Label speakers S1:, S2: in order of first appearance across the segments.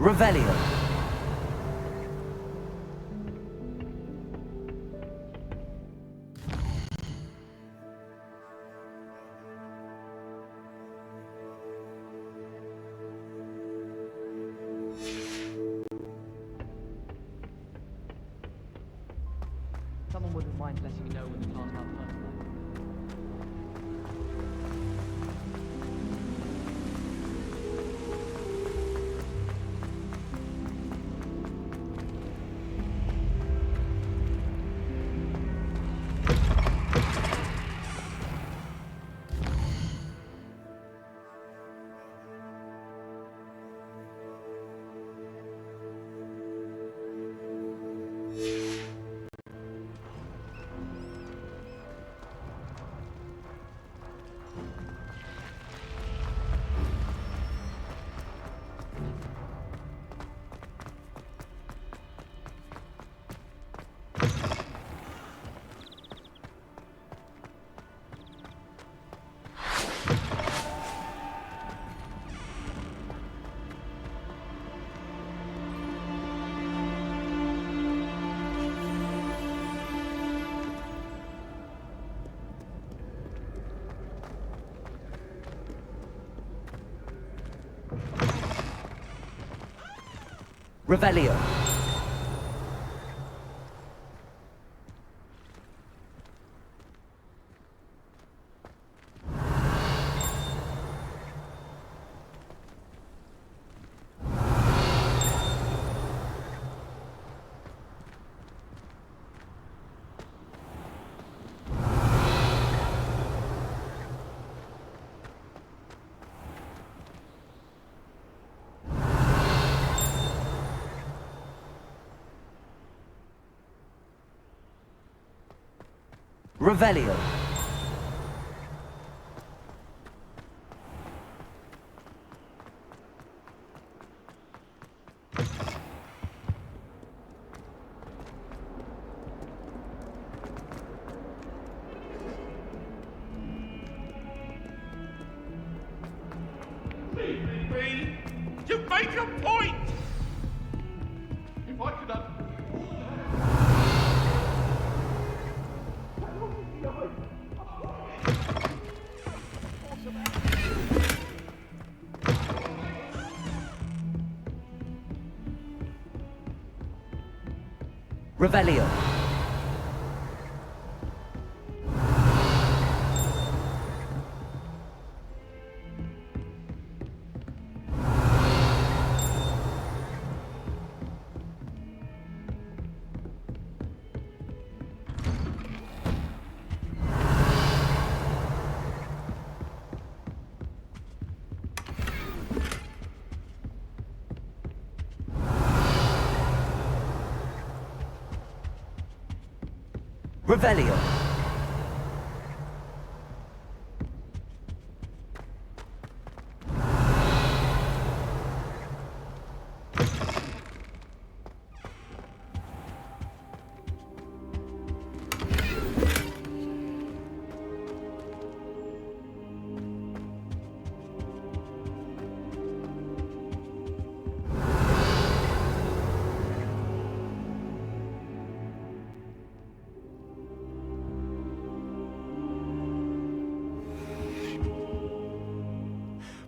S1: Revelio.
S2: Someone wouldn't mind letting me know when the car's not perfect. Revelio. Revelio.
S3: You make a point! If I could have...
S1: Revelio. Revelio.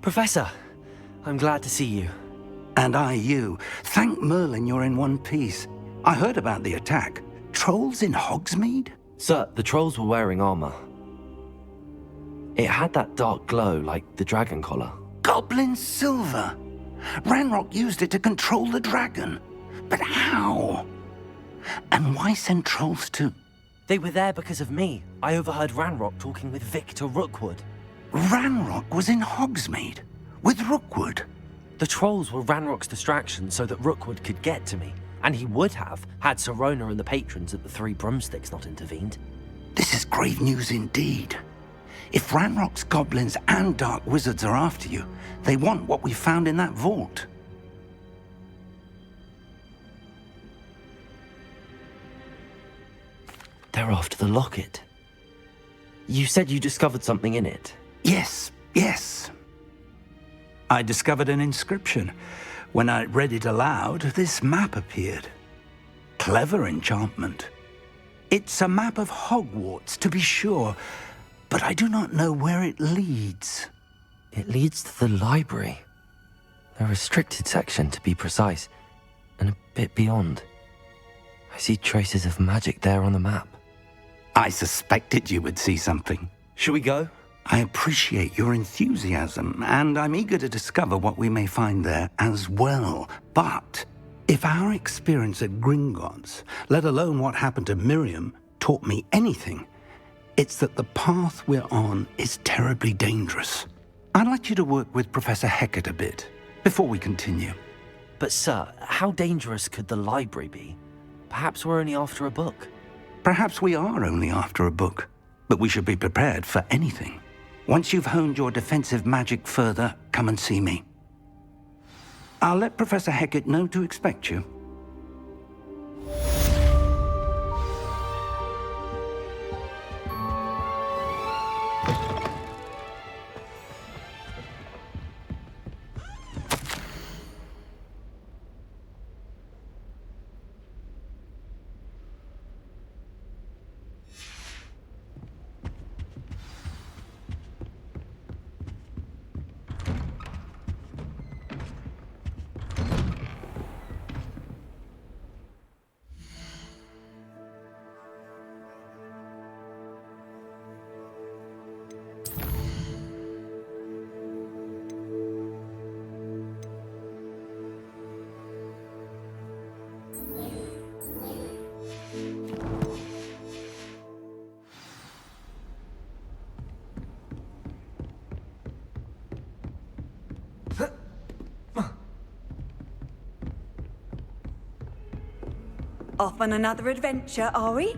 S1: Professor, I'm glad to see you.
S4: And I you. Thank Merlin you're in one piece. I heard about the attack. Trolls in Hogsmeade?
S1: Sir, the trolls were wearing armor. It had that dark glow like the dragon collar.
S4: Goblin silver! Ranrock used it to control the dragon. But how? And why send trolls to...
S1: They were there because of me. I overheard Ranrock talking with Victor Rookwood.
S4: Ranrock was in Hogsmeade? With Rookwood?
S1: The trolls were Ranrock's distraction so that Rookwood could get to me. And he would have, had Sirona and the patrons at the Three Broomsticks not intervened.
S4: This is grave news indeed. If Ranrock's goblins and dark wizards are after you, they want what we found in that vault.
S1: They're after the locket. You said you discovered something in it.
S4: Yes. I discovered an inscription. When I read it aloud, this map appeared. Clever enchantment. It's a map of Hogwarts, to be sure, but I do not know where it leads.
S1: It leads to the library. A restricted section, to be precise, and a bit beyond. I see traces of magic there on the map.
S4: I suspected you would see something.
S1: Shall we go?
S4: I appreciate your enthusiasm, and I'm eager to discover what we may find there as well. But if our experience at Gringotts, let alone what happened to Miriam, taught me anything, it's that the path we're on is terribly dangerous. I'd like you to work with Professor Hecat a bit before we continue.
S1: But sir, how dangerous could the library be? Perhaps we're only after a book.
S4: Perhaps we are only after a book, but we should be prepared for anything. Once you've honed your defensive magic further, come and see me. I'll let Professor Hecat know to expect you.
S5: Off on another adventure, are we?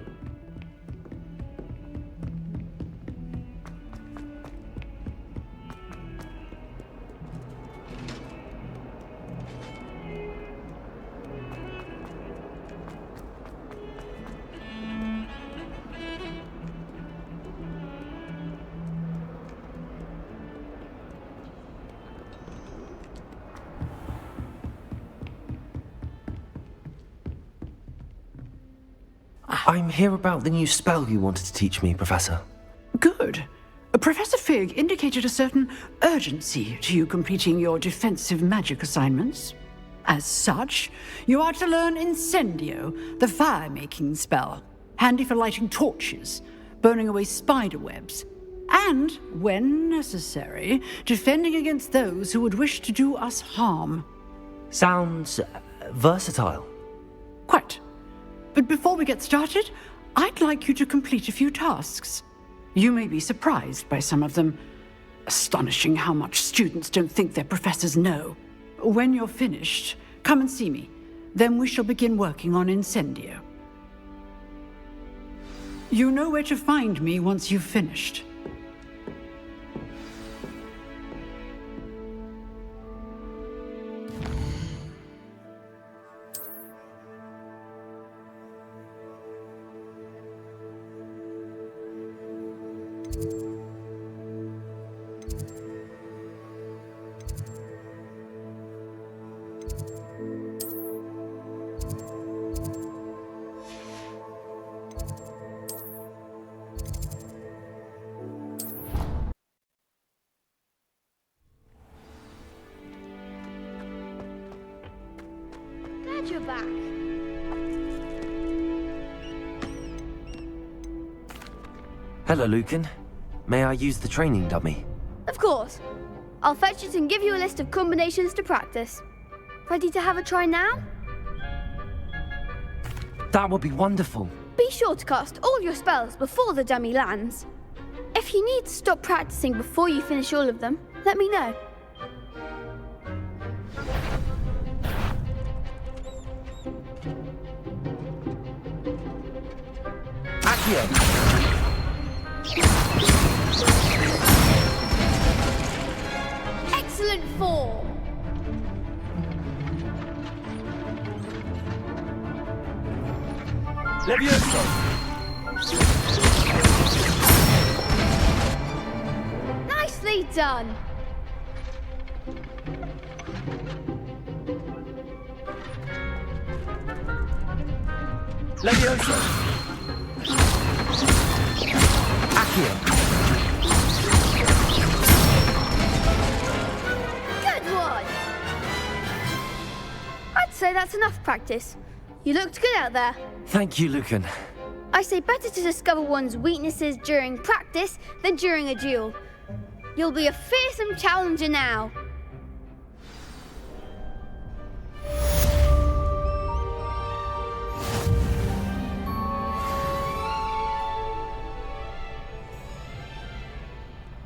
S1: I'm here about the new spell you wanted to teach me, Professor.
S6: Good. Professor Fig indicated a certain urgency to you completing your defensive magic assignments. As such, you are to learn Incendio, the fire-making spell, handy for lighting torches, burning away spider webs, and, when necessary, defending against those who would wish to do us harm.
S1: Sounds versatile.
S6: Quite. But before we get started, I'd like you to complete a few tasks. You may be surprised by some of them. Astonishing how much students don't think their professors know. When you're finished, come and see me. Then we shall begin working on Incendio. You know where to find me once you've finished.
S7: Glad you're back.
S1: Hello, Lucan. May I use the training dummy?
S7: Of course. I'll fetch it and give you a list of combinations to practice. Ready to have a try now?
S1: That would be wonderful.
S7: Be sure to cast all your spells before the dummy lands. If you need to stop practicing before you finish all of them, let me know.
S1: Accio!
S7: Excellent form!
S1: Levioso!
S7: Nicely done!
S1: Leviosa! Accio!
S7: Good one! I'd say that's enough practice. You looked good out there.
S1: Thank you, Lucan.
S7: I say better to discover one's weaknesses during practice than during a duel. You'll be a fearsome challenger now.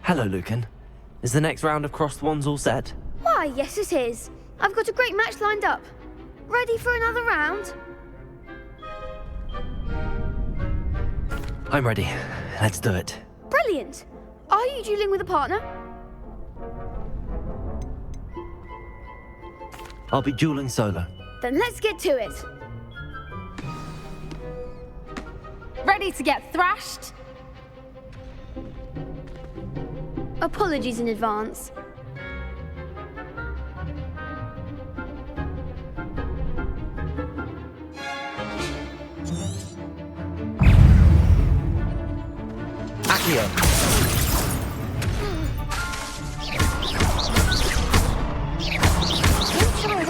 S1: Hello, Lucan. Is the next round of crossed wands all set?
S7: Why, yes it is. I've got a great match lined up. Ready for another round?
S1: I'm ready. Let's do it.
S7: Brilliant. Are you dueling with a partner?
S1: I'll be dueling solo.
S7: Then let's get to it.
S8: Ready to get thrashed?
S7: Apologies in advance.
S1: Accio!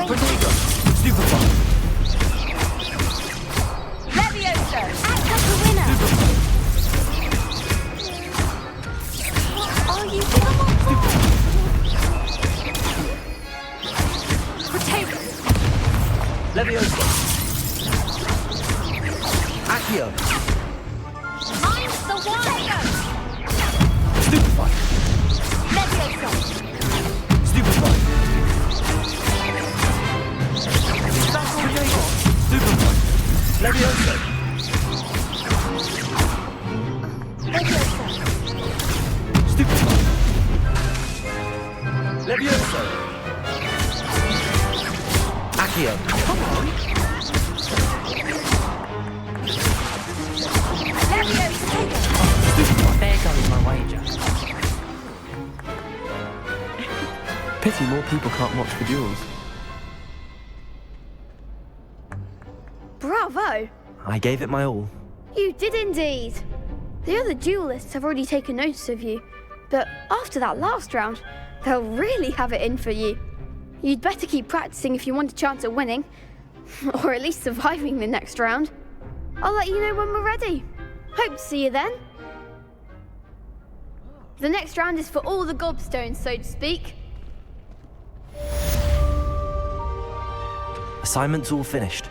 S1: Protego! Stupefy!
S8: Leviosa!
S7: Act like a winner. Are you
S8: Protego!
S1: Leviosa! Accio!
S8: Mine's the one!
S1: Stupefy!
S8: Leviosa!
S1: Stupefy! Stupefy! Leviosa! Stupefy! Leviosa! Accio! Come on! Stupefy!
S2: There goes my wager.
S9: Pity more people can't watch the duels.
S7: Bravo!
S1: I gave it my all.
S7: You did indeed. The other duelists have already taken notice of you, but after that last round, they'll really have it in for you. You'd better keep practicing if you want a chance at winning, or at least surviving the next round. I'll let you know when we're ready. Hope to see you then. The next round is for all the gobstones, so to speak.
S1: Assignment's all finished.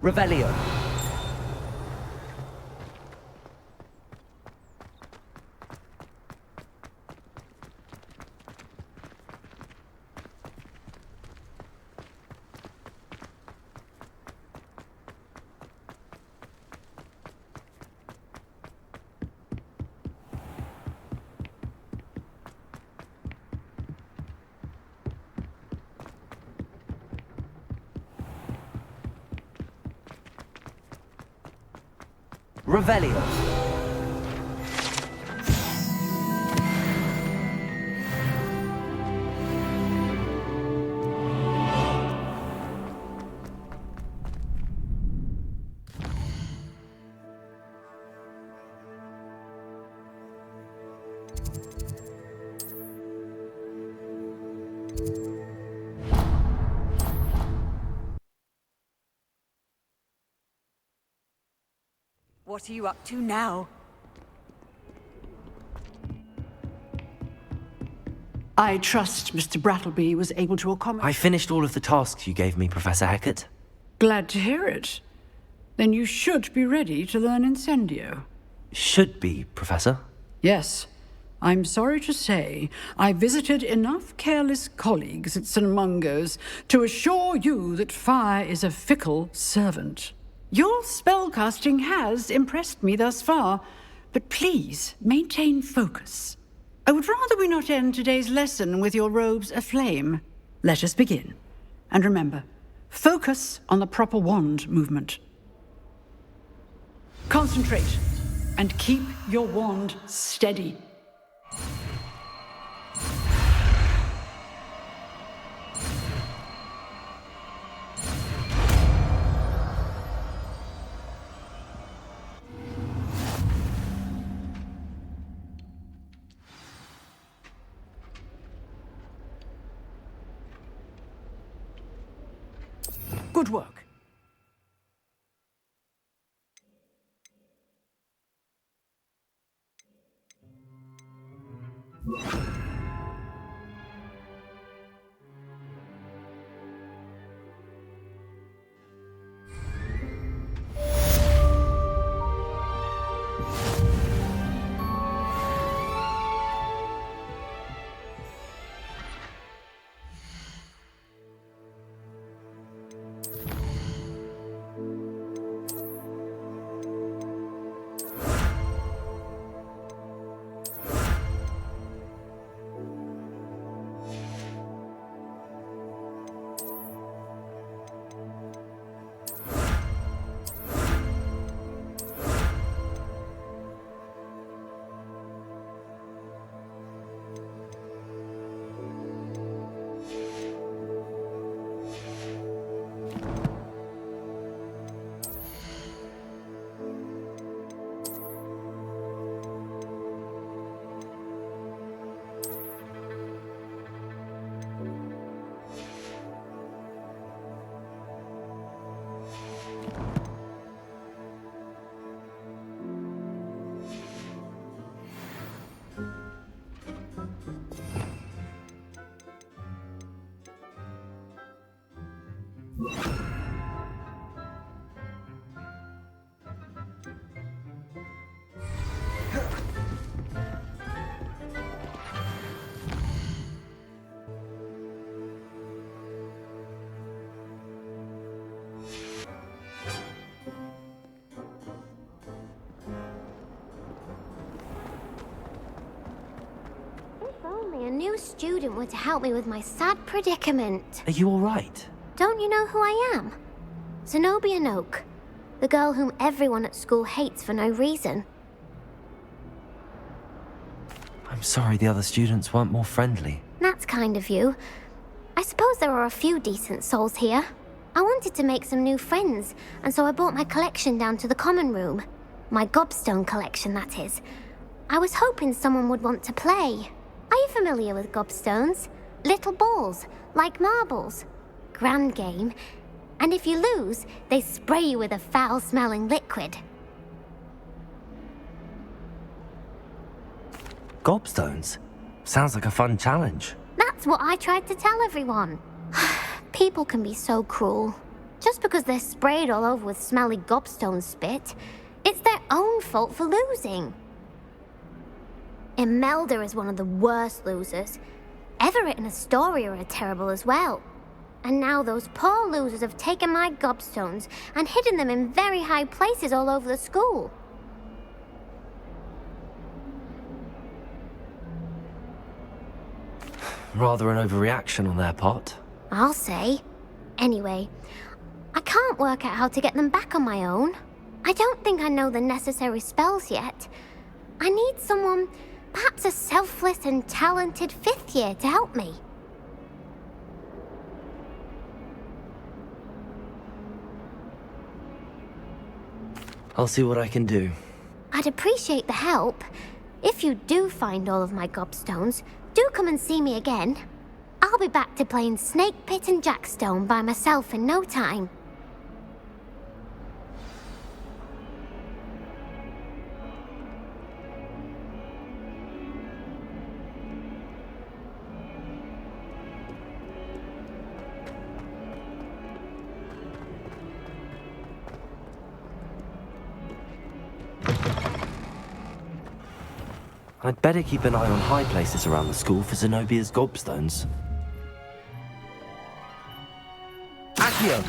S1: Revelio. Revelio.
S5: What are you up to now?
S6: I trust Mr. Brattleby was able to accommodate...
S1: I finished all of the tasks you gave me, Professor Hecat.
S6: Glad to hear it. Then you should be ready to learn Incendio.
S1: Should be, Professor.
S6: Yes. I'm sorry to say, I visited enough careless colleagues at St. Mungo's to assure you that fire is a fickle servant. Your spellcasting has impressed me thus far, but please maintain focus. I would rather we not end today's lesson with your robes aflame. Let us begin. And remember, focus on the proper wand movement. Concentrate and keep your wand steady. Good work.
S10: A new student were to help me with my sad predicament.
S1: Are you all right?
S10: Don't you know who I am? Zenobia Noak, the girl whom everyone at school hates for no reason.
S1: I'm sorry the other students weren't more friendly.
S10: That's kind of you. I suppose there are a few decent souls here. I wanted to make some new friends, and so I brought my collection down to the common room. My gobstone collection, that is. I was hoping someone would want to play. Are you familiar with gobstones? Little balls, like marbles. Grand game. And if you lose, they spray you with a foul-smelling liquid.
S1: Gobstones? Sounds like a fun challenge.
S10: That's what I tried to tell everyone. People can be so cruel. Just because they're sprayed all over with smelly gobstone spit, it's their own fault for losing. Imelda is one of the worst losers. Everett and Astoria are terrible as well. And now those poor losers have taken my gobstones and hidden them in very high places all over the school.
S1: Rather an overreaction on their part.
S10: I'll say. Anyway, I can't work out how to get them back on my own. I don't think I know the necessary spells yet. I need someone, perhaps a selfless and talented fifth year to help me.
S1: I'll see what I can do.
S10: I'd appreciate the help. If you do find all of my gobstones, do come and see me again. I'll be back to playing Snake Pit and Jackstone by myself in no time.
S1: I'd better keep an eye on high places around the school for Zenobia's gobstones. Accio!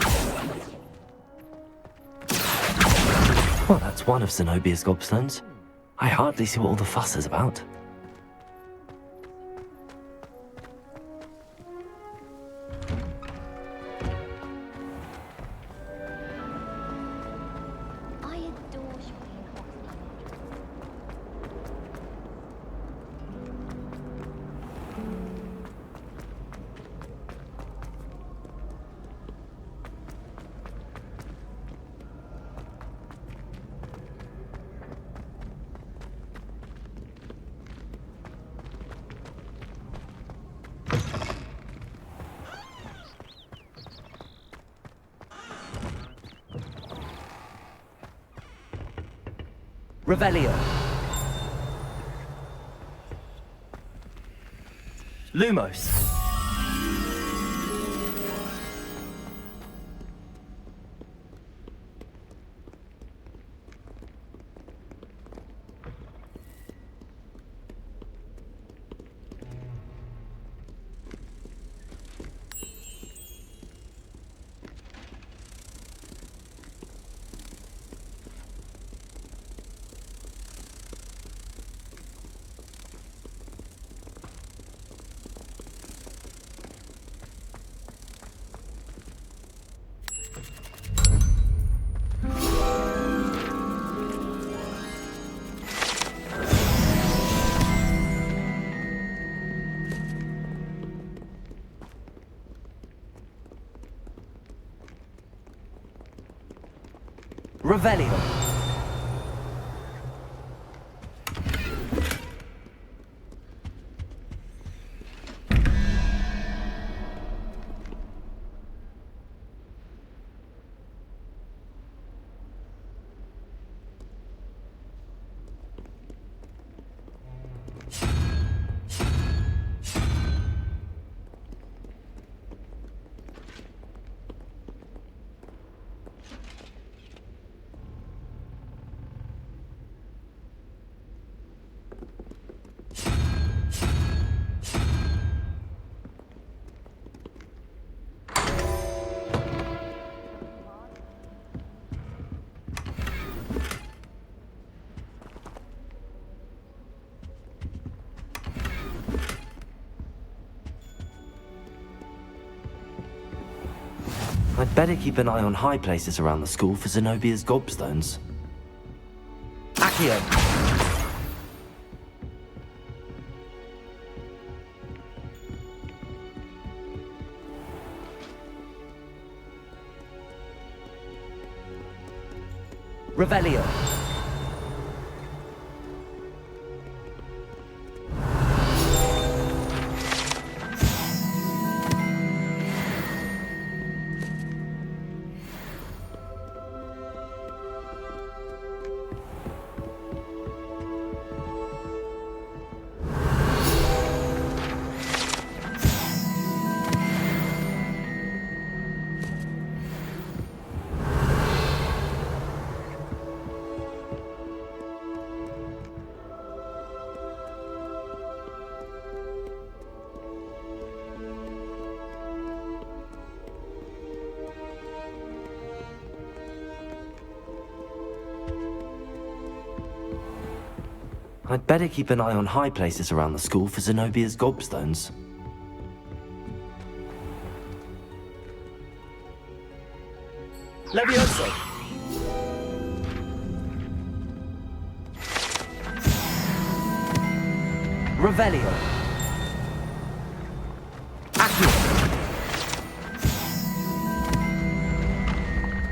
S1: Well, that's one of Zenobia's gobstones. I hardly see what all the fuss is about.
S10: I adore
S1: Revelio. Lumos. Revelio. I'd better keep an eye on high places around the school for Zenobia's gobstones. Accio! Revelio. I'd better keep an eye on high places around the school for Zenobia's gobstones. Levioso! Revelio! Accio!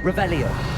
S1: Revelio!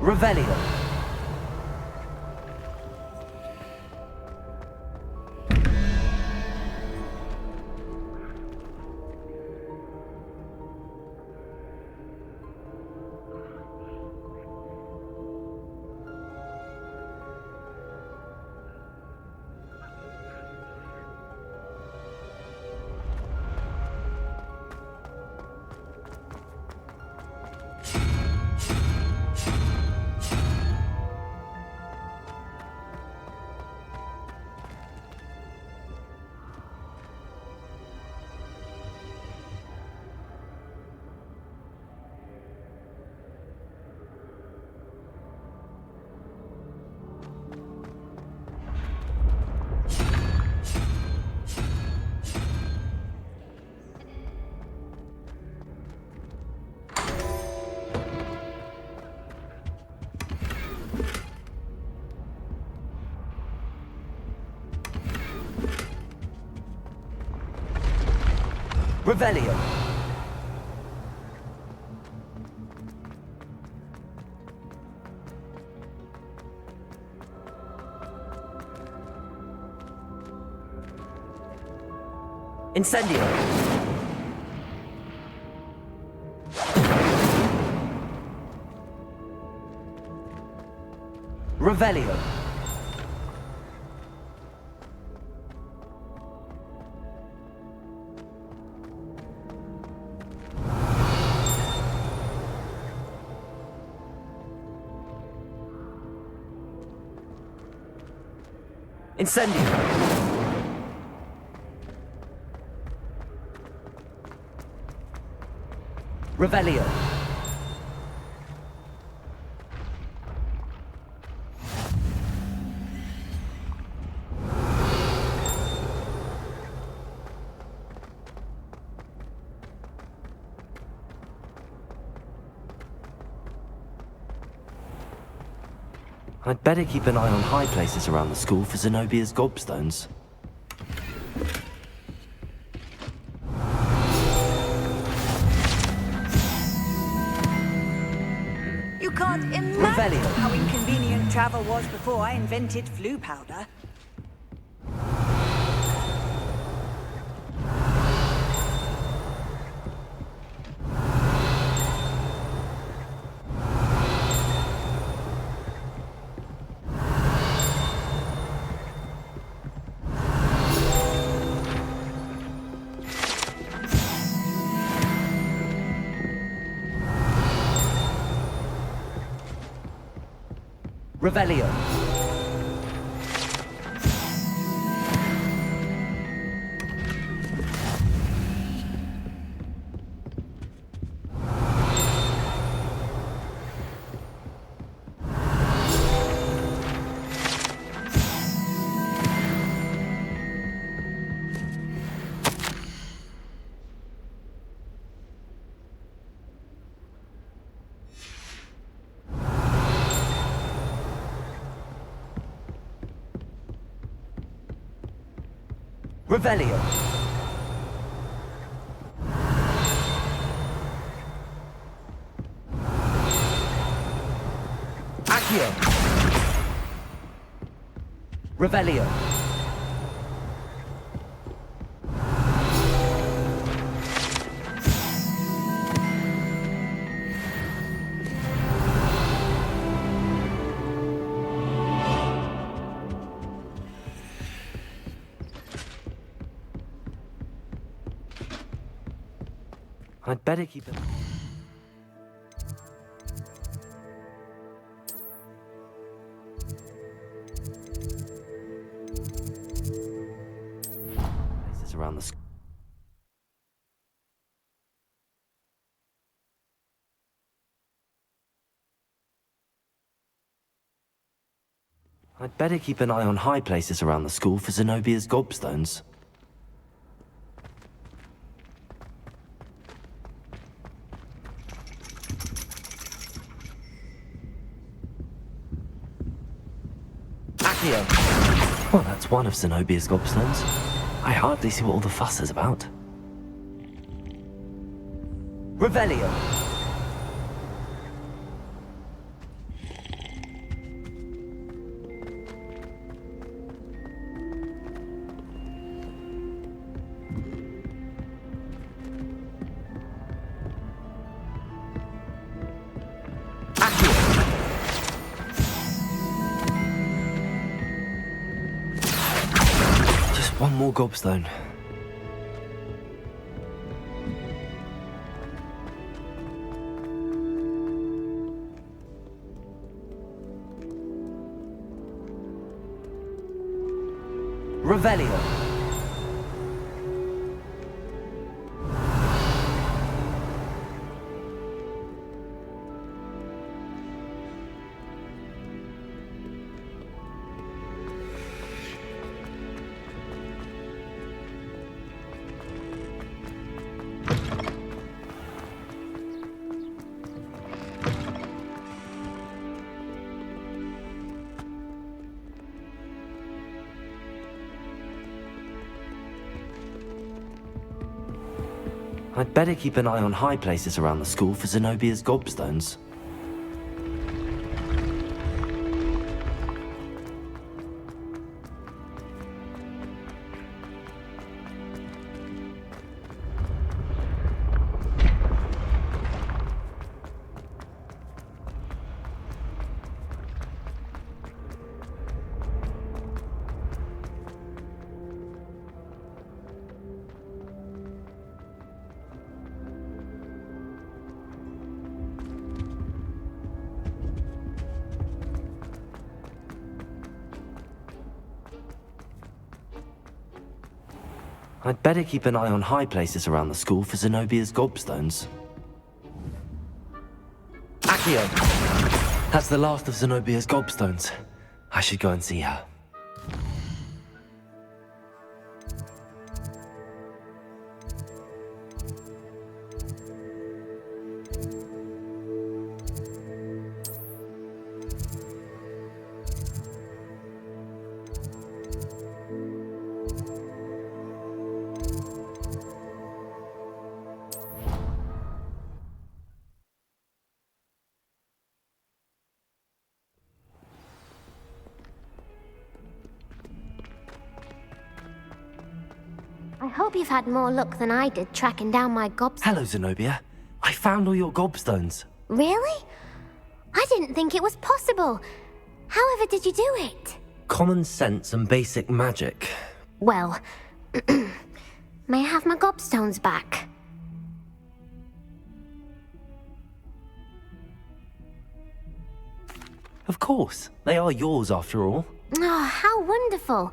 S1: Revelio. Revelio. Incendio. Revelio. Incendio. Revelio. I'd better keep an eye on high places around the school for Zenobia's gobstones.
S5: You can't imagine how inconvenient travel was before I invented flu powder.
S1: Revelio. Revelio. Accio. Revelio. I'd better keep it. Places around the school. I'd better keep an eye on high places around the school for Zenobia's gobstones. Well, that's one of Zenobia's gobstones. I hardly see what all the fuss is about. Revelio. One more gobstone. Revelio. I'd better keep an eye on high places around the school for Zenobia's gobstones. I'd better keep an eye on high places around the school for Zenobia's gobstones. Accio! That's the last of Zenobia's gobstones. I should go and see her.
S10: I hope you've had more luck than I did tracking down my gobstones.
S1: Hello, Zenobia. I found all your gobstones.
S10: Really? I didn't think it was possible. However did you do it?
S1: Common sense and basic magic.
S10: Well, may I have my gobstones back?
S1: Of course. They are yours after all.
S10: Oh, how wonderful.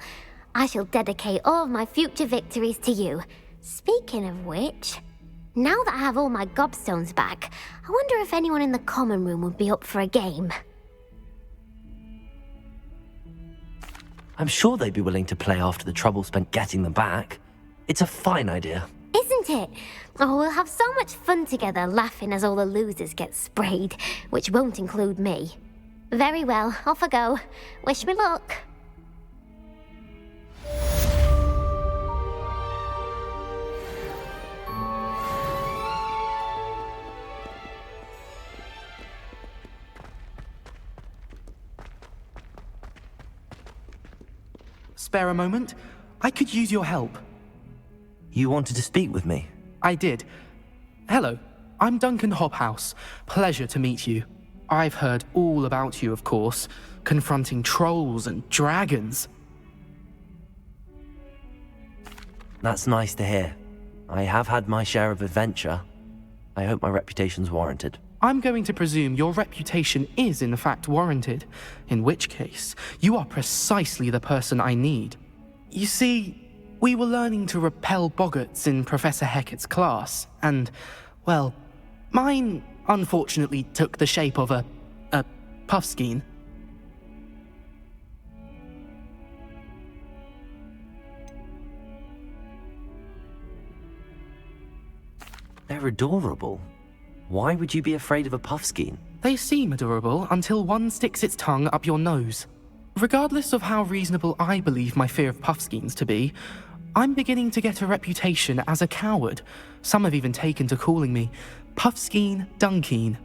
S10: I shall dedicate all of my future victories to you. Speaking of which, now that I have all my gobstones back, I wonder if anyone in the common room would be up for a game.
S1: I'm sure they'd be willing to play after the trouble spent getting them back. It's a fine idea.
S10: Isn't it? Oh, we'll have so much fun together laughing as all the losers get sprayed, which won't include me. Very well, off I go. Wish me luck.
S9: Spare a moment? I could use your help.
S1: You wanted to speak with me?
S9: I did. Hello, I'm Duncan Hobhouse. Pleasure to meet you. I've heard all about you, of course, confronting trolls and dragons.
S1: That's nice to hear. I have had my share of adventure. I hope my reputation's warranted.
S9: I'm going to presume your reputation is in fact warranted, in which case, you are precisely the person I need. You see, we were learning to repel boggarts in Professor Hecat's class, and, well, mine unfortunately took the shape of a puffskein.
S1: They're adorable. Why would you be afraid of a puffskein?
S9: They seem adorable until one sticks its tongue up your nose. Regardless of how reasonable I believe my fear of puffskeins to be, I'm beginning to get a reputation as a coward. Some have even taken to calling me Puffskein Dunkeen.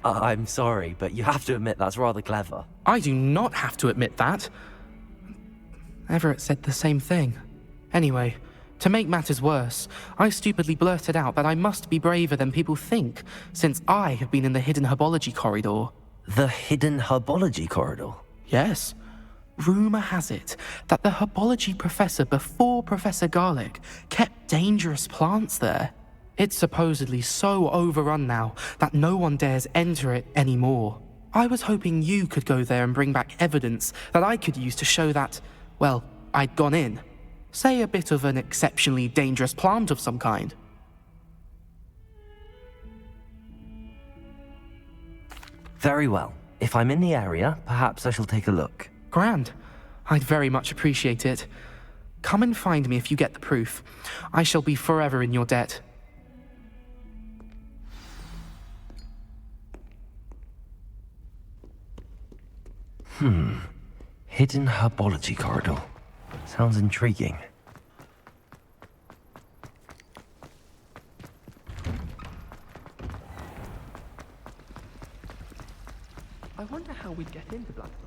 S1: I'm sorry, but you have to admit that's rather clever.
S9: I do not have to admit that. Everett said the same thing. Anyway, to make matters worse, I stupidly blurted out that I must be braver than people think, since I have been in the hidden herbology corridor.
S1: The hidden herbology corridor?
S9: Yes. Rumor has it that the herbology professor before Professor Garlic kept dangerous plants there. It's supposedly so overrun now that no one dares enter it anymore. I was hoping you could go there and bring back evidence that I could use to show that, well, I'd gone in. Say a bit of an exceptionally dangerous plant of some kind.
S1: Very well. If I'm in the area, perhaps I shall take a look.
S9: Grand. I'd very much appreciate it. Come and find me if you get the proof. I shall be forever in your debt.
S1: Hidden herbology corridor. Sounds intriguing.
S2: I wonder how we'd get into Blackstone.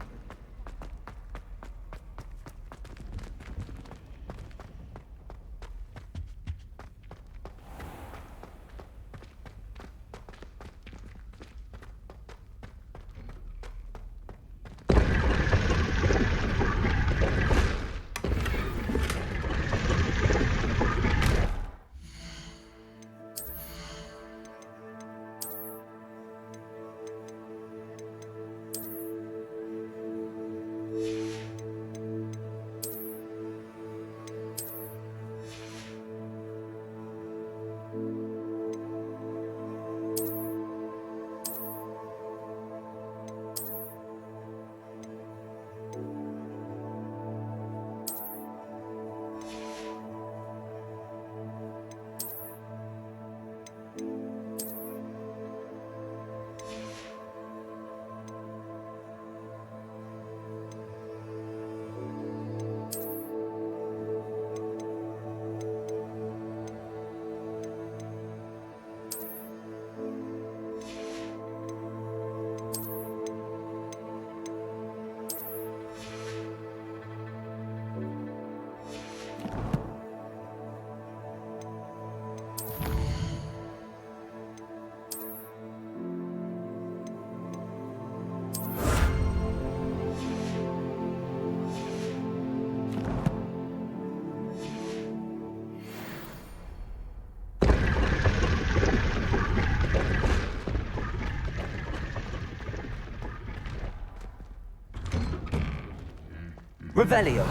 S1: Revelio.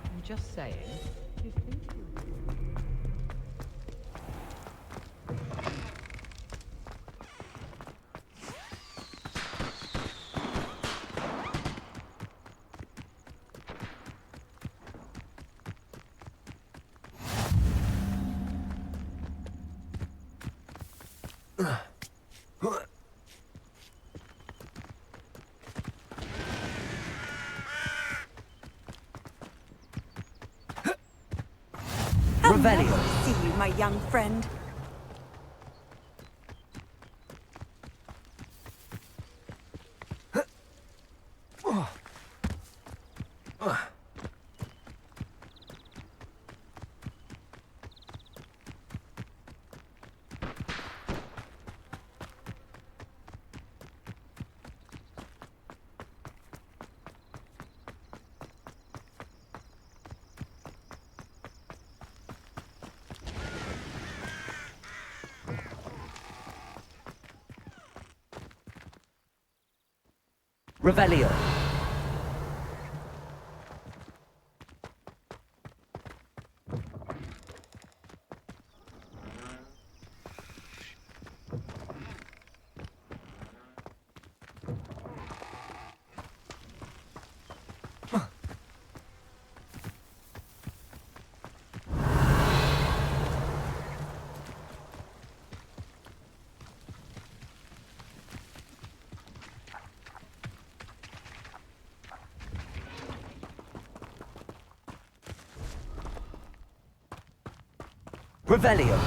S2: I'm just saying.
S5: Nice to see you, my young friend.
S1: Revelio. Revelio.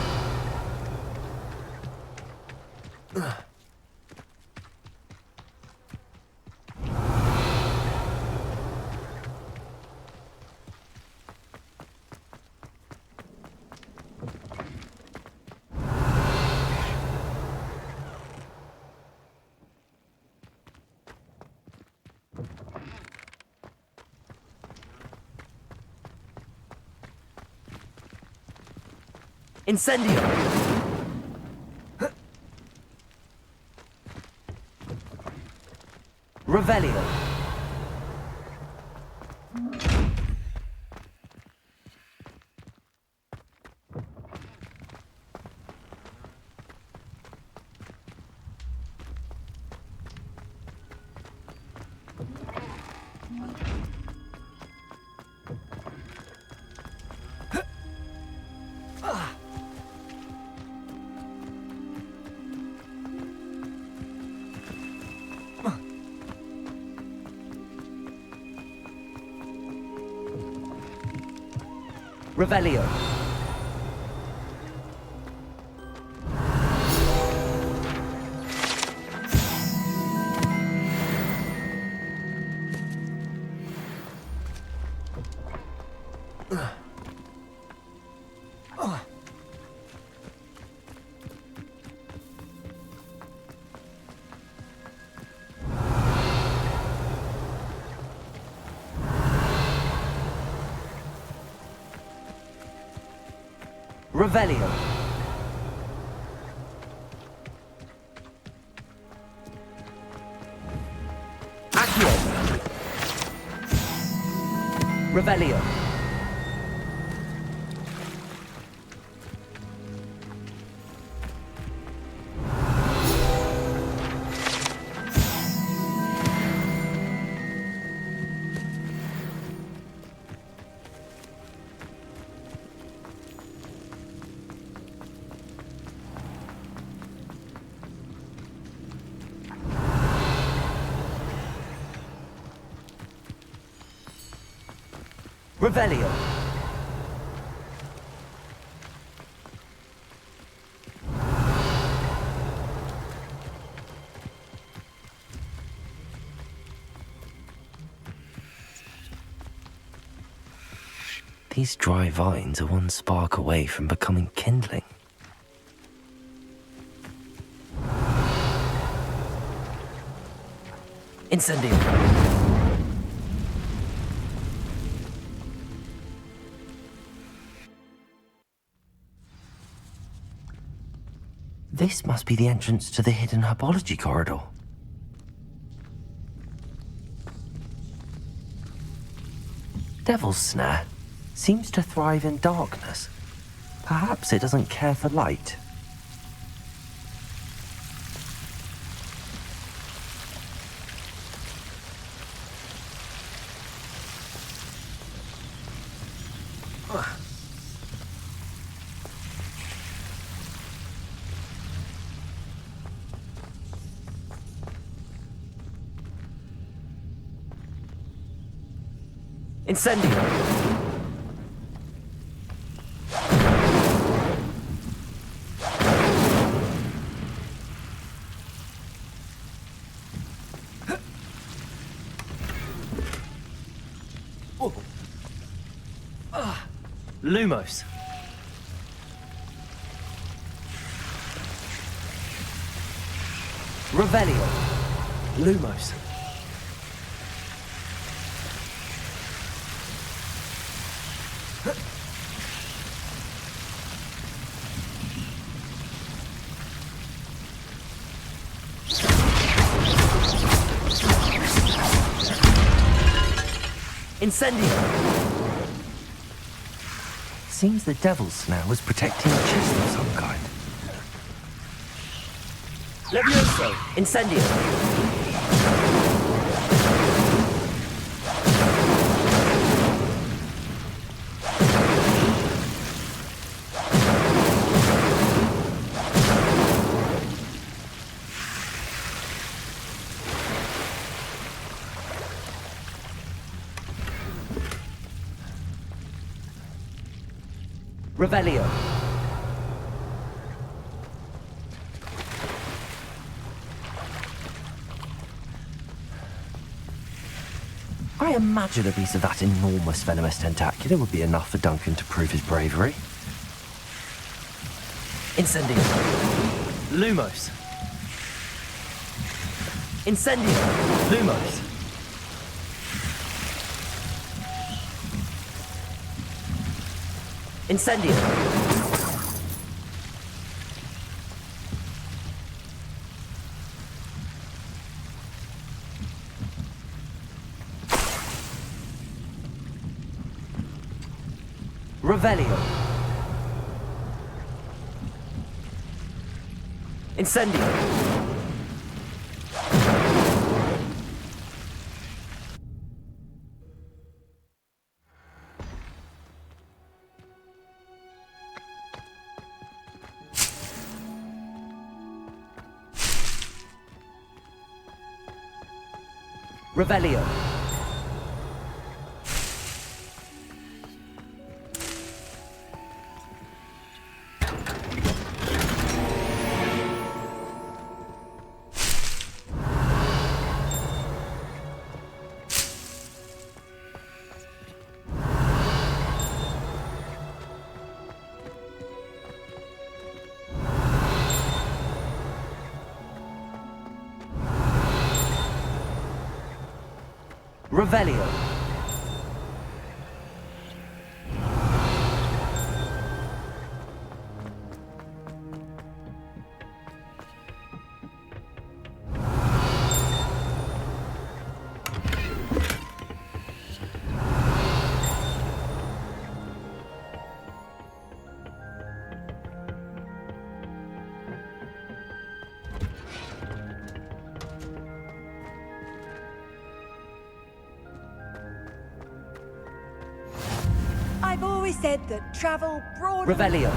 S1: Incendio! Revelio! Revelio. Revelio. Accio. Revelio. Revelio. These dry vines are one spark away from becoming kindling. Incendio. This must be the entrance to the hidden herbology corridor. Devil's Snare seems to thrive in darkness. Perhaps it doesn't care for light. Incendio. Lumos. Revelio. Lumos. Incendio. Seems the Devil's Snare was protecting a chest of some kind. Levioso. Incendio. Revelio. I imagine a piece of that enormous venomous tentacular would be enough for Duncan to prove his bravery. Incendio. Lumos. Incendio. Lumos. Incendio. Revelio. Incendio. Revelio. Revelio.
S5: I've always said that travel broad...
S1: Revelio.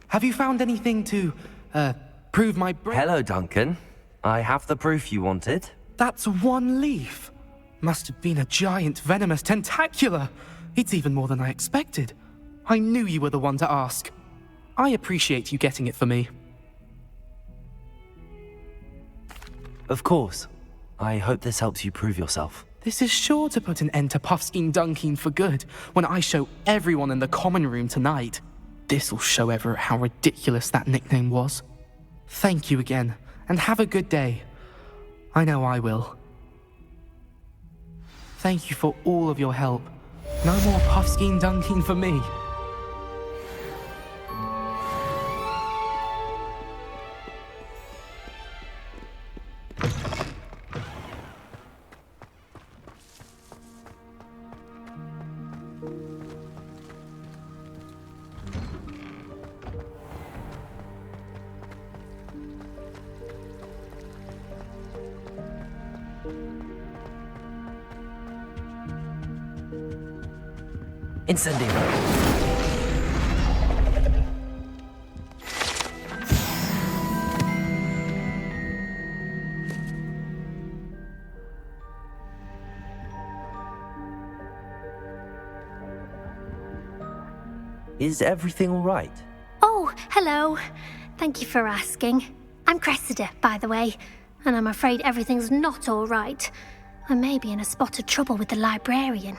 S9: Have you found anything to, prove my
S1: Hello, Duncan. I have the proof you wanted.
S9: That's one leaf. Must have been a giant venomous tentacula. It's even more than I expected. I knew you were the one to ask. I appreciate you getting it for me.
S1: Of course. I hope this helps you prove yourself.
S9: This is sure to put an end to Puffskein Dunkeen for good when I show everyone in the common room tonight. This'll show Everett how ridiculous that nickname was. Thank you again, and have a good day. I know I will. Thank you for all of your help. No more Puffskein Dunkeen for me.
S1: Incendio. Is everything all right?
S10: Oh, hello. Thank you for asking. I'm Cressida, by the way, and I'm afraid everything's not all right. I may be in a spot of trouble with the librarian.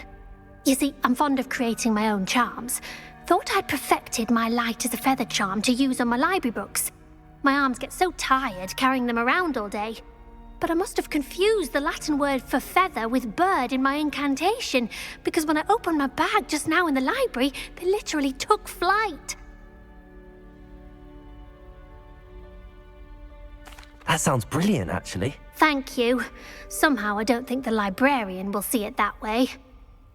S10: You see, I'm fond of creating my own charms. Thought I'd perfected my light as a feather charm to use on my library books. My arms get so tired carrying them around all day. But I must have confused the Latin word for feather with bird in my incantation, because when I opened my bag just now in the library, they literally took flight.
S1: That sounds brilliant, actually.
S10: Thank you. Somehow I don't think the librarian will see it that way.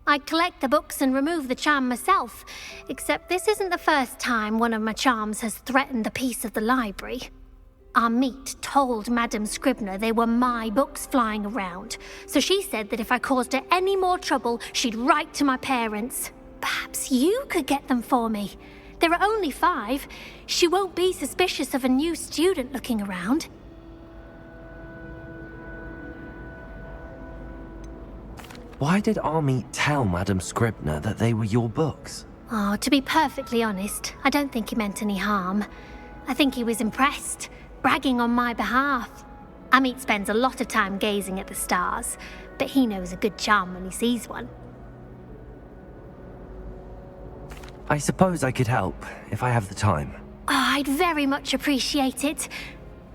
S10: I collect the books and remove the charm myself, except this isn't the first time one of my charms has threatened the peace of the library. Our meet told Madame Scribner they were my books flying around, so she said that if I caused her any more trouble, she'd write to my parents. Perhaps you could get them for me. There are only 5. She won't be suspicious of a new student looking around.
S1: Why did Army tell Madame Scribner that they were your books?
S10: Oh, to be perfectly honest, I don't think he meant any harm. I think he was impressed, bragging on my behalf. Amit spends a lot of time gazing at the stars, but he knows a good charm when he sees one.
S1: I suppose I could help, if I have the time.
S10: Oh, I'd very much appreciate it.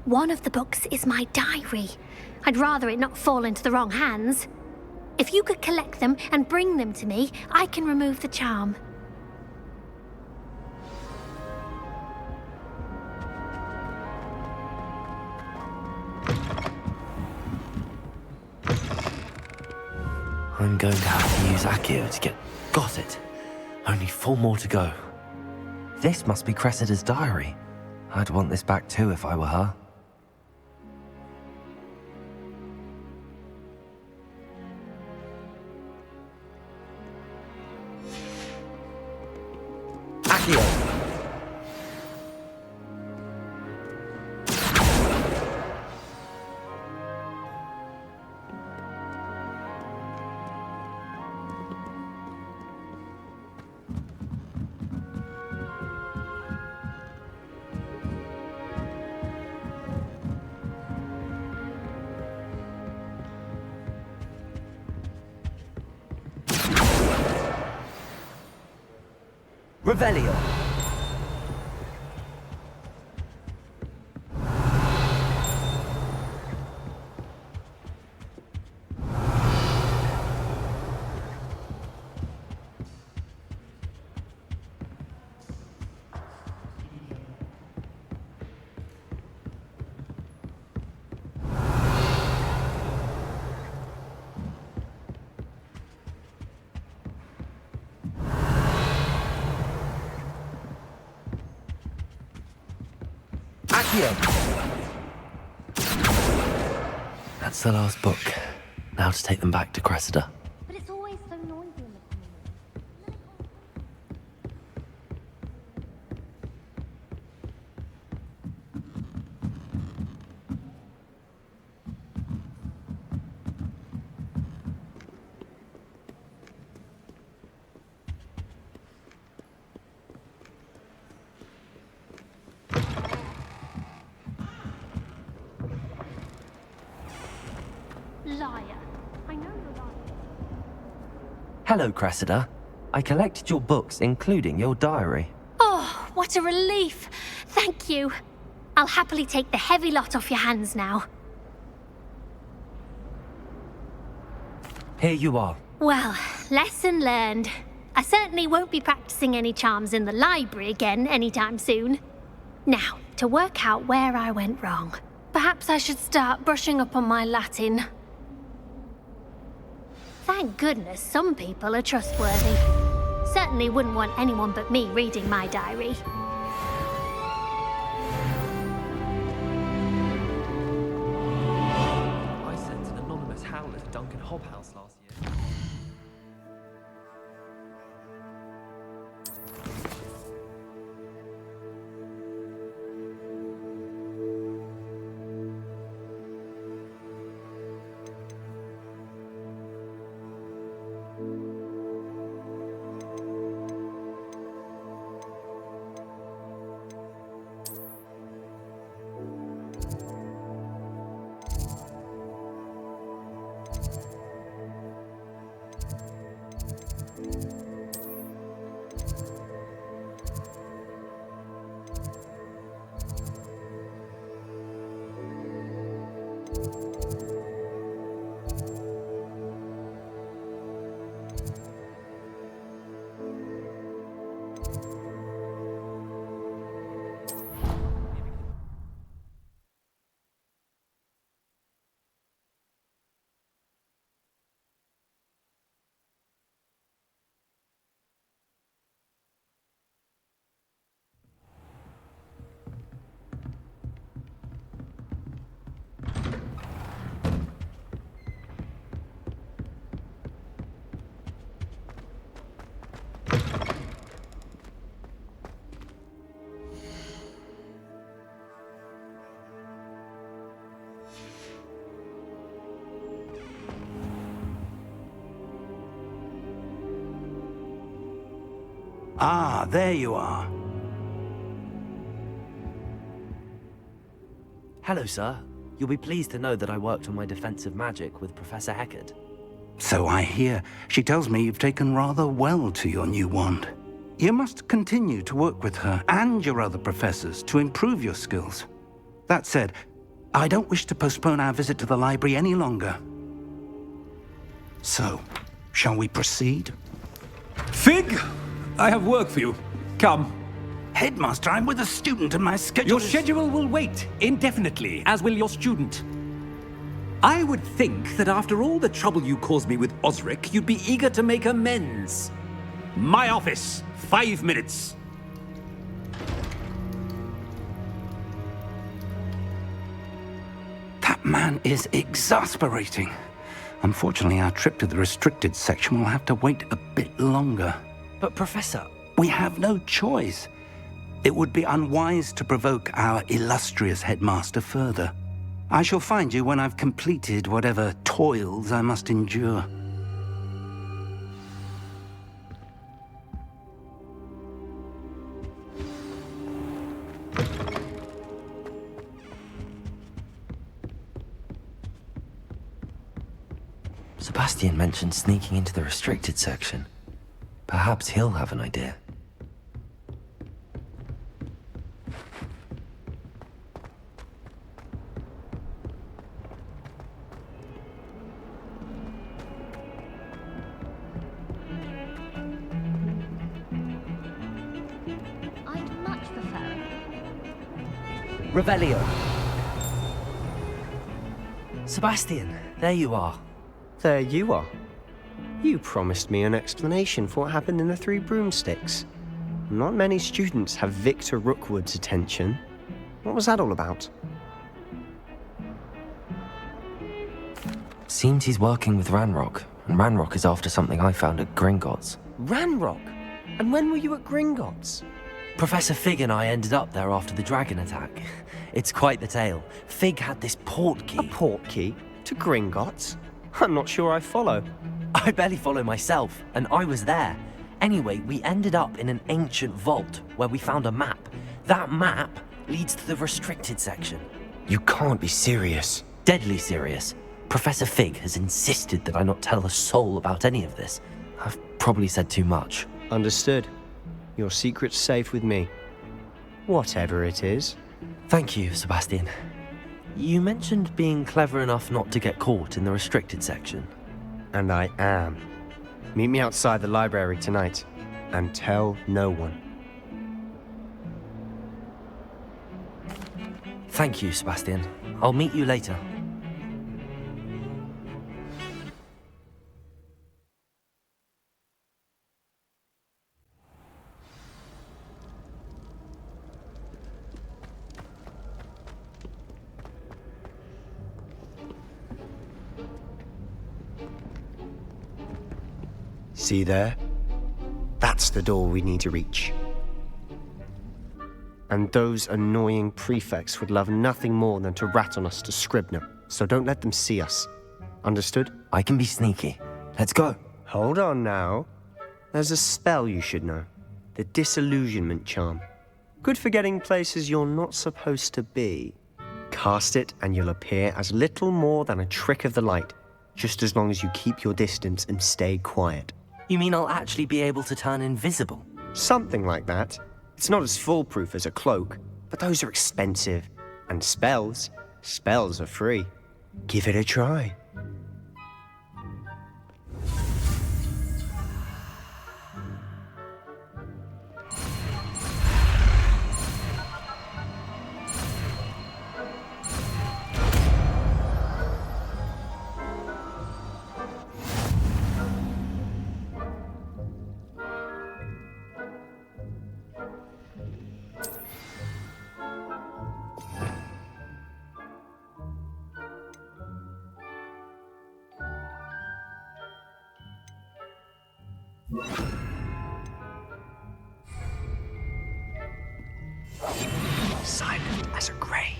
S10: One of the books is my diary. I'd rather it not fall into the wrong hands. If you could collect them and bring them to me, I can remove the charm.
S1: I'm going to have to use Accio to get... Got it. Only 4 more to go. This must be Cressida's diary. I'd want this back too if I were her.
S11: Accio!
S1: Revelio. That's the last book. Now to take them back to Cressida.
S10: But it's always so noisy in the common
S8: Liar. I know you're lying.
S1: Hello, Cressida. I collected your books, including your diary.
S8: Oh, what a relief. Thank you. I'll happily take the heavy lot off your hands now.
S1: Here you are.
S8: Well, lesson learned. I certainly won't be practicing any charms in the library again anytime soon. Now, to work out where I went wrong. Perhaps I should start brushing up on my Latin. Thank goodness some people are trustworthy. Certainly wouldn't want anyone but me reading my diary.
S2: I sent an anonymous howler to Duncan Hobhouse last year.
S4: Ah, there you are.
S1: Hello, sir. You'll be pleased to know that I worked on my defensive magic with Professor Heckard.
S4: So I hear. She tells me you've taken rather well to your new wand. You must continue to work with her and your other professors to improve your skills. That said, I don't wish to postpone our visit to the library any longer. So, shall we proceed?
S12: Fig! I have work for you. Come.
S4: Headmaster, I'm with a student and my schedule
S12: Your schedule will wait indefinitely, as will your student. I would think that after all the trouble you caused me with Osric, you'd be eager to make amends. My office, 5 minutes.
S4: That man is exasperating. Unfortunately, our trip to the restricted section will have to wait a bit longer.
S1: But Professor...
S4: We have no choice. It would be unwise to provoke our illustrious headmaster further. I shall find you when I've completed whatever toils I must endure.
S1: Sebastian mentioned sneaking into the restricted section. Perhaps he'll have an idea.
S10: I'd much prefer it.
S1: Revelio. Sebastian, there you are.
S11: There you are. You promised me an explanation for what happened in the Three Broomsticks. Not many students have Victor Rookwood's attention. What was that all about?
S1: Seems he's working with Ranrock, and Ranrock is after something I found at Gringotts.
S11: Ranrock? And when were you at Gringotts?
S1: Professor Fig and I ended up there after the dragon attack. It's quite the tale. Fig had this port key.
S11: A port key? To Gringotts? I'm not sure I follow.
S1: I barely follow myself, and I was there. Anyway, we ended up in an ancient vault where we found a map. That map leads to the restricted section.
S11: You can't be serious.
S1: Deadly serious. Professor Fig has insisted that I not tell a soul about any of this. I've probably said too much.
S11: Understood. Your secret's safe with me. Whatever it is.
S1: Thank you, Sebastian. You mentioned being clever enough not to get caught in the restricted section.
S11: And I am. Meet me outside the library tonight, and tell no one.
S1: Thank you, Sebastian. I'll meet you later.
S11: See there? That's the door we need to reach. And those annoying prefects would love nothing more than to rat on us to Scribner, so don't let them see us. Understood?
S1: I can be sneaky. Let's go.
S11: Hold on now. There's a spell you should know. The Disillusionment Charm. Good for getting places you're not supposed to be. Cast it and you'll appear as little more than a trick of the light, just as long as you keep your distance and stay quiet.
S1: You mean I'll actually be able to turn invisible?
S11: Something like that. It's not as foolproof as a cloak, but those are expensive. And spells are free. Give it a try.
S13: Silent as a grave.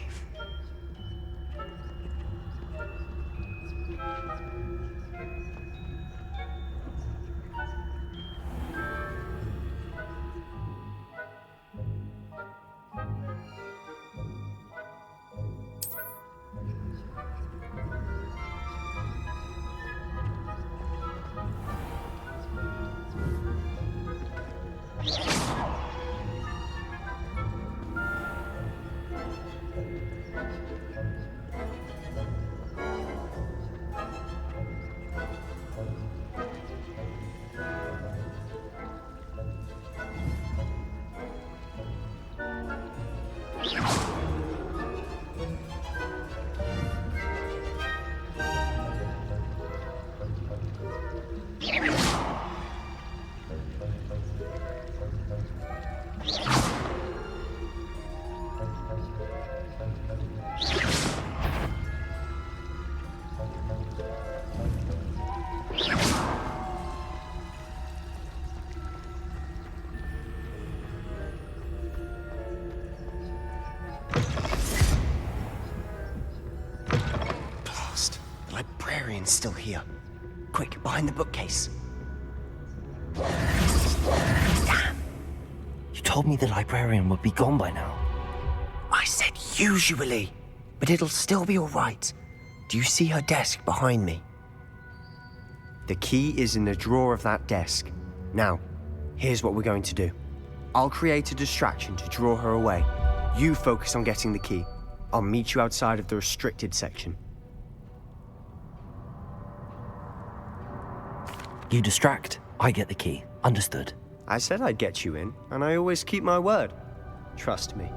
S11: librarian's still here. Quick, behind the bookcase.
S1: Damn. You told me the librarian would be gone by now.
S11: I said usually, but it'll still be all right. Do you see her desk behind me? The key is in the drawer of that desk. Now, here's what we're going to do. I'll create a distraction to draw her away. You focus on getting the key. I'll meet you outside of the restricted section.
S1: You distract, I get the key. Understood.
S11: I said I'd get you in, and I always keep my word. Trust me.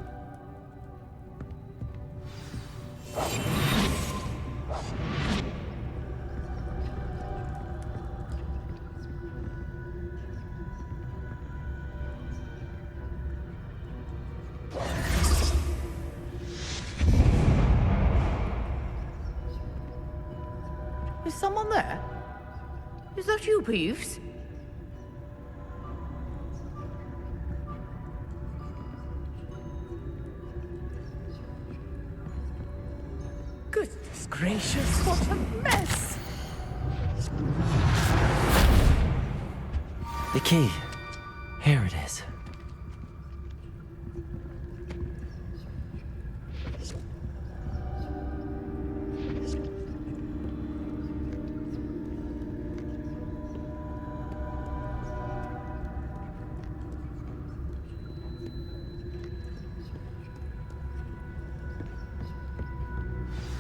S2: Is someone there? Is that you, Peeves? Goodness gracious, what a mess!
S1: The key. Here it is.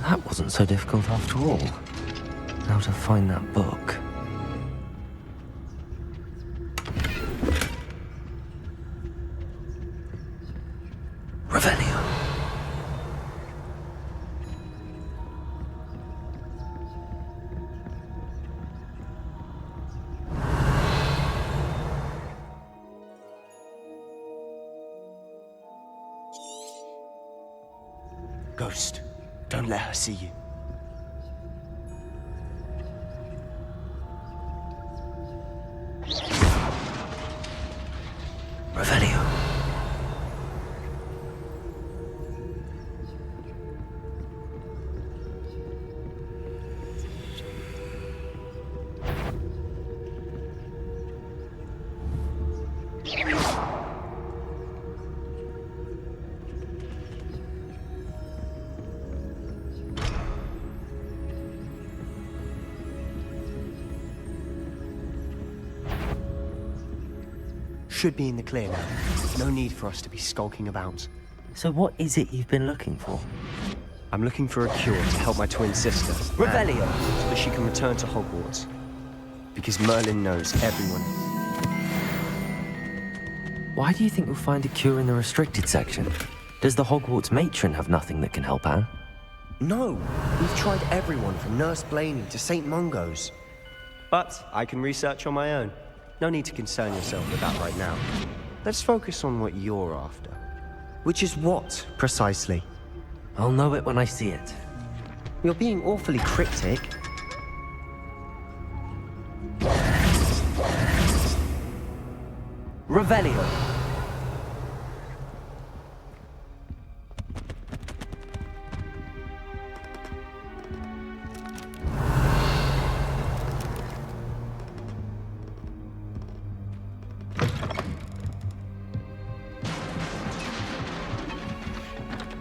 S1: That wasn't so difficult after all. Now to find that book. Revelio.
S11: Ghost, don't let her see you.
S1: Revelio.
S11: Should be in the clear now. No need for us to be skulking about.
S1: So what is it you've been looking for?
S11: I'm looking for a cure to help my twin sister.
S1: Revelio.
S11: So that she can return to Hogwarts. Because Merlin knows everyone.
S1: Why do you think we'll find a cure in the restricted section? Does the Hogwarts matron have nothing that can help Anne?
S11: No, we've tried everyone from Nurse Blaney to St. Mungo's. But I can research on my own. No need to concern yourself with that right now. Let's focus on what you're after. Which is what, precisely?
S1: I'll know it when I see it.
S11: You're being awfully cryptic.
S1: Revelio.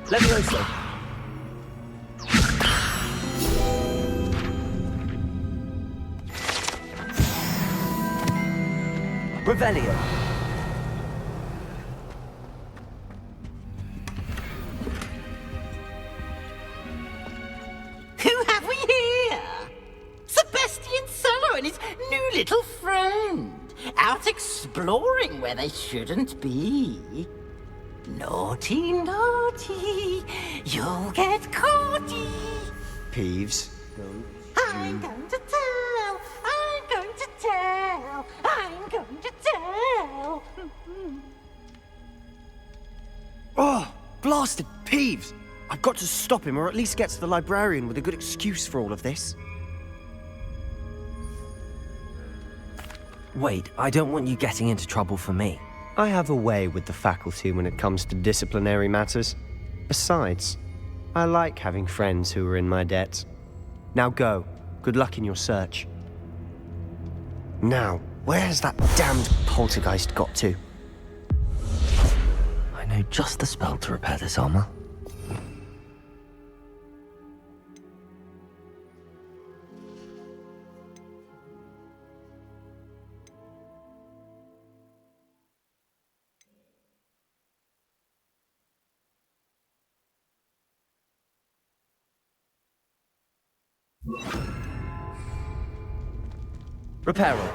S1: Levioso. Revelio.
S13: Who have we here? Sebastian Sallow and his new little friend. Out exploring where they shouldn't be. Naughty, naughty, you'll get caughty.
S11: Peeves.
S13: I'm going to tell, I'm going to tell, I'm going to tell.
S11: Oh, blasted Peeves! I've got to stop him, or at least get to the librarian with a good excuse for all of this.
S1: Wait, I don't want you getting into trouble for me.
S11: I have a way with the faculty when it comes to disciplinary matters. Besides, I like having friends who are in my debt. Now go. Good luck in your search. Now, where's that damned poltergeist got to?
S1: I know just the spell to repair this armor.
S14: Reparo.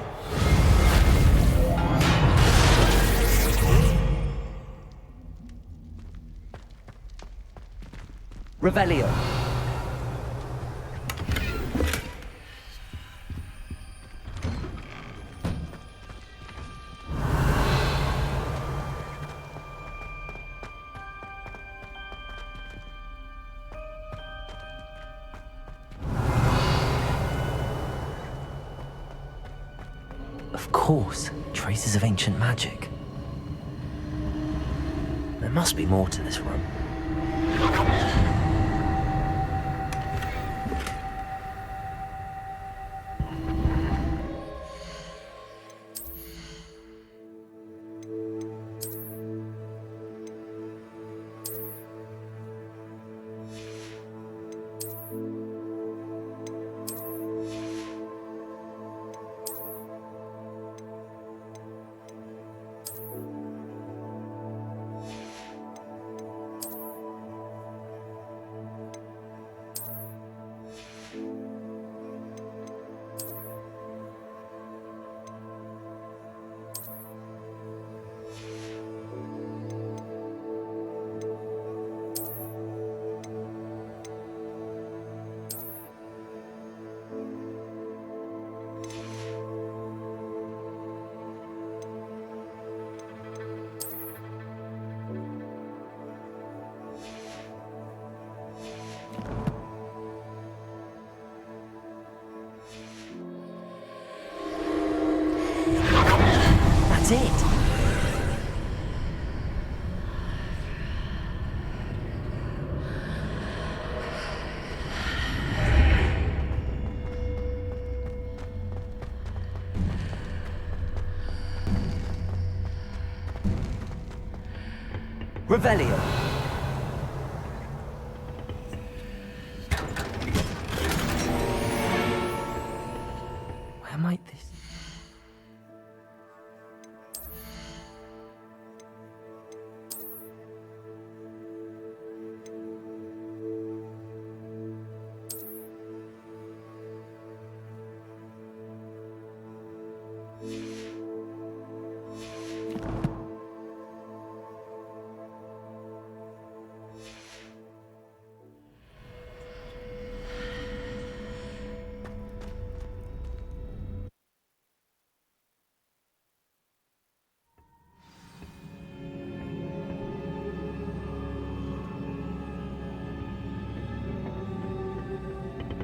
S14: Revelio.
S1: Of course, traces of ancient magic. There must be more to this room. That's it.
S14: Revelio.
S1: Where might this...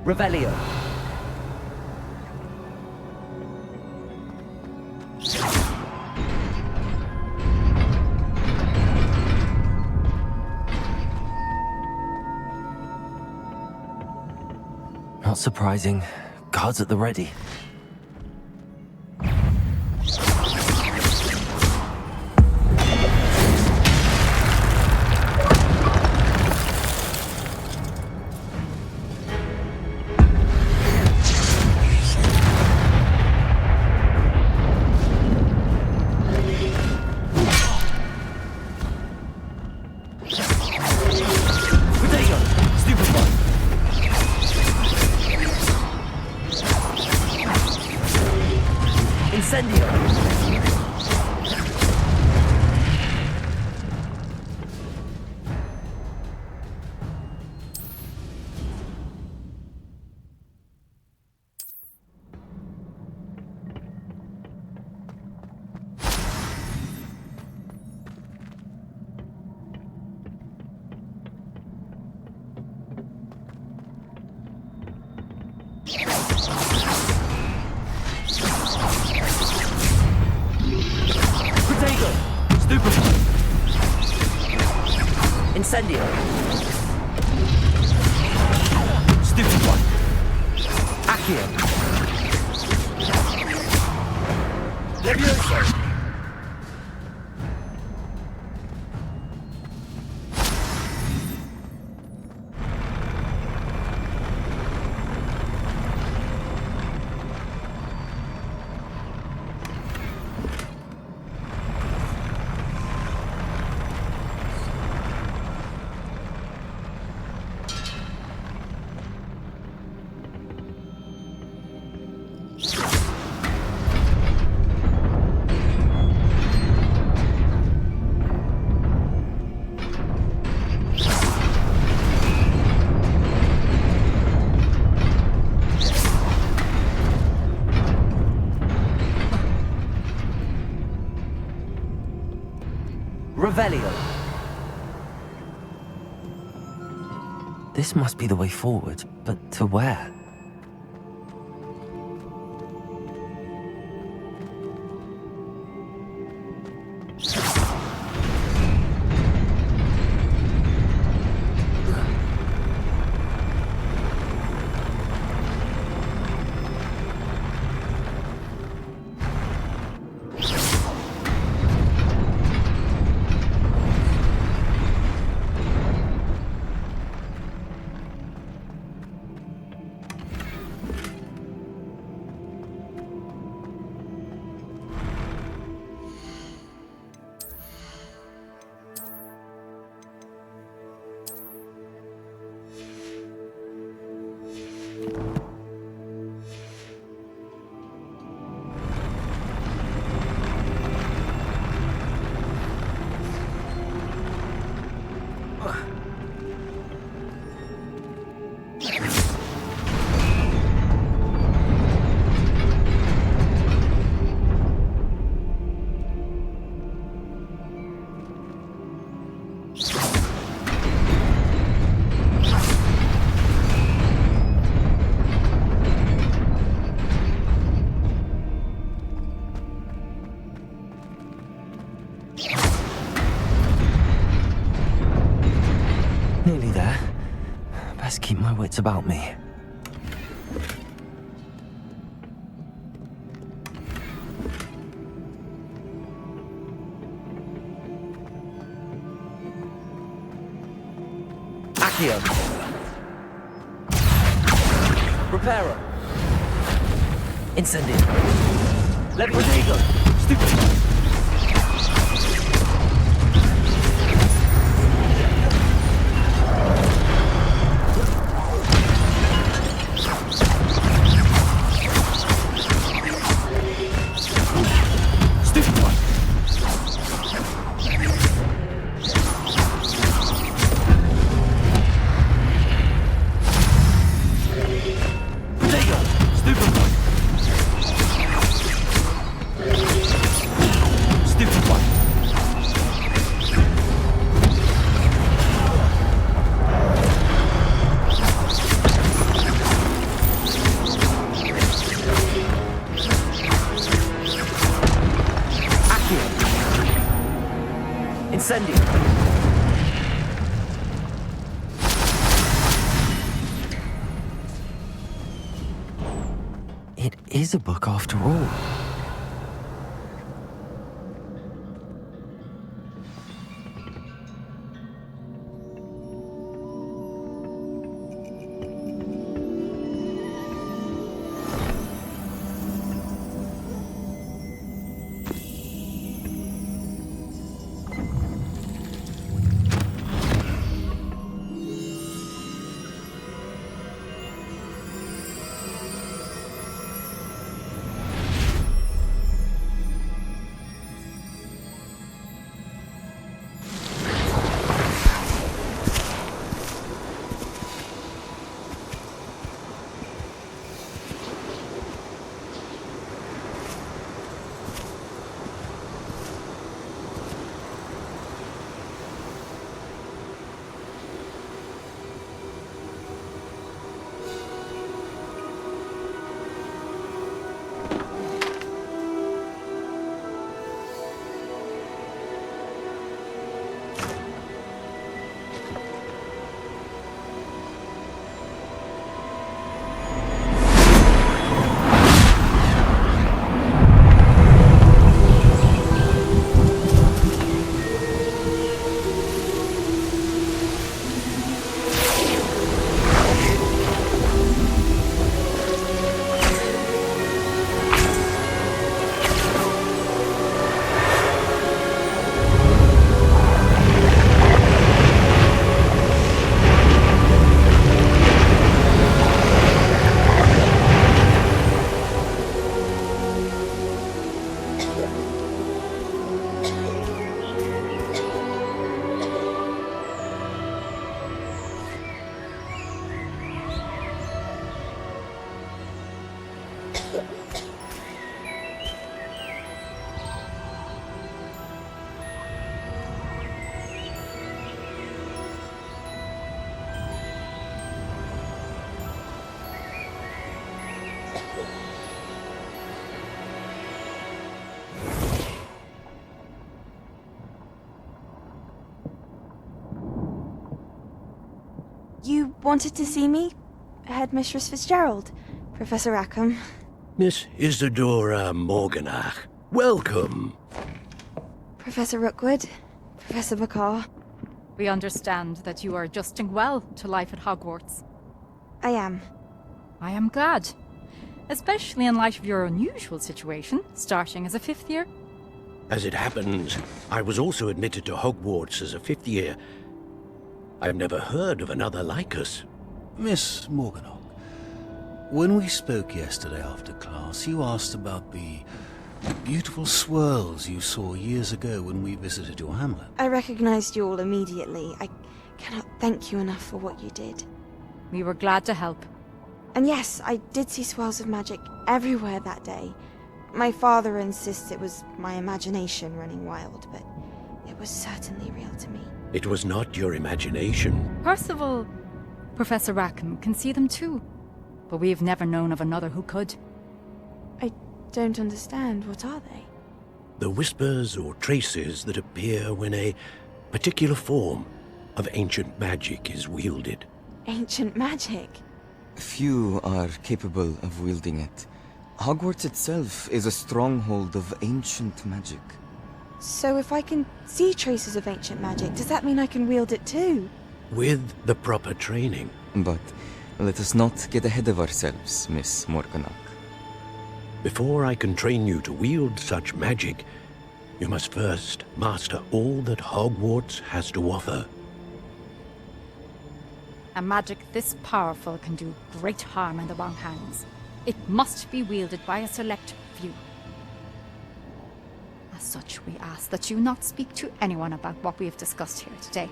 S14: Revelio.
S1: Not surprising. Guards at the ready.
S14: Incendio. Stupid one.
S1: Accio. Levioso.
S14: Revelio.
S1: This must be the way forward, but to where? Nearly there. Best keep my wits about me.
S14: Accio. Reparo. Incendio. Levioso. Stupid.
S1: Incendio. It is a book after all.
S15: You wanted to see me? Headmistress Fitzgerald, Professor Rackham.
S16: Miss Isadora Morganach, welcome.
S15: Professor Rookwood, Professor Bakar.
S17: We understand that you are adjusting well to life at Hogwarts.
S15: I am.
S17: I am glad. Especially in light of your unusual situation, starting as a 5th year.
S16: As it happens, I was also admitted to Hogwarts as a 5th year. I've never heard of another like us.
S18: Miss Morganach, when we spoke yesterday after class, you asked about the beautiful swirls you saw years ago when we visited your hamlet.
S15: I recognized you all immediately. I cannot thank you enough for what you did.
S17: We were glad to help.
S15: And yes, I did see swirls of magic everywhere that day. My father insists it was my imagination running wild, but it was certainly real to me.
S16: It was not your imagination.
S17: Percival, Professor Rackham can see them too. But we have never known of another who could.
S15: I don't understand. What are they?
S16: The whispers or traces that appear when a particular form of ancient magic is wielded.
S15: Ancient magic?
S1: Few are capable of wielding it. Hogwarts itself is a stronghold of ancient magic.
S15: So if I can see traces of ancient magic, does that mean I can wield it too?
S16: With the proper training.
S1: But let us not get ahead of ourselves, Miss Morganach.
S16: Before I can train you to wield such magic, you must first master all that Hogwarts has to offer.
S17: A magic this powerful can do great harm in the wrong hands. It must be wielded by a select few. As such, we ask that you not speak to anyone about what we have discussed here today.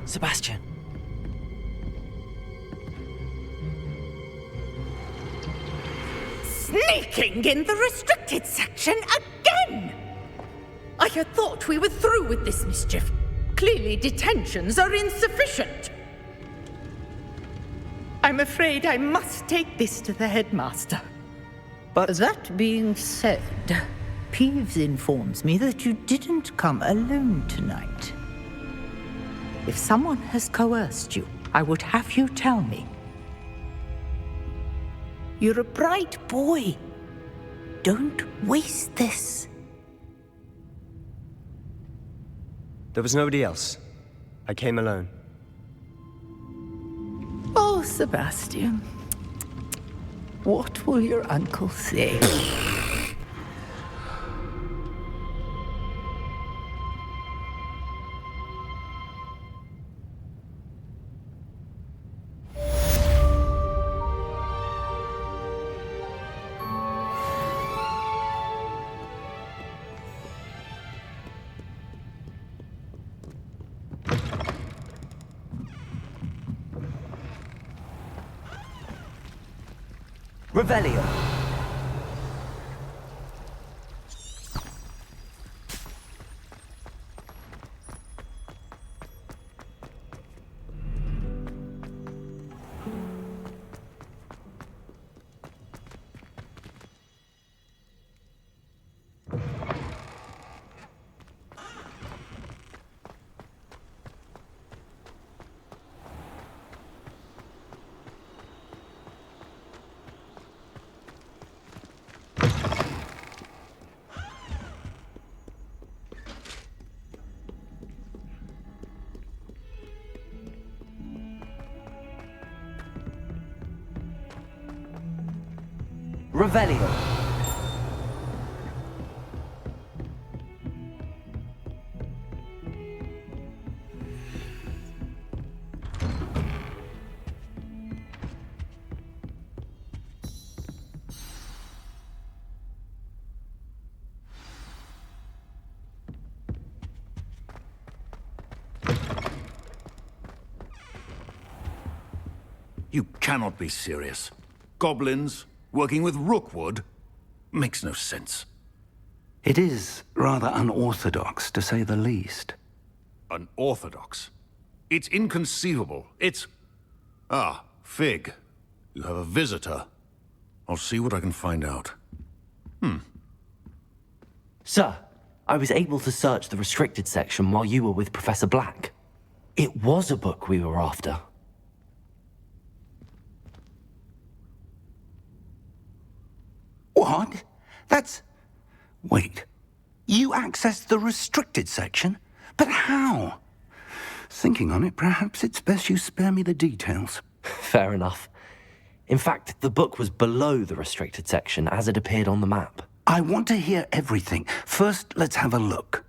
S1: Sebastian.
S2: Sneaking in the restricted section again! I had thought we were through with this mischief. Clearly detentions are insufficient. I'm afraid I must take this to the headmaster.
S19: But that being said, Peeves informs me that you didn't come alone tonight. If someone has coerced you, I would have you tell me. You're a bright boy. Don't waste this.
S11: There was nobody else. I came alone.
S19: Oh, Sebastian. What will your uncle say?
S14: Revelio. Revelio.
S20: You cannot be serious. Goblins working with Rookwood makes no sense.
S4: It is rather unorthodox, to say the least.
S20: unorthodox. It's inconceivable. It's... Ah, Fig. You have a visitor. I'll see what I can find out.
S1: Sir, I was able to search the restricted section while you were with Professor Black. It was a book we were after.
S4: What? That's... Wait. You accessed the restricted section? But how? Thinking on it, perhaps it's best you spare me the details.
S1: Fair enough. In fact, the book was below the restricted section as it appeared on the map.
S4: I want to hear everything. First, let's have a look.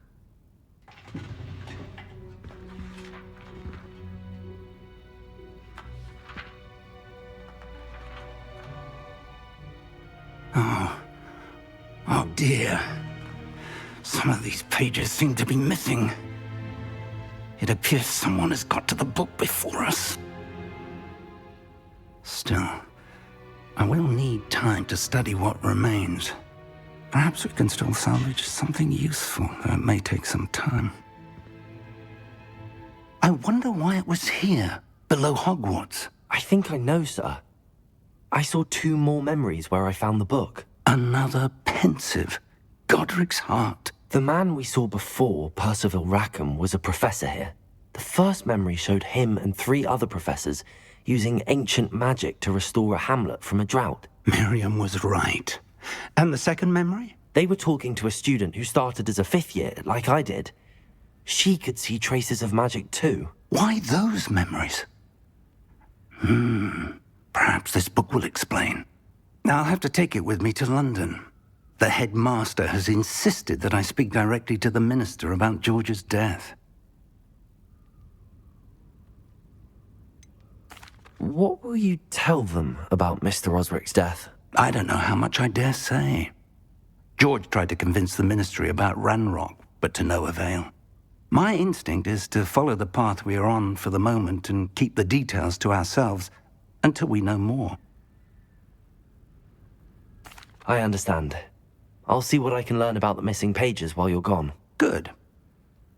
S4: Oh dear. Some of these pages seem to be missing. It appears someone has got to the book before us. Still, I will need time to study what remains. Perhaps we can still salvage something useful, though it may take some time. I wonder why it was here, below Hogwarts.
S1: I think I know, sir. I saw 2 more memories where I found the book.
S4: Another pensive. Godric's heart.
S1: The man we saw before, Percival Rackham, was a professor here. The first memory showed him and 3 other professors using ancient magic to restore a hamlet from a drought.
S4: Miriam was right. And the second memory?
S1: They were talking to a student who started as a 5th year, like I did. She could see traces of magic too.
S4: Why those memories? Perhaps this book will explain. I'll have to take it with me to London. The headmaster has insisted that I speak directly to the minister about George's death.
S1: What will you tell them about Mr. Osric's death?
S4: I don't know how much I dare say. George tried to convince the ministry about Ranrock, but to no avail. My instinct is to follow the path we are on for the moment and keep the details to ourselves until we know more.
S1: I understand. I'll see what I can learn about the missing pages while you're gone.
S4: Good.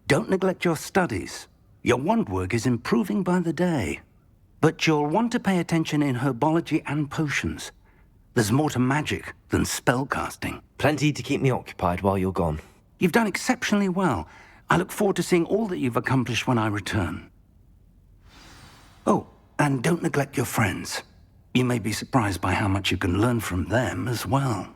S4: Don't neglect your studies. Your wand work is improving by the day. But you'll want to pay attention in herbology and potions. There's more to magic than spellcasting.
S1: Plenty to keep me occupied while you're gone.
S4: You've done exceptionally well. I look forward to seeing all that you've accomplished when I return. Oh, and don't neglect your friends. You may be surprised by how much you can learn from them as well.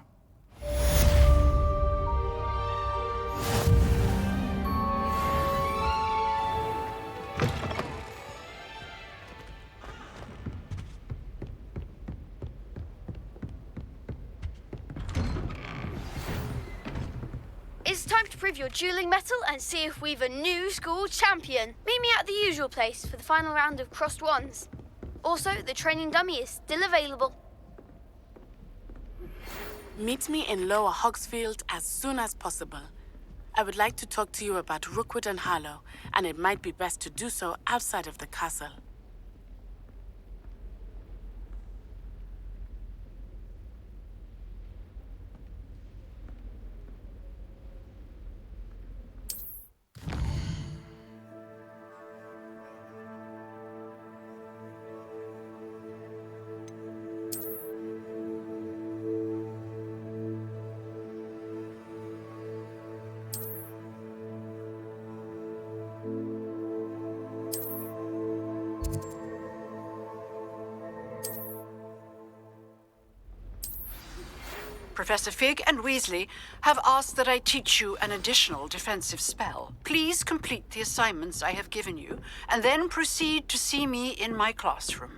S7: It's time to prove your dueling mettle and see if we've a new school champion. Meet me at the usual place for the final round of crossed wands. Also, the training dummy is still available.
S21: Meet me in Lower Hogsfield as soon as possible. I would like to talk to you about Rookwood and Harlow, and it might be best to do so outside of the castle.
S6: Professor Fig and Weasley have asked that I teach you an additional defensive spell. Please complete the assignments I have given you, and then proceed to see me in my classroom.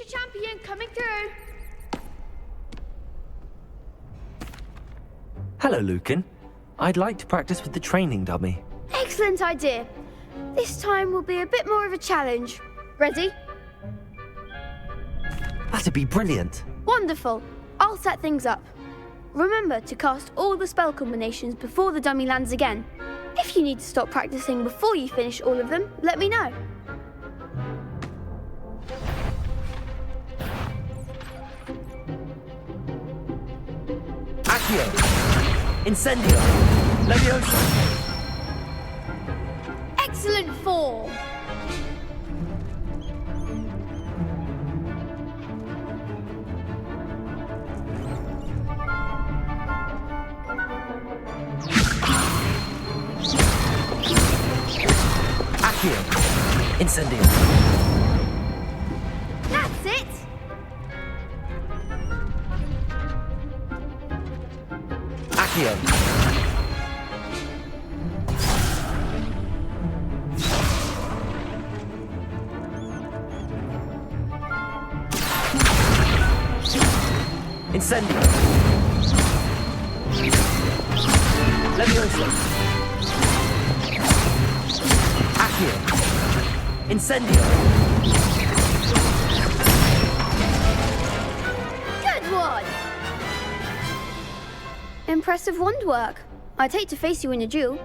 S7: champion coming through.
S1: Hello, Lucan. I'd like to practice with the training dummy.
S7: Excellent idea. This time will be a bit more of a challenge. Ready?
S1: That'd be brilliant.
S7: Wonderful. I'll set things up. Remember to cast all the spell combinations before the dummy lands again. If you need to stop practicing before you finish all of them, let me know.
S1: Accio! Incendio! Leviosa!
S7: Excellent form!
S1: Accio! Incendio!
S7: That's it!
S1: Accio! Incendio! Leviosa! Accio! Incendio!
S7: Good one! Impressive wand work. I'd hate to face you in a duel.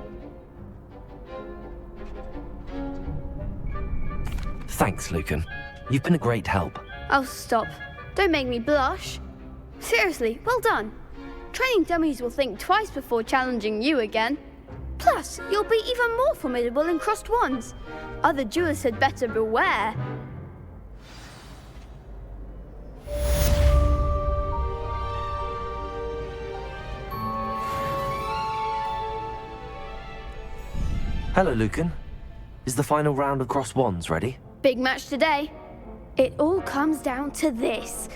S1: Thanks, Lucan. You've been a great help.
S7: Oh, stop. Don't make me blush. Seriously, well done. Training dummies will think twice before challenging you again. Plus, you'll be even more formidable in crossed wands. Other duelists had better beware.
S1: Hello, Lucan. Is the final round of crossed wands ready?
S7: Big match today. It all comes down to this.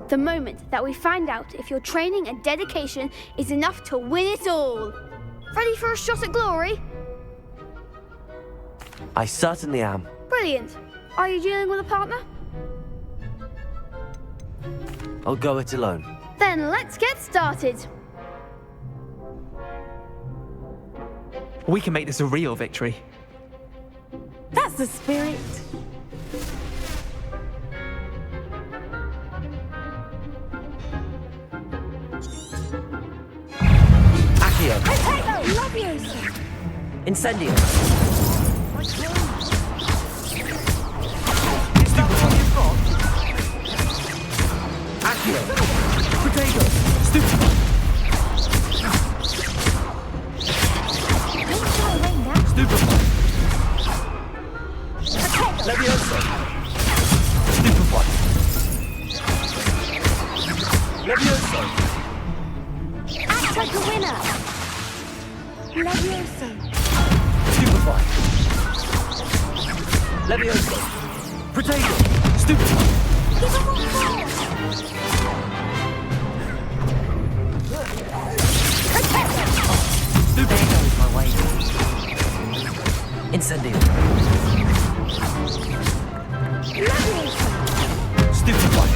S7: The moment that we find out if your training and dedication is enough to win it all. Ready for a shot at glory?
S1: I certainly am.
S7: Brilliant. Are you dealing with a partner?
S1: I'll go it alone.
S7: Then let's get started.
S9: We can make this a real victory.
S2: That's the spirit.
S1: Accio!
S2: Potato! Leviosa!
S1: Incendio! Accio! Potato! Stupefy! Stupefy! Leviosa! Stupefy! Leviosa!
S2: Act like a winner! Leviosa!
S1: Stupefy! Leviosa! Potato! Stupefy!
S2: Give him one more!
S1: Stupefy! Goes my way. Incendio!
S2: Leviosa!
S1: Stupefy!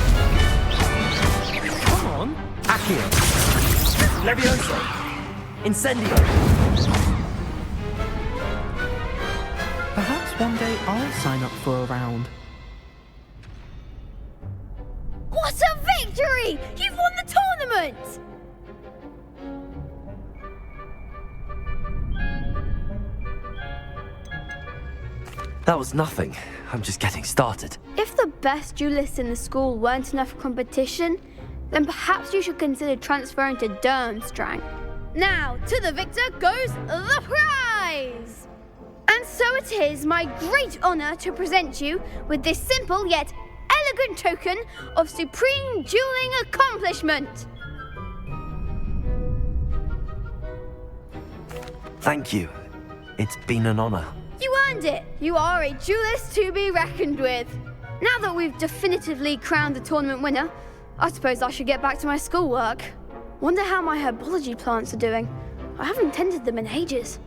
S1: Come on! Accio! Leviosa! Incendio!
S9: Perhaps one day I'll sign up for a round.
S7: What a victory! You've won the tournament!
S1: That was nothing. I'm just getting started.
S7: If the best duelists in the school weren't enough for competition, then perhaps you should consider transferring to Durmstrang. Now, to the victor goes the prize! And so it is my great honor to present you with this simple yet elegant token of supreme dueling accomplishment.
S1: Thank you. It's been an honor.
S7: You earned it. You are a duelist to be reckoned with. Now that we've definitively crowned the tournament winner, I suppose I should get back to my schoolwork. Wonder how my herbology plants are doing. I haven't tended them in ages.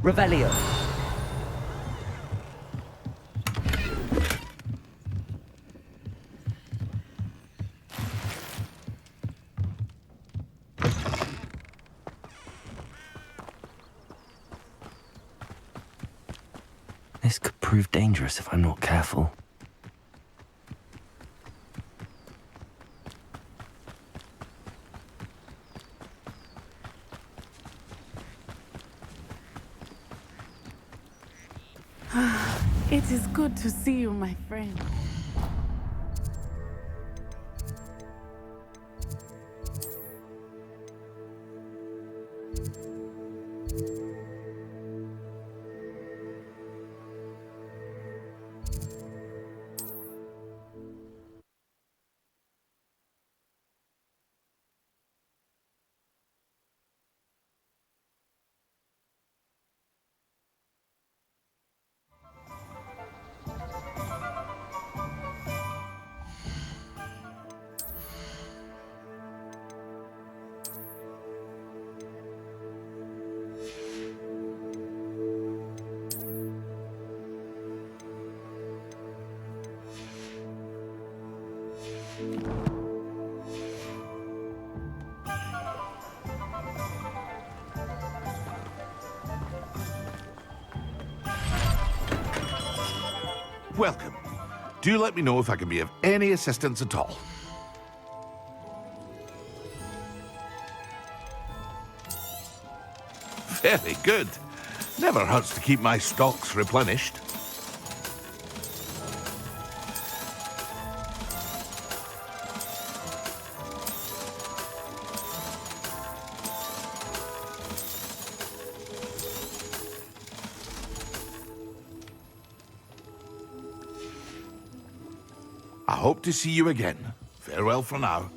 S14: Revelio.
S1: This could prove dangerous if I'm not careful.
S21: It is good to see you, my friend.
S3: Welcome. Do let me know if I can be of any assistance at all. Very good. Never hurts to keep my stocks replenished. I hope to see you again. Farewell for now.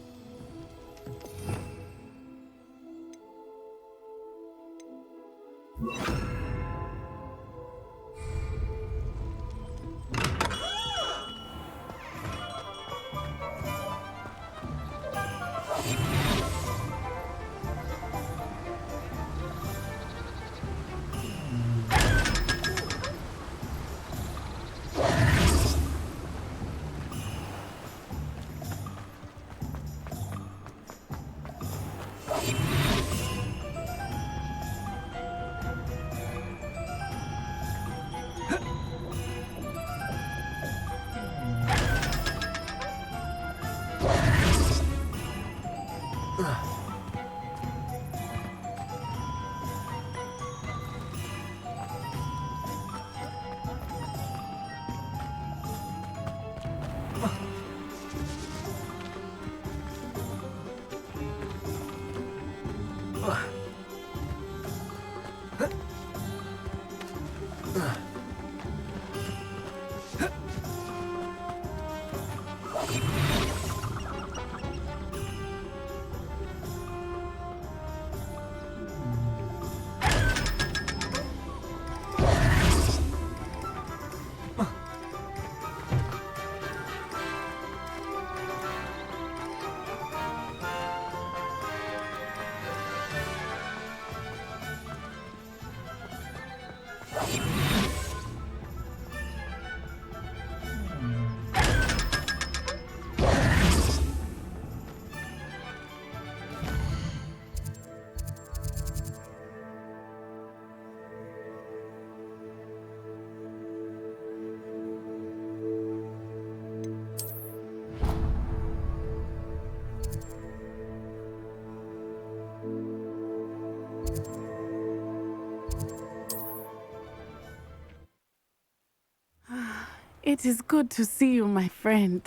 S21: It is good to see you, my friend.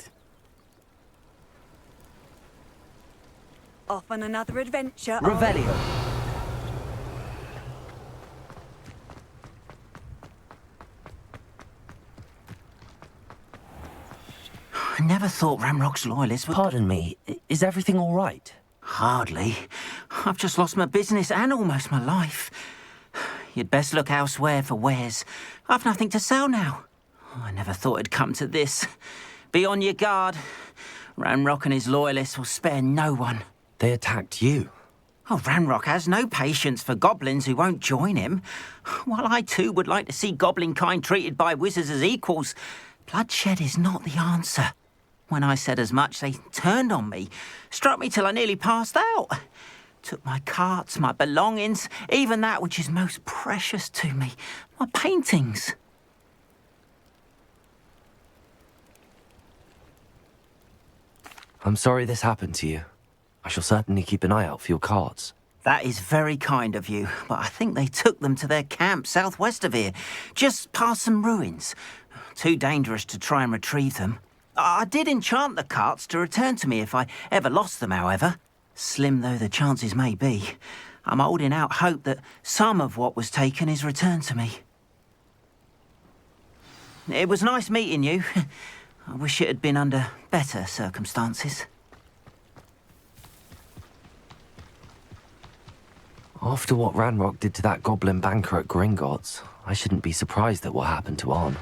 S5: Off on another adventure.
S14: Revelio.
S22: I never thought Ramrock's loyalists would...
S1: Pardon me, is everything all right?
S22: Hardly. I've just lost my business and almost my life. You'd best look elsewhere for wares. I've nothing to sell now. I never thought it'd come to this. Be on your guard. Ramrock and his loyalists will spare no one.
S1: They attacked you.
S22: Oh, Ramrock has no patience for goblins who won't join him. While I too would like to see goblin kind treated by wizards as equals, bloodshed is not the answer. When I said as much, they turned on me, struck me till I nearly passed out. Took my carts, my belongings, even that which is most precious to me, my paintings.
S1: I'm sorry this happened to you. I shall certainly keep an eye out for your carts.
S22: That is very kind of you, but I think they took them to their camp southwest of here, just past some ruins. Too dangerous to try and retrieve them. I did enchant the carts to return to me if I ever lost them, however. Slim though the chances may be, I'm holding out hope that some of what was taken is returned to me. It was nice meeting you. I wish it had been under better circumstances.
S1: After what Ranrock did to that goblin banker at Gringotts, I shouldn't be surprised at what happened to Arn.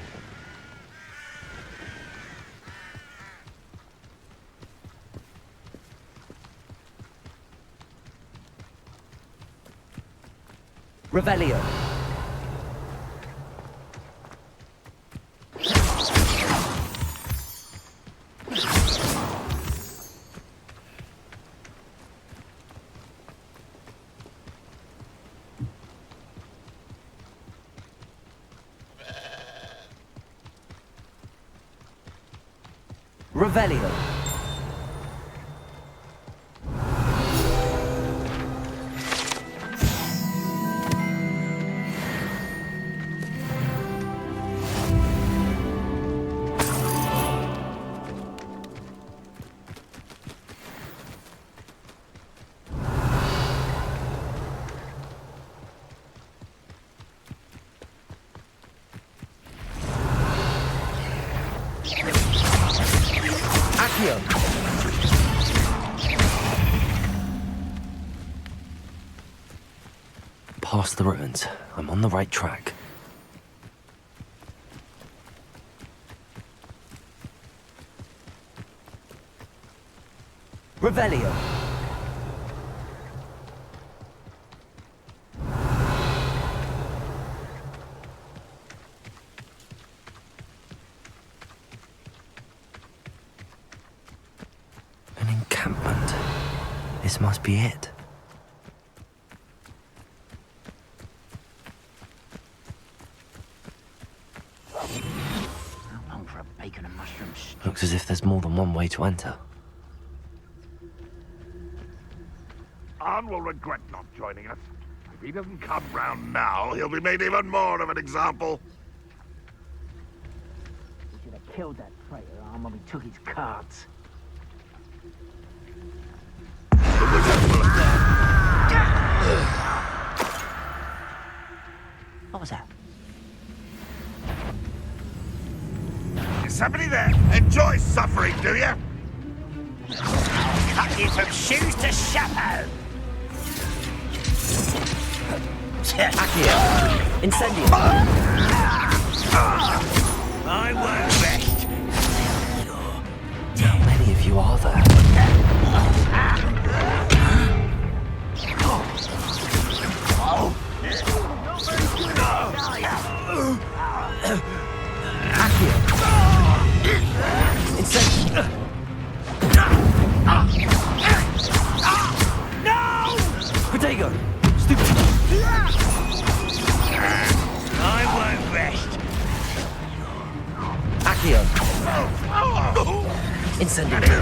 S14: Revelio. Revelio.
S1: Past the ruins. I'm on the right track.
S14: Revelio.
S1: An encampment. This must be it. Looks as if there's more than one way to enter.
S3: Arn will regret not joining us. If he doesn't come round now, he'll be made even more of an example.
S22: We should have killed that traitor Arn when we took his carts. What was that?
S3: Is somebody there? Enjoy suffering, do you?
S13: I'll cut you from shoes to chapeau.
S14: Accio. Incendio.
S13: I won't rest.
S1: How many of you are there?
S14: Protego! Stupid!
S13: I won't rest.
S14: Accio! Incendio!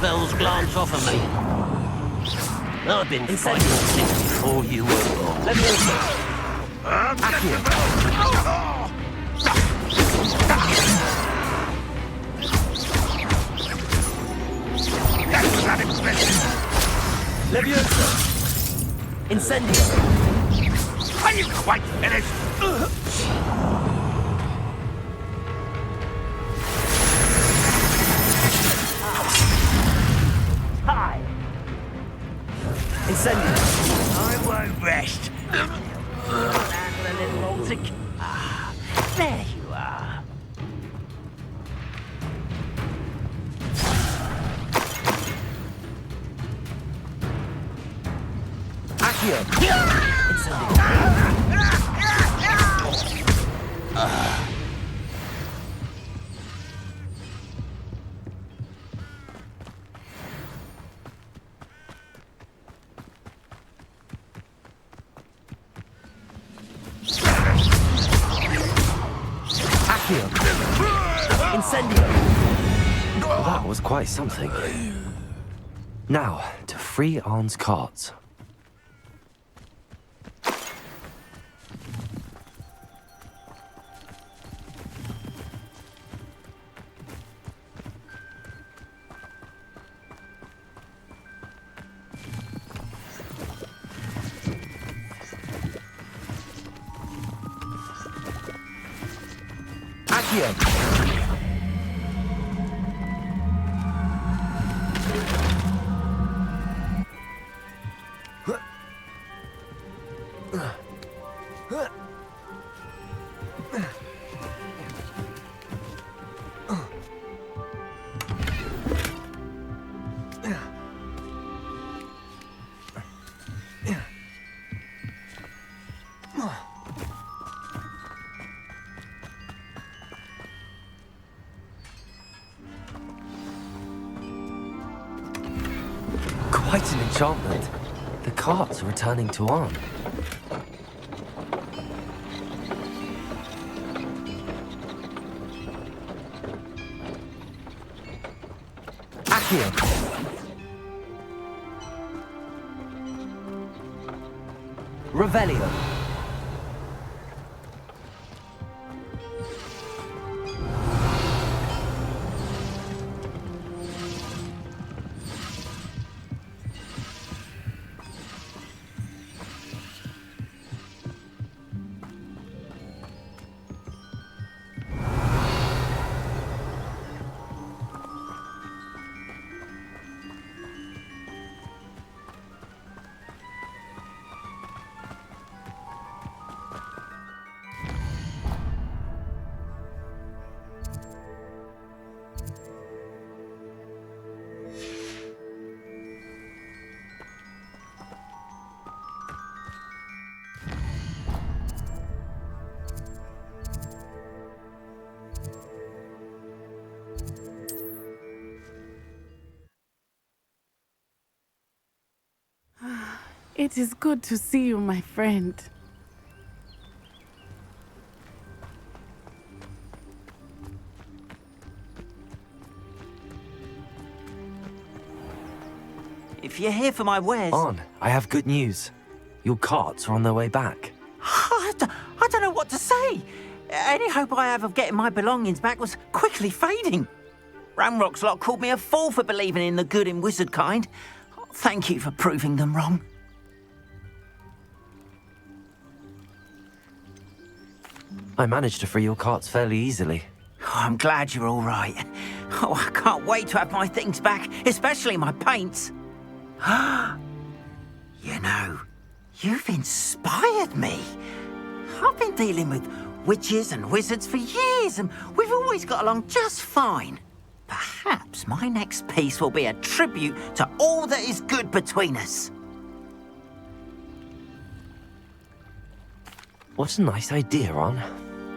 S16: spells glance off of me. I've been fighting since before you were born.
S14: Let me Leviosa! Incendio!
S3: Are you quite finished?
S14: Hi! Incendio!
S13: I won't rest. Handle a little alter... Ah, there you are.
S14: Accio! Incendio!
S1: Accio! Incendio! Well, that was quite something. Now, to free Arn's carts.
S14: Accio!
S1: Quite an enchantment. The carts are returning to Arn.
S14: Accio! Revelio!
S21: It is good to see you, my friend.
S22: If you're here for my wares...
S1: Arn, I have good news. Your carts are on their way back.
S22: I don't know what to say. Any hope I have of getting my belongings back was quickly fading. Ramrock's lot called me a fool for believing in the good in wizard kind. Thank you for proving them wrong.
S1: I managed to free your carts fairly easily.
S22: Oh, I'm glad you're all right. Oh, I can't wait to have my things back, especially my paints. You know, you've inspired me. I've been dealing with witches and wizards for years, and we've always got along just fine. Perhaps my next piece will be a tribute to all that is good between us.
S1: What a nice idea, Arn.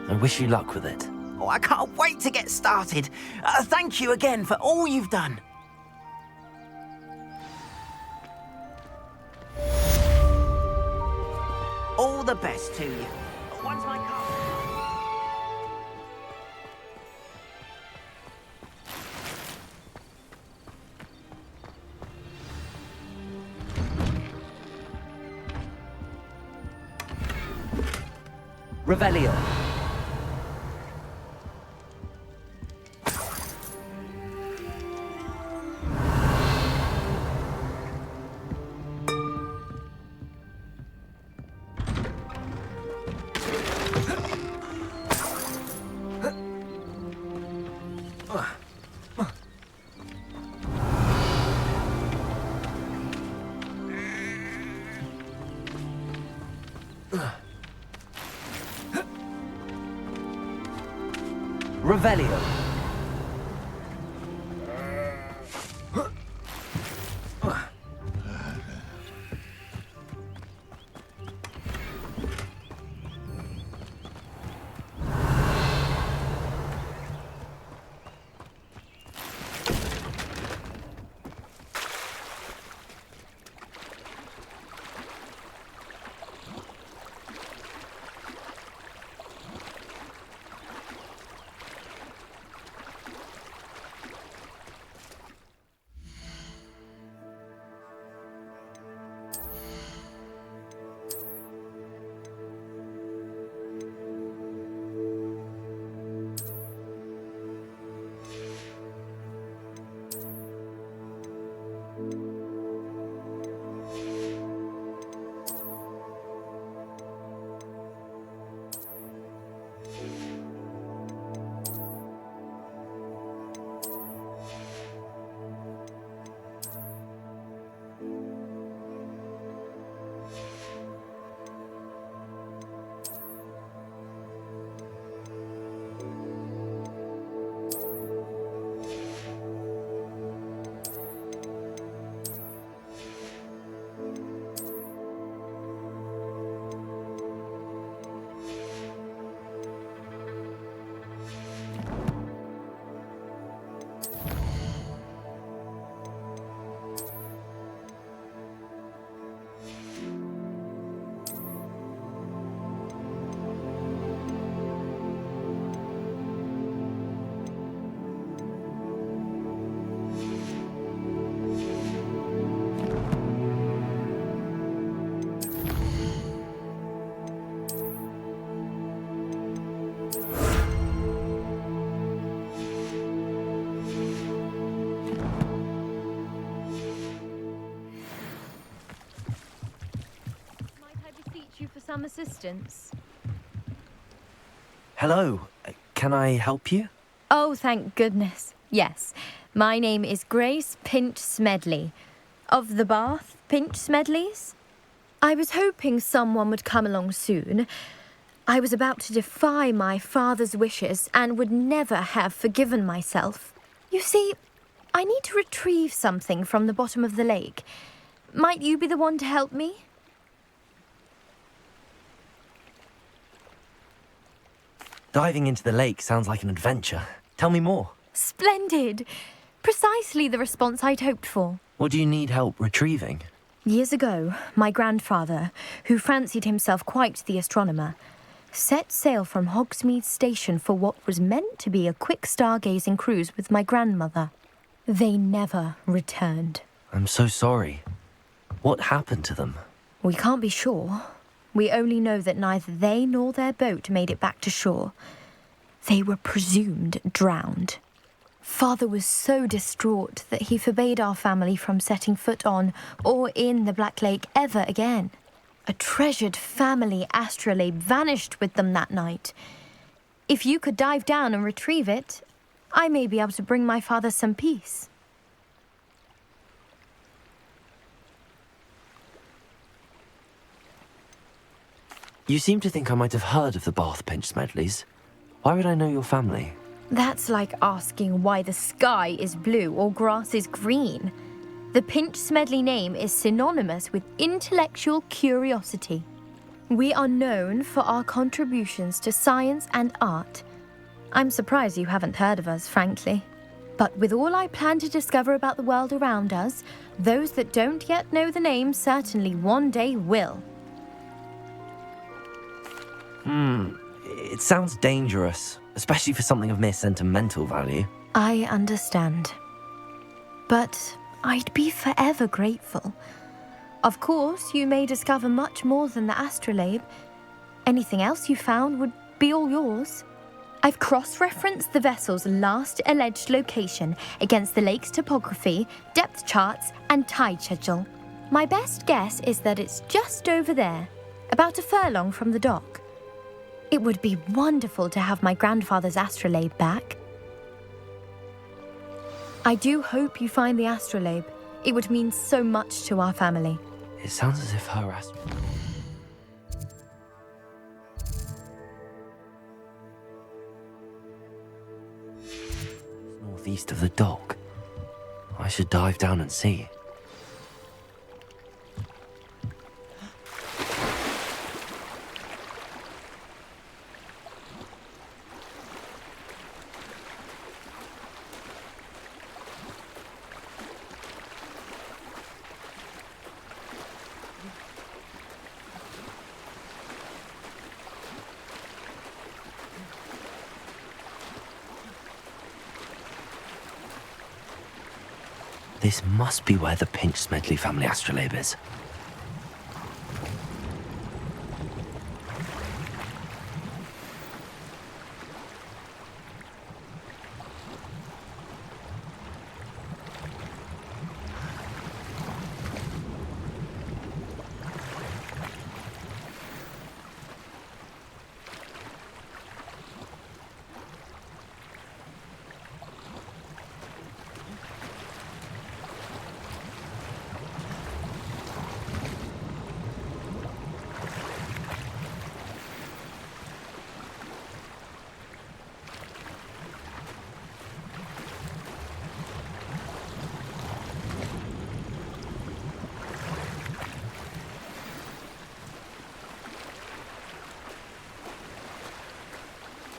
S1: I wish you luck with it.
S22: Oh, I can't wait to get started. Thank you again for all you've done. All the best to you. Once my car...
S14: Revelio. Revelio.
S5: Some assistance?
S1: Hello, can I help you?
S5: Oh, thank goodness. Yes. My name is Grace Pinch Smedley. Of the Bath Pinch Smedleys? I was hoping someone would come along soon. I was about to defy my father's wishes and would never have forgiven myself. You see, I need to retrieve something from the bottom of the lake. Might you be the one to help me?
S1: Diving into the lake sounds like an adventure. Tell me more.
S5: Splendid! Precisely the response I'd hoped for.
S1: What do you need help retrieving?
S5: Years ago, my grandfather, who fancied himself quite the astronomer, set sail from Hogsmeade Station for what was meant to be a quick stargazing cruise with my grandmother. They never returned.
S1: I'm so sorry. What happened to them?
S5: We can't be sure. We only know that neither they nor their boat made it back to shore. They were presumed drowned. Father was so distraught that he forbade our family from setting foot on or in the Black Lake ever again. A treasured family astrolabe vanished with them that night. If you could dive down and retrieve it, I may be able to bring my father some peace.
S1: You seem to think I might have heard of the Bath Pinch Smedleys. Why would I know your family?
S5: That's like asking why the sky is blue or grass is green. The Pinch Smedley name is synonymous with intellectual curiosity. We are known for our contributions to science and art. I'm surprised you haven't heard of us, frankly. But with all I plan to discover about the world around us, those that don't yet know the name certainly one day will.
S1: It sounds dangerous, especially for something of mere sentimental value.
S5: I understand. But I'd be forever grateful. Of course, you may discover much more than the astrolabe. Anything else you found would be all yours. I've cross-referenced the vessel's last alleged location against the lake's topography, depth charts, and tide schedule. My best guess is that it's just over there, about a furlong from the dock. It would be wonderful to have my grandfather's astrolabe back. I do hope you find the astrolabe. It would mean so much to our family.
S1: It sounds as if her northeast of the dock. I should dive down and see. This must be where the Pinch Smedley family astrolabe is.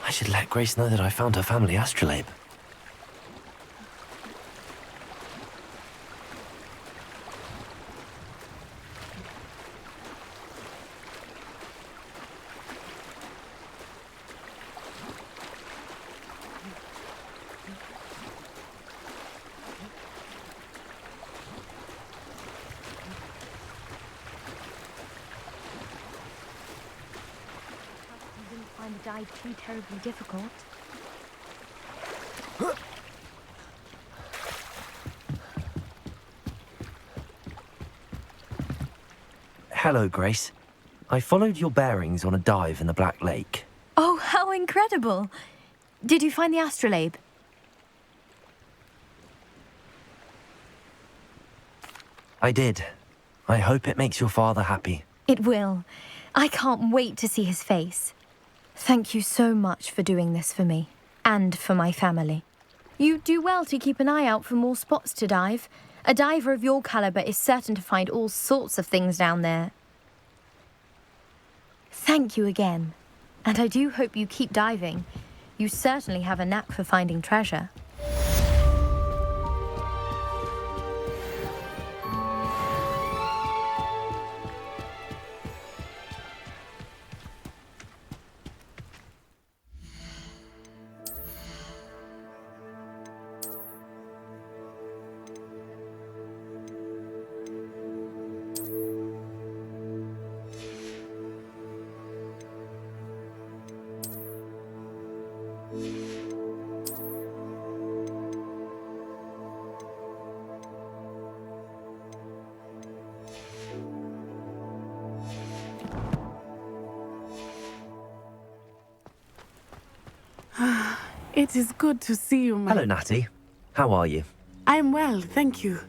S1: I should let Grace know that I found her family astrolabe.
S5: The dive too terribly difficult.
S1: Hello, Grace. I followed your bearings on a dive in the Black Lake.
S5: Oh, how incredible! Did you find the astrolabe?
S1: I did. I hope it makes your father happy.
S5: It will. I can't wait to see his face. Thank you so much for doing this for me, and for my family. You do well to keep an eye out for more spots to dive. A diver of your caliber is certain to find all sorts of things down there. Thank you again, and I do hope you keep diving. You certainly have a knack for finding treasure.
S21: It is good to see you, my...
S1: Hello, Natty. How are you?
S21: I'm well, thank you.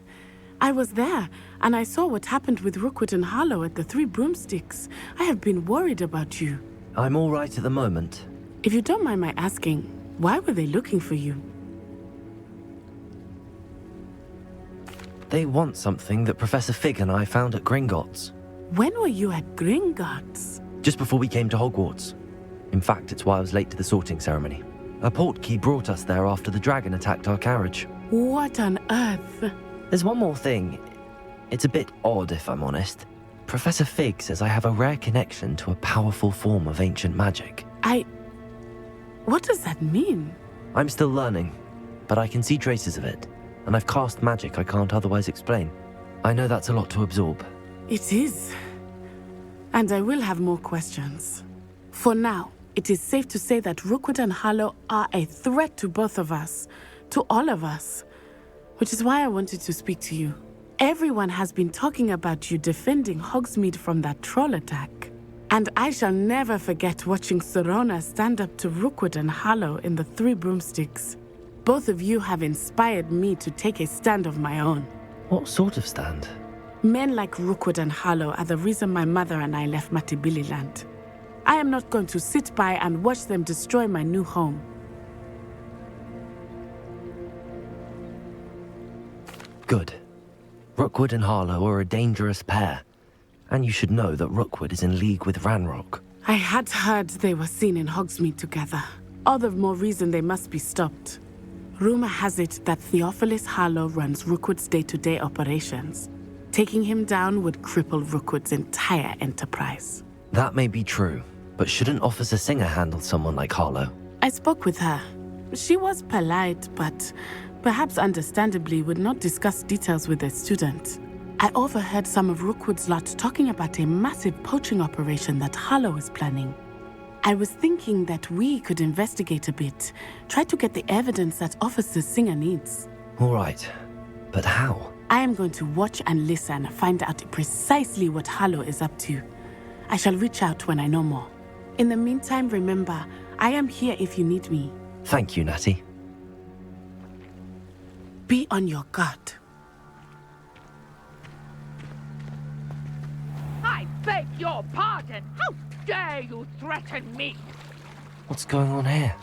S21: I was there, and I saw what happened with Rookwood and Harlow at the Three Broomsticks. I have been worried about you.
S1: I'm all right at the moment.
S21: If you don't mind my asking, why were they looking for you?
S1: They want something that Professor Fig and I found at Gringotts.
S21: When were you at Gringotts?
S1: Just before we came to Hogwarts. In fact, it's why I was late to the sorting ceremony. A portkey brought us there after the dragon attacked our carriage.
S21: What on earth?
S1: There's one more thing. It's a bit odd, if I'm honest. Professor Fig says I have a rare connection to a powerful form of ancient magic.
S21: What does that mean?
S1: I'm still learning, but I can see traces of it, and I've cast magic I can't otherwise explain. I know that's a lot to absorb.
S21: It is. And I will have more questions. For now, it is safe to say that Rookwood and Harlow are a threat to both of us, to all of us. Which is why I wanted to speak to you. Everyone has been talking about you defending Hogsmeade from that troll attack. And I shall never forget watching Serona stand up to Rookwood and Harlow in the Three Broomsticks. Both of you have inspired me to take a stand of my own.
S1: What sort of stand?
S21: Men like Rookwood and Harlow are the reason my mother and I left Matibili land. I am not going to sit by and watch them destroy my new home.
S1: Good. Rookwood and Harlow are a dangerous pair. And you should know that Rookwood is in league with Ranrock.
S21: I had heard they were seen in Hogsmeade together. All the more reason they must be stopped. Rumor has it that Theophilus Harlow runs Rookwood's day-to-day operations. Taking him down would cripple Rookwood's entire enterprise.
S1: That may be true, but shouldn't Officer Singer handle someone like Harlow?
S21: I spoke with her. She was polite, but perhaps understandably would not discuss details with a student. I overheard some of Rookwood's lot talking about a massive poaching operation that Harlow is planning. I was thinking that we could investigate a bit, try to get the evidence that Officer Singer needs.
S1: All right, but how?
S21: I am going to watch and listen, find out precisely what Harlow is up to. I shall reach out when I know more. In the meantime, remember, I am here if you need me.
S1: Thank you, Natty.
S21: Be on your guard.
S2: I beg your pardon. How dare you threaten me?
S1: What's going on here?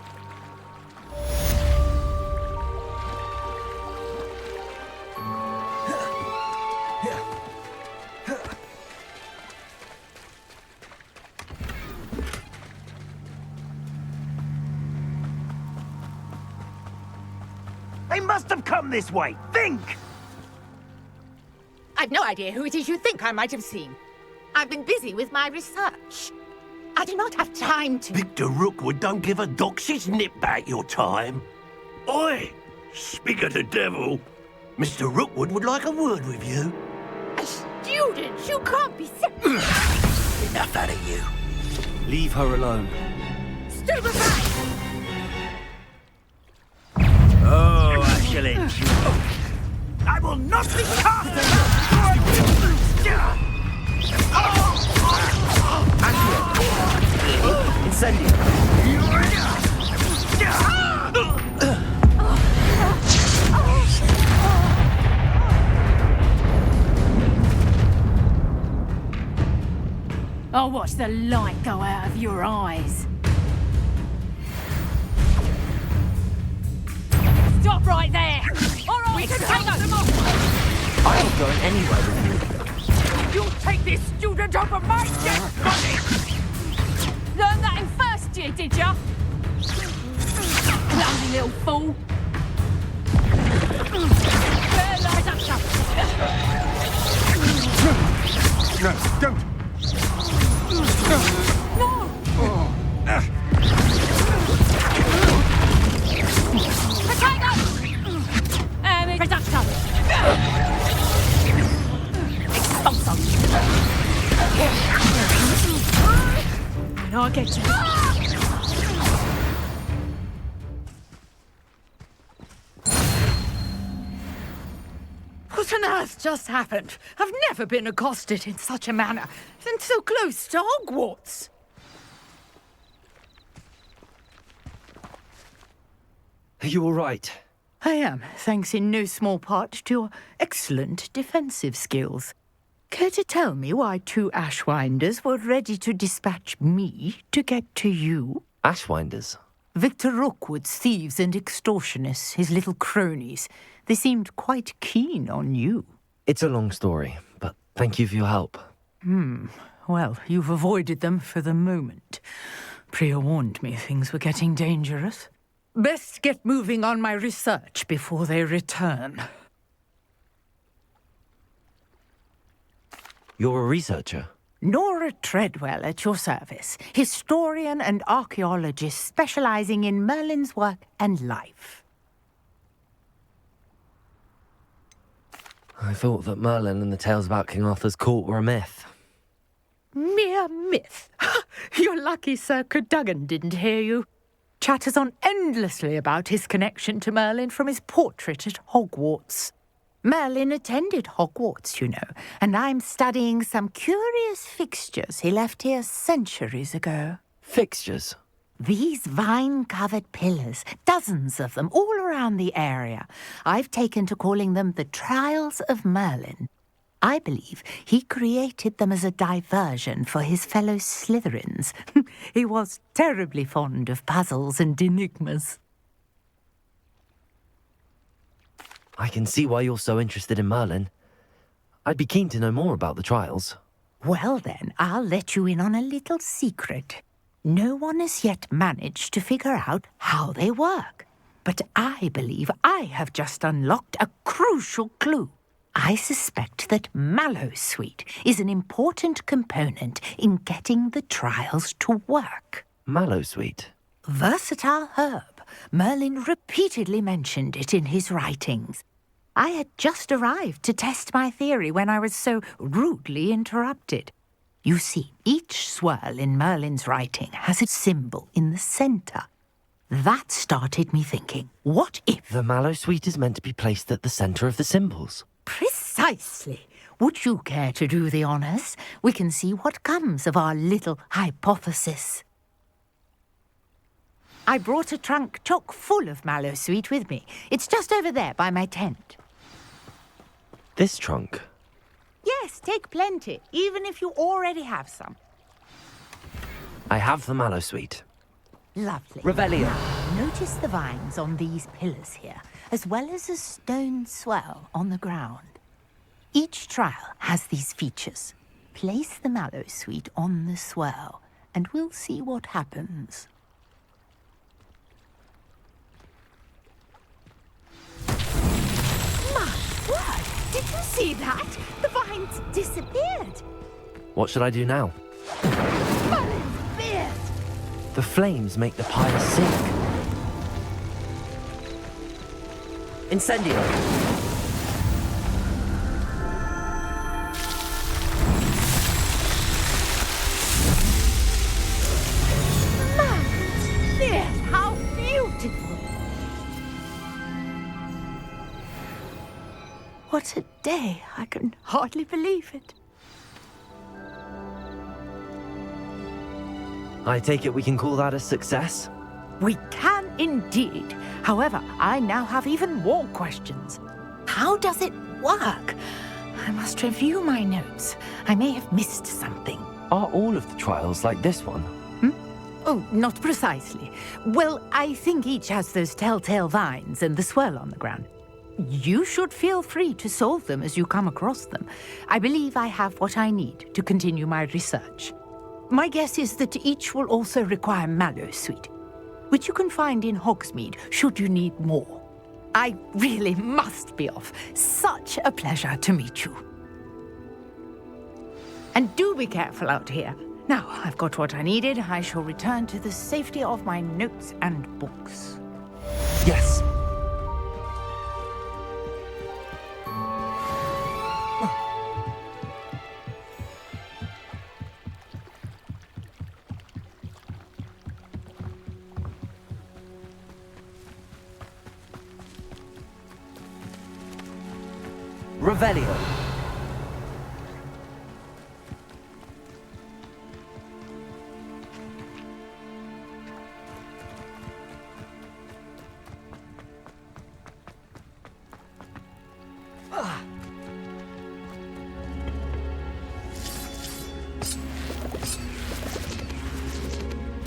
S8: They must have come this way. Think!
S2: I've no idea who it is you think I might have seen. I've been busy with my research. I do not have time to...
S16: Victor Rookwood don't give a doxy's nip back your time. Oi! Speak of the devil. Mr. Rookwood would like a word with you.
S2: A student? You can't be...
S16: Enough out of you.
S1: Leave her alone.
S2: Stupefy!
S8: Oh, excellent. I will not be cast!
S14: Incendio!
S2: I'll watch the light go out of your eyes. Stop right there! All right, we can take them off!
S14: I'm not going anywhere with you.
S2: You'll take this student off of my dead body! Learned that in first year, did ya? Clumsy little fool! Where lies up,
S3: No, don't!
S2: No! Potato! And reducto! Expulso! And I'll get you. What on earth just happened? I've never been accosted in such a manner, and so close to Hogwarts.
S1: Are you all right?
S19: I am, thanks in no small part to your excellent defensive skills. Care to tell me why two Ashwinders were ready to dispatch me to get to you?
S1: Ashwinders?
S19: Victor Rookwood's thieves and extortionists, his little cronies. They seemed quite keen on you.
S1: It's a long story, but thank you for your help.
S19: Well, you've avoided them for the moment. Priya warned me things were getting dangerous. Best get moving on my research before they return.
S1: You're a researcher?
S19: Nora Treadwell at your service, historian and archaeologist specializing in Merlin's work and life.
S1: I thought that Merlin and the tales about King Arthur's court were a myth.
S19: Mere myth. You're lucky Sir Cadogan didn't hear you. Chatters on endlessly about his connection to Merlin from his portrait at Hogwarts. Merlin attended Hogwarts, you know, and I'm studying some curious fixtures he left here centuries ago.
S1: Fixtures?
S19: These vine-covered pillars, dozens of them, all around the area. I've taken to calling them the Trials of Merlin. I believe he created them as a diversion for his fellow Slytherins. He was terribly fond of puzzles and enigmas.
S1: I can see why you're so interested in Merlin. I'd be keen to know more about the trials.
S19: Well then, I'll let you in on a little secret. No one has yet managed to figure out how they work. But I believe I have just unlocked a crucial clue. I suspect that Mallowsweet is an important component in getting the trials to work.
S1: Mallowsweet?
S19: Versatile herb. Merlin repeatedly mentioned it in his writings. I had just arrived to test my theory when I was so rudely interrupted. You see, each swirl in Merlin's writing has a symbol in the centre. That started me thinking, what if...
S1: The Mallowsweet is meant to be placed at the centre of the symbols.
S19: Precisely. Would you care to do the honours? We can see what comes of our little hypothesis. I brought a trunk chock full of Mallowsweet with me. It's just over there by my tent.
S1: This trunk?
S19: Yes, take plenty, even if you already have some.
S1: I have the Mallowsweet.
S19: Lovely.
S1: Revelio.
S19: Now, notice the vines on these pillars here, as well as a stone swell on the ground. Each trial has these features. Place the Mallowsweet on the swell, and we'll see what happens. My word! Did you see that? The vines disappeared.
S1: What should I do now?
S19: Merlin's beard!
S1: The flames make the pyre sink. Incendio!
S19: Merlin's beard! How beautiful! What a day! I can hardly believe it.
S1: I take it we can call that a success?
S19: We can indeed. However, I now have even more questions. How does it work? I must review my notes. I may have missed something.
S1: Are all of the trials like this one?
S19: Oh, not precisely. Well, I think each has those telltale vines and the swirl on the ground. You should feel free to solve them as you come across them. I believe I have what I need to continue my research. My guess is that each will also require Mallowsweet, which you can find in Hogsmeade should you need more. I really must be off. Such a pleasure to meet you. And do be careful out here. Now, I've got what I needed. I shall return to the safety of my notes and books.
S1: Yes. Revelio.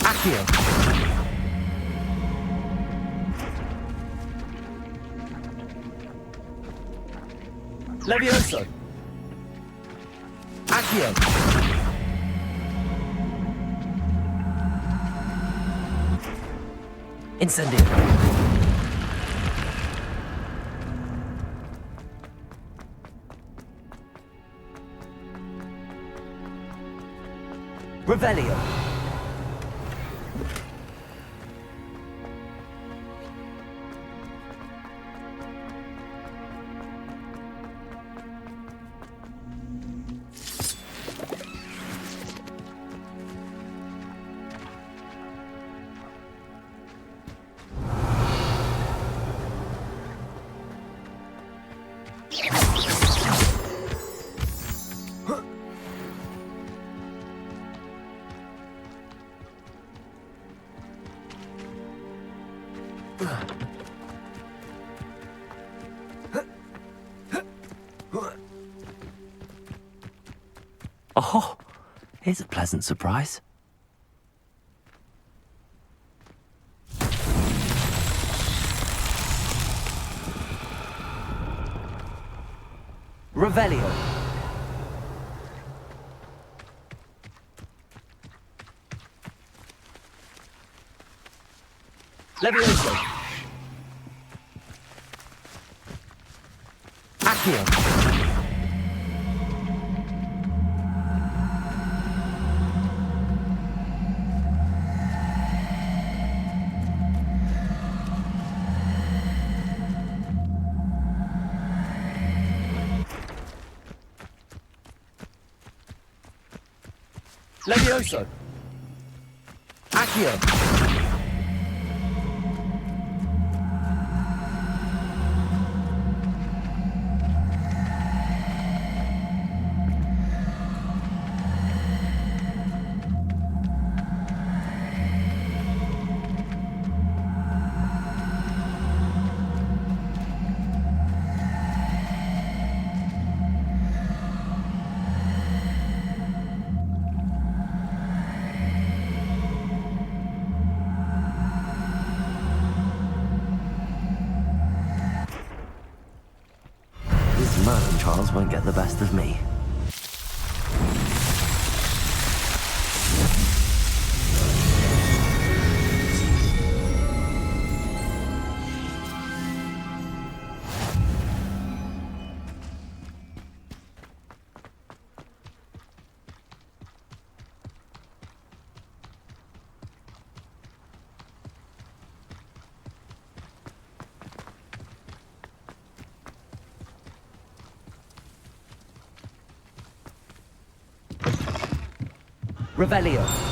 S1: Accio. Levioso. Accio. Incendio. Revelio. Oh, here's a pleasant surprise. Revelio. Levioso. Accio. Levioso. Accio. These Merlin trials won't get the best of me. Revelio.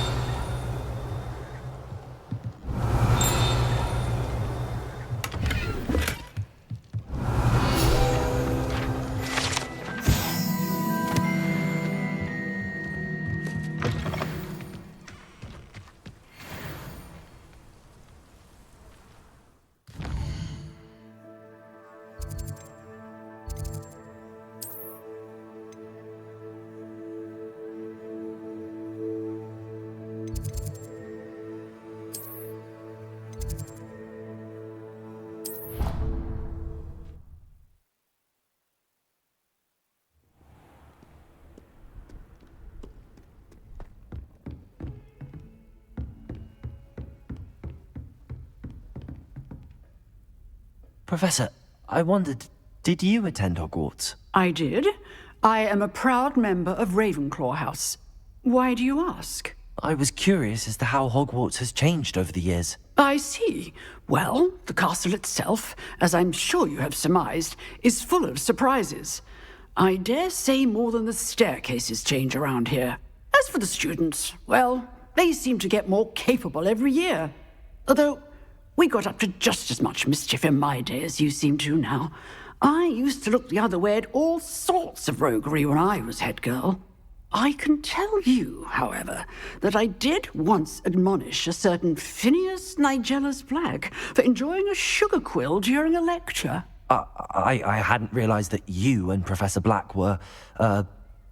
S1: Professor, I wondered, did you attend Hogwarts?
S6: I did. I am a proud member of Ravenclaw House. Why do you ask?
S1: I was curious as to how Hogwarts has changed over the years.
S6: I see. Well, the castle itself, as I'm sure you have surmised, is full of surprises. I dare say more than the staircases change around here. As for the students, well, they seem to get more capable every year. Although, we got up to just as much mischief in my day as you seem to now. I used to look the other way at all sorts of roguery when I was head girl. I can tell you, however, that I did once admonish a certain Phineas Nigellus Black for enjoying a sugar quill during a lecture.
S1: I hadn't realized that you and Professor Black were,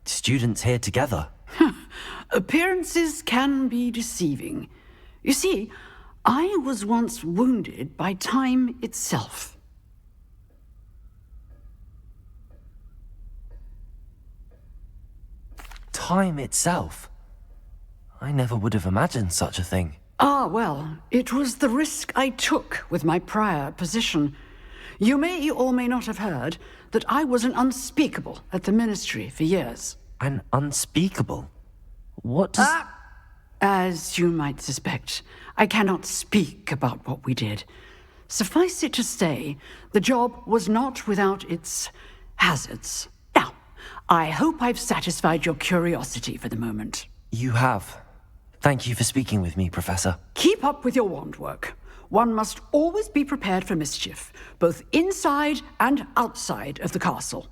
S1: students here together.
S6: Appearances can be deceiving. You see, I was once wounded by time itself.
S1: Time itself? I never would have imagined such a thing.
S6: Ah, well, it was the risk I took with my prior position. You may or may not have heard that I was an unspeakable at the Ministry for years.
S1: An unspeakable? What does...
S6: As you might suspect, I cannot speak about what we did. Suffice it to say, the job was not without its hazards. Now, I hope I've satisfied your curiosity for the moment.
S1: You have. Thank you for speaking with me, Professor.
S6: Keep up with your wand work. One must always be prepared for mischief, both inside and outside of the castle.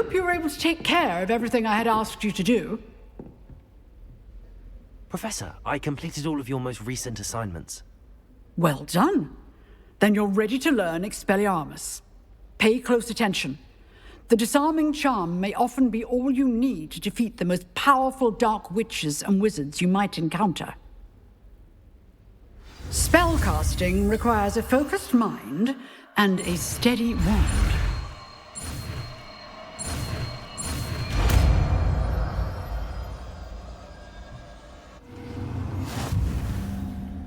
S6: hope you were able to take care of everything I had asked you to do.
S1: Professor, I completed all of your most recent assignments.
S6: Well done. Then you're ready to learn Expelliarmus. Pay close attention. The disarming charm may often be all you need to defeat the most powerful dark witches and wizards you might encounter. Spellcasting requires a focused mind and a steady wand.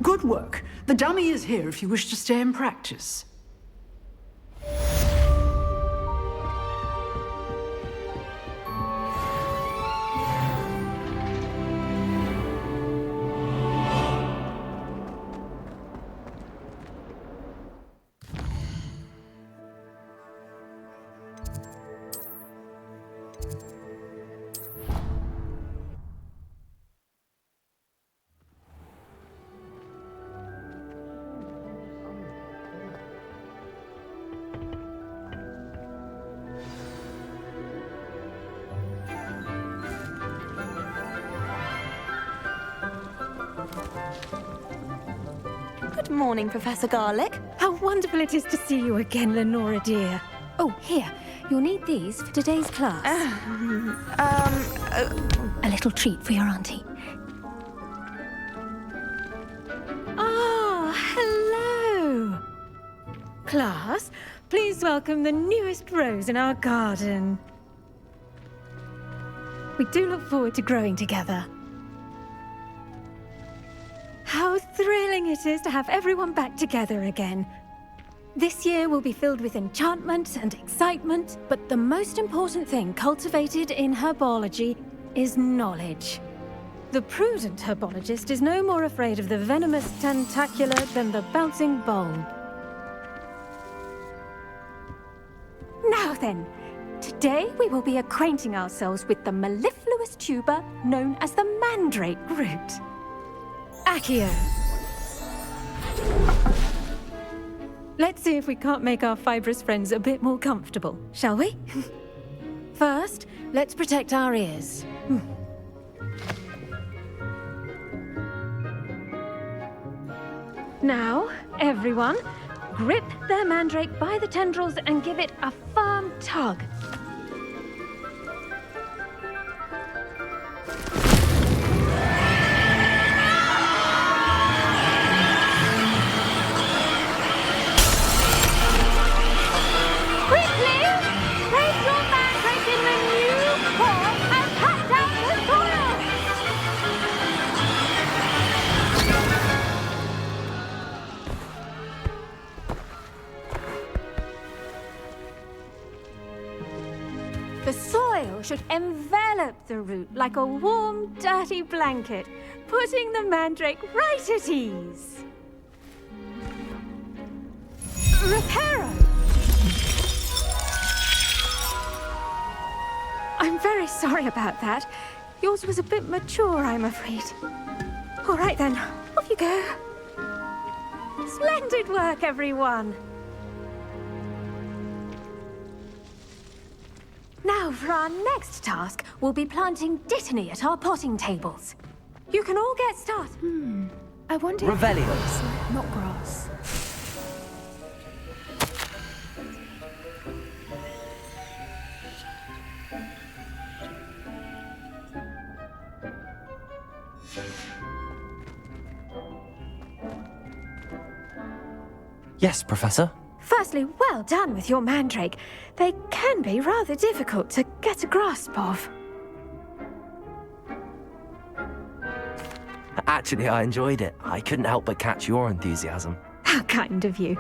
S6: Good work. The dummy is here if you wish to stay and practice.
S10: Good morning, Professor Garlick.
S12: How wonderful it is to see you again, Lenora dear. Oh, here. You'll need these for today's class. A little treat for your auntie. Ah, hello. Class, please welcome the newest rose in our garden. We do look forward to growing together. How thrilling it is to have everyone back together again. This year will be filled with enchantment and excitement, but the most important thing cultivated in herbology is knowledge. The prudent herbologist is no more afraid of the venomous tentacula than the bouncing bulb. Now then, today we will be acquainting ourselves with the mellifluous tuber known as the mandrake root. Accio. Let's see if we can't make our fibrous friends a bit more comfortable, shall we? First, let's protect our ears. Now, everyone, grip their mandrake by the tendrils and give it a firm tug. The soil should envelop the root like a warm, dirty blanket, putting the mandrake right at ease. Reparo! I'm very sorry about that. Yours was a bit mature, I'm afraid. All right then, off you go. Splendid work, everyone. Now, for our next task, we'll be planting dittany at our potting tables. You can all get started. I wonder
S1: Revelio.
S12: not grass.
S1: Yes, Professor?
S12: Firstly, well done with your mandrake. They can be rather difficult to get a grasp of.
S1: Actually, I enjoyed it. I couldn't help but catch your enthusiasm.
S12: How kind of you.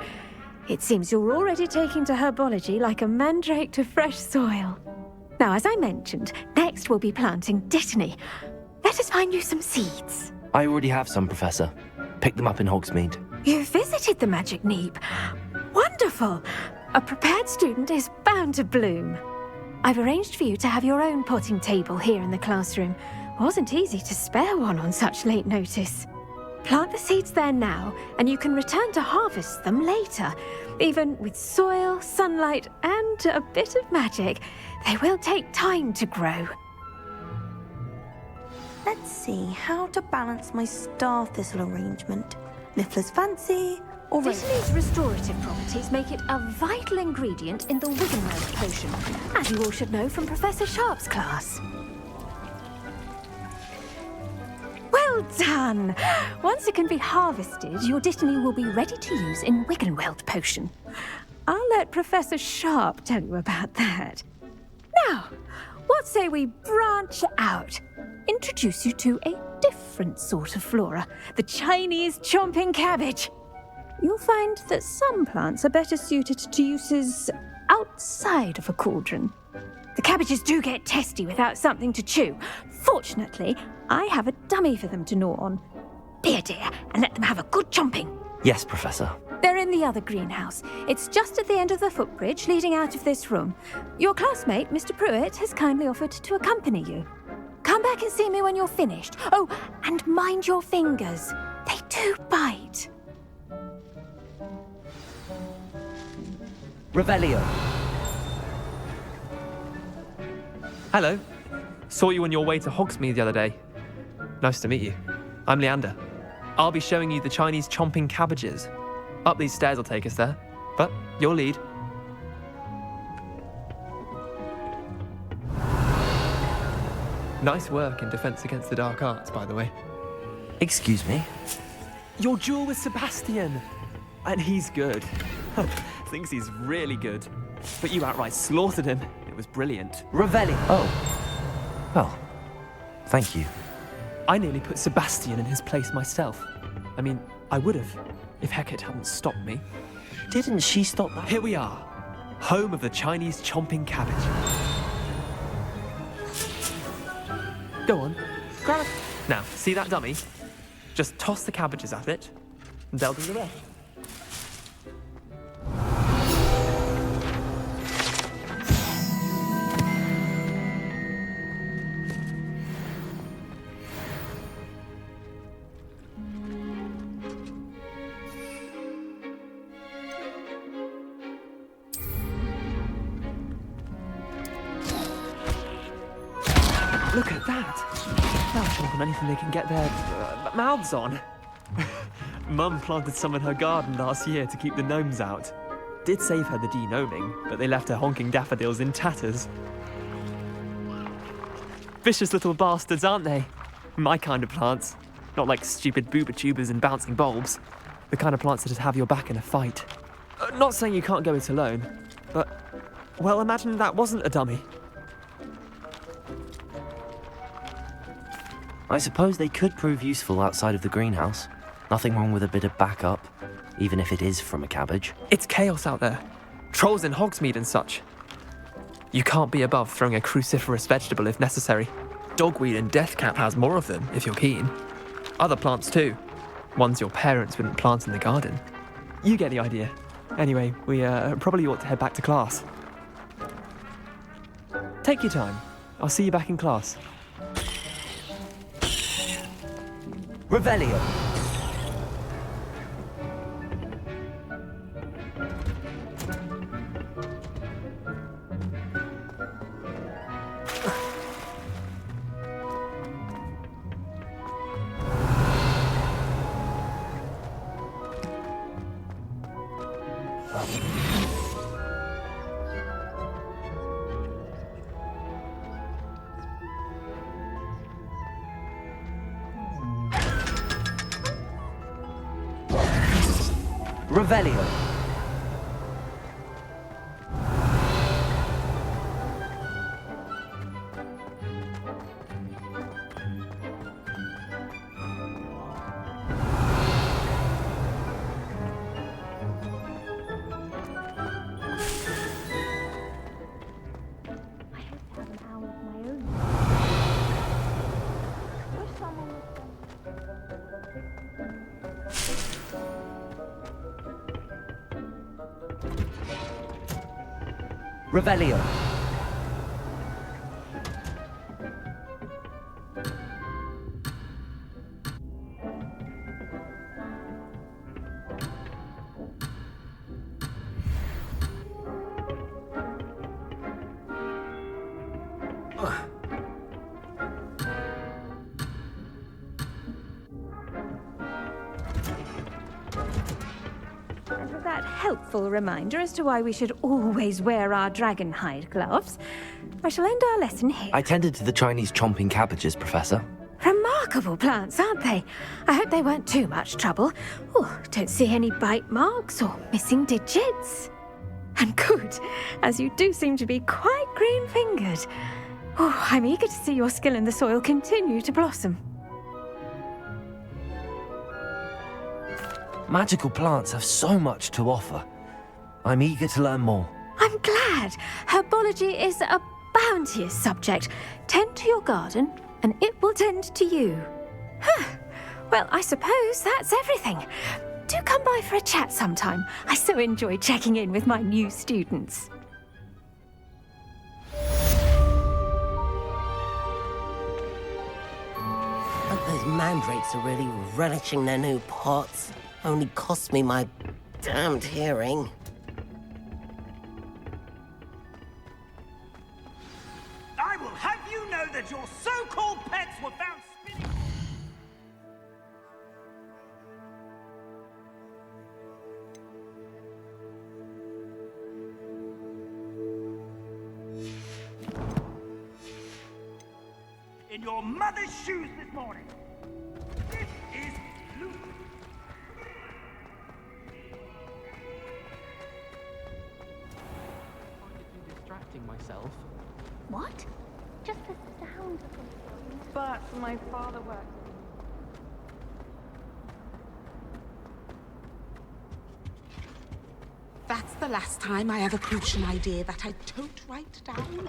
S12: It seems you're already taking to herbology like a mandrake to fresh soil. Now, as I mentioned, next we'll be planting dittany. Let us find you some seeds.
S1: I already have some, Professor. Picked them up in Hogsmeade.
S12: You visited the Magic Neep. Wonderful! A prepared student is bound to bloom. I've arranged for you to have your own potting table here in the classroom. Wasn't easy to spare one on such late notice. Plant the seeds there now, and you can return to harvest them later. Even with soil, sunlight, and a bit of magic, they will take time to grow.
S10: Let's see how to balance my star thistle arrangement. Niffler's fancy, or
S12: Thistle's restorative properties make it a vital ingredient in the Wiggenweld potion, as you all should know from Professor Sharp's class. Well done! Once it can be harvested, your Dittany will be ready to use in Wiggenweld potion. I'll let Professor Sharp tell you about that. Now, what say we branch out? Introduce you to a different sort of flora, the Chinese chomping cabbage. You'll find that some plants are better suited to uses outside of a cauldron. The cabbages do get testy without something to chew. Fortunately, I have a dummy for them to gnaw on. Be a dear and let them have a good chomping.
S1: Yes, Professor.
S12: They're in the other greenhouse. It's just at the end of the footbridge leading out of this room. Your classmate, Mr. Pruitt, has kindly offered to accompany you. Come back and see me when you're finished. Oh, and mind your fingers. They do bite.
S14: Revelio.
S15: Hello. Saw you on your way to Hogsmeade the other day. Nice to meet you. I'm Leander. I'll be showing you the Chinese chomping cabbages. Up these stairs will take us there, but your lead. Nice work in Defense Against the Dark Arts, by the way.
S1: Excuse me?
S15: Your duel with Sebastian! And he's good. Thinks he's really good. But you outright slaughtered him. It was brilliant.
S14: Revelio.
S1: Oh. Well, thank you.
S15: I nearly put Sebastian in his place myself. I mean, I would have, if Hecate hadn't stopped me.
S1: Didn't she stop that?
S15: Here we are, home of the Chinese chomping cabbage. Go on, grab it. Now, see that dummy? Just toss the cabbages at it, and they'll do the rest. Look at that! They'll chomp on anything they can get their mouths on. Mum planted some in her garden last year to keep the gnomes out. Did save her the de-gnoming, but they left her honking daffodils in tatters. Vicious little bastards, aren't they? My kind of plants. Not like stupid booba tubers and bouncing bulbs. The kind of plants that'd have your back in a fight. Not saying you can't go it alone, but, well, imagine that wasn't a dummy.
S1: I suppose they could prove useful outside of the greenhouse. Nothing wrong with a bit of backup, even if it is from a cabbage.
S15: It's chaos out there. Trolls in Hogsmeade and such. You can't be above throwing a cruciferous vegetable if necessary. Dogweed and deathcap has more of them, if you're keen. Other plants too. Ones your parents wouldn't plant in the garden. You get the idea. Anyway, we probably ought to head back to class. Take your time. I'll see you back in class.
S14: Revelio. Revelio. Revelio.
S12: And with that helpful reminder as to why we should always wear our dragon hide gloves, I shall end our lesson here.
S1: I tended to the Chinese chomping cabbages, Professor.
S12: Remarkable plants, aren't they? I hope they weren't too much trouble. Oh, don't see any bite marks or missing digits. And good, as you do seem to be quite green-fingered. Oh, I'm eager to see your skill in the soil continue to blossom.
S1: Magical plants have so much to offer. I'm eager to learn more.
S12: I'm glad. Herbology is a bounteous subject. Tend to your garden, and it will tend to you. Huh. Well, I suppose that's everything. Do come by for a chat sometime. I so enjoy checking in with my new students.
S17: But those mandrakes are really relishing their new pots. Only cost me my damned hearing.
S8: I will have you know that your so-called pets were found spinning... in your mother's shoes this morning. This is Luke.
S9: Distracting myself.
S7: What? Just the sound of them.
S2: But my father works.
S18: That's the last time I ever preach an idea that I don't write down.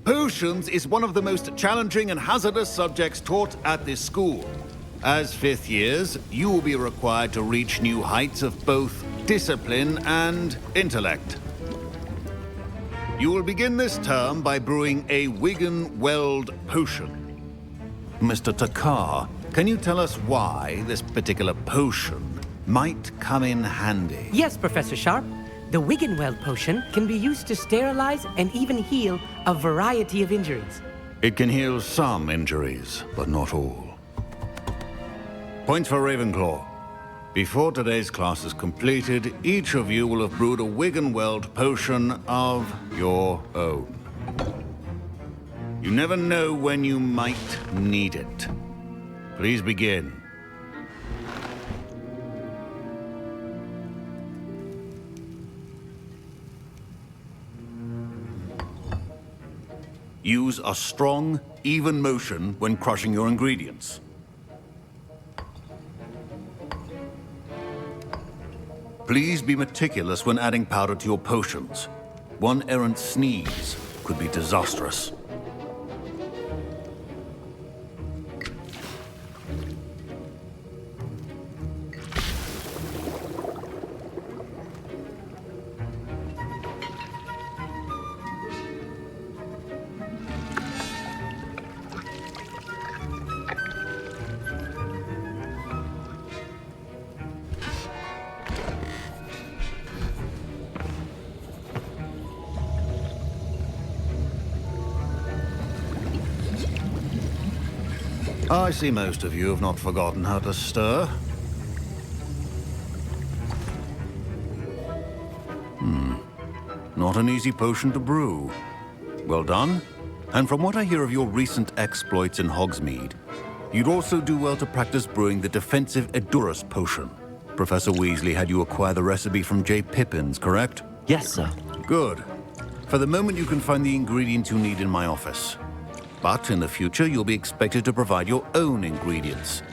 S20: Potions is one of the most challenging and hazardous subjects taught at this school. As fifth years, you will be required to reach new heights of both discipline and intellect. You will begin this term by brewing a Wigan-Weld potion. Mr. Takar, can you tell us why this particular potion might come in handy?
S23: Yes, Professor Sharp. The Wigan-Weld potion can be used to sterilize and even heal a variety of injuries.
S20: It can heal some injuries, but not all. Point for Ravenclaw. Before today's class is completed, each of you will have brewed a Wigan-Weld potion of your own. You never know when you might need it. Please begin. Use a strong, even motion when crushing your ingredients. Please be meticulous when adding powder to your potions. One errant sneeze could be disastrous. I see most of you have not forgotten how to stir. Not an easy potion to brew. Well done. And from what I hear of your recent exploits in Hogsmeade, you'd also do well to practice brewing the defensive Edurus potion. Professor Weasley had you acquire the recipe from J. Pippins, correct?
S1: Yes, sir.
S20: Good. For the moment, you can find the ingredients you need in my office. But in the future, you'll be expected to provide your own ingredients.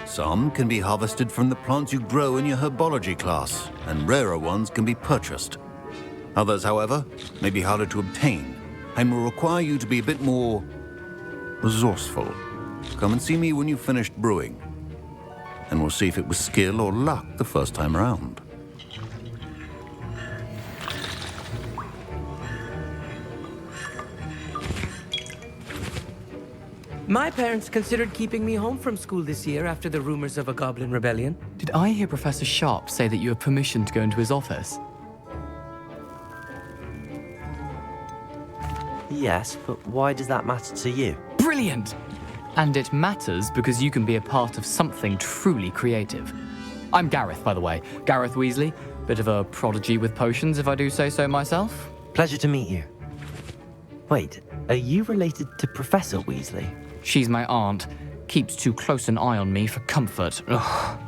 S20: Some can be harvested from the plants you grow in your herbology class, and rarer ones can be purchased. Others, however, may be harder to obtain, and will require you to be a bit more resourceful. Come and see me when you've finished brewing. and we'll see if it was skill or luck the first time around.
S23: My parents considered keeping me home from school this year after the rumors of a goblin rebellion.
S4: Did I hear Professor Sharp say that you have permission to go into his office?
S1: Yes, but why does that matter to you?
S4: Brilliant! And it matters because you can be a part of something truly creative. I'm Gareth, by the way. Gareth Weasley. Bit of a prodigy with potions, if I do say so myself.
S1: Pleasure to meet you. Wait, are you related to Professor Weasley?
S4: She's my aunt. Keeps too close an eye on me for comfort. Ugh.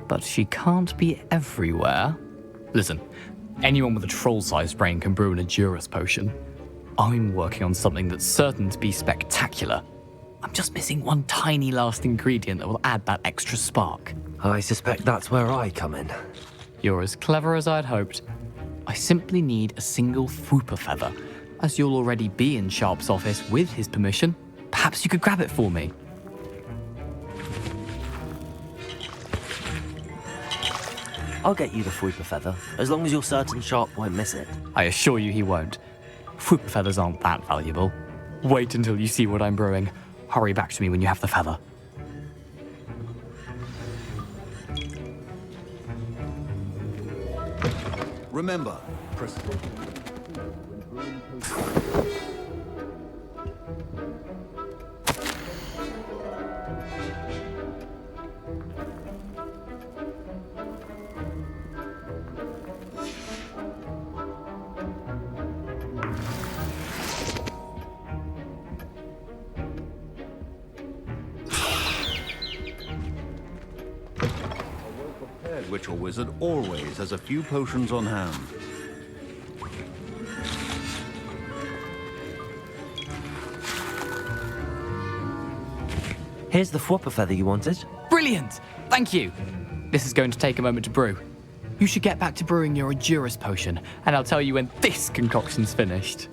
S4: But she can't be everywhere. Listen, anyone with a troll-sized brain can brew an Edurus potion. I'm working on something that's certain to be spectacular. I'm just missing one tiny last ingredient that will add that extra spark.
S1: I suspect that's where I come in.
S4: You're as clever as I'd hoped. I simply need a single Fwooper feather. As you'll already be in Sharp's office with his permission, perhaps you could grab it for me.
S1: I'll get you the Fwooper feather, as long as you're certain Sharp won't miss it.
S4: I assure you he won't. Fwooper feathers aren't that valuable. Wait until you see what I'm brewing. Hurry back to me when you have the feather.
S20: Remember, Witch or Wizard always has a few potions on hand.
S1: Here's the Fwooper feather you wanted.
S4: Brilliant! Thank you! This is going to take a moment to brew. You should get back to brewing your Edurus potion, and I'll tell you when this concoction's finished.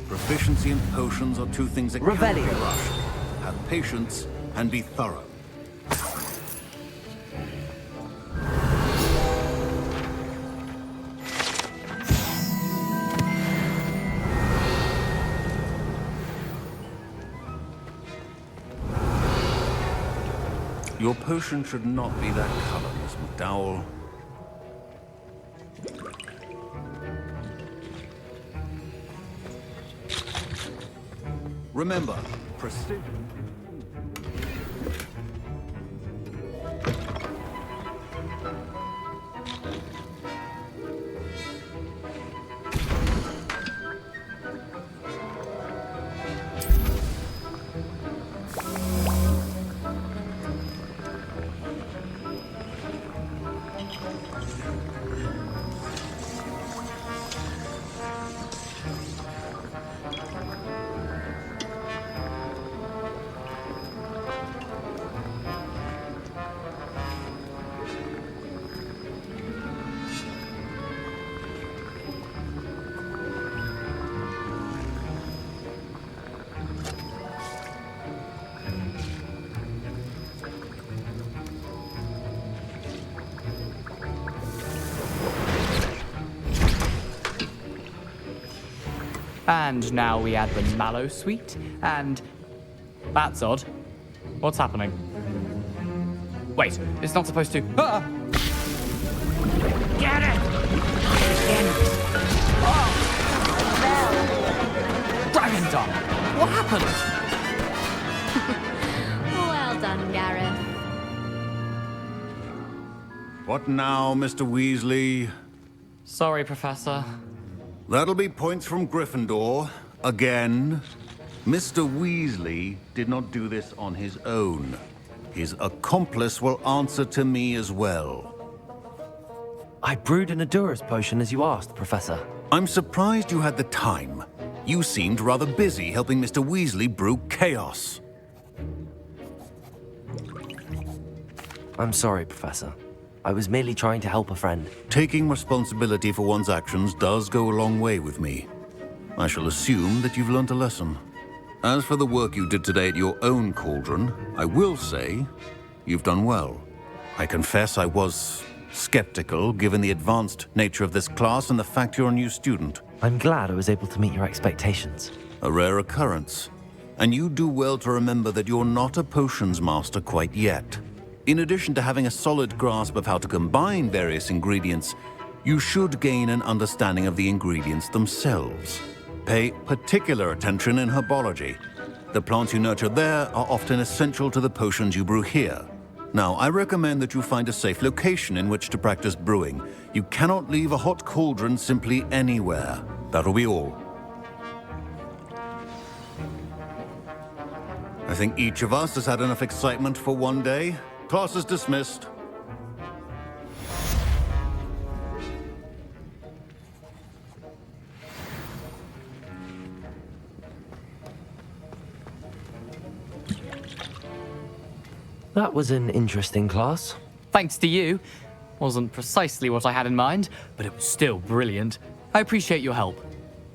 S20: Proficiency in potions are two things that can't be
S14: Revelio.
S20: rushed. Have patience and be thorough. Your potion should not be that color, Miss McDowell. Remember, precision.
S4: And now we add the mallow sweet, and... That's odd. What's happening? Wait, it's not supposed to... Ah!
S2: Get it!
S4: Dragon Dog! What happened?
S5: Well done, Gareth.
S20: What now, Mr. Weasley?
S4: Sorry, Professor.
S20: That'll be points from Gryffindor. Again. Mr. Weasley did not do this on his own. His accomplice will answer to me as well.
S1: I brewed an Edurus potion as you asked, Professor.
S20: I'm surprised you had the time. You seemed rather busy helping Mr. Weasley brew chaos.
S1: I'm sorry, Professor. I was merely trying to help a friend.
S20: Taking responsibility for one's actions does go a long way with me. I shall assume that you've learnt a lesson. As for the work you did today at your own cauldron, I will say you've done well. I confess I was skeptical, given the advanced nature of this class and the fact you're a new student.
S1: I'm glad I was able to meet your expectations.
S20: A rare occurrence. And you do well to remember that you're not a potions master quite yet. In addition to having a solid grasp of how to combine various ingredients, you should gain an understanding of the ingredients themselves. Pay particular attention in herbology. The plants you nurture there are often essential to the potions you brew here. Now, I recommend that you find a safe location in which to practice brewing. You cannot leave a hot cauldron simply anywhere. That'll be all. I think each of us has had enough excitement for one day. Class is dismissed.
S1: That was an interesting class.
S4: Thanks to you. Wasn't precisely what I had in mind, but it was still brilliant. I appreciate your help.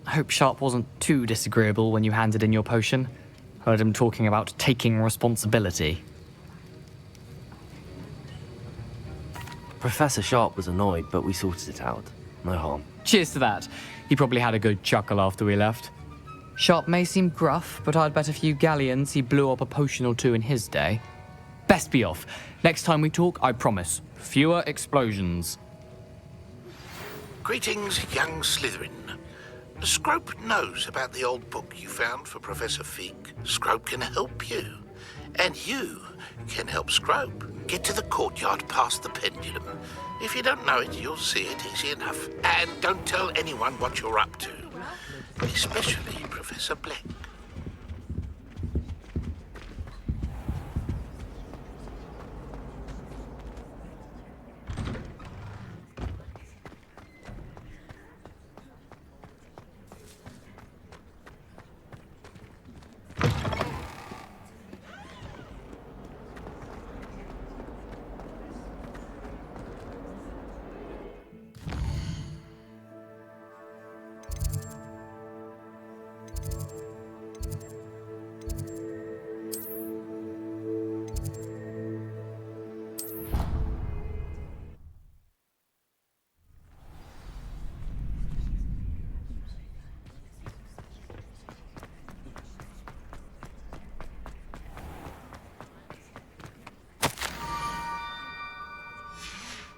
S4: I hope Sharp wasn't too disagreeable when you handed in your potion. Heard him talking about taking responsibility.
S1: Professor Sharp was annoyed, but we sorted it out. No harm.
S4: Cheers to that. He probably had a good chuckle after we left. Sharp may seem gruff, but I'd bet a few galleons he blew up a potion or two in his day. Best be off. Next time we talk, I promise, fewer explosions.
S11: Greetings, young Slytherin. Scrope knows about the old book you found for Professor Fig. Scrope can help you. And you can help Scrope. Get to the courtyard past the pendulum. If you don't know it, you'll see it easy enough. And don't tell anyone what you're up to. Especially Professor Black.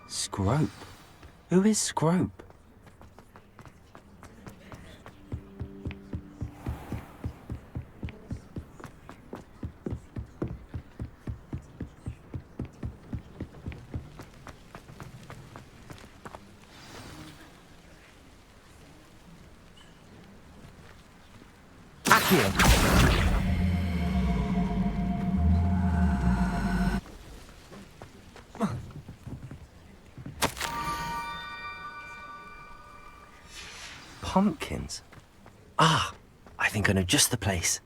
S1: Scrope? Who is Scrope? Pumpkins? Ah, I think I know just the place.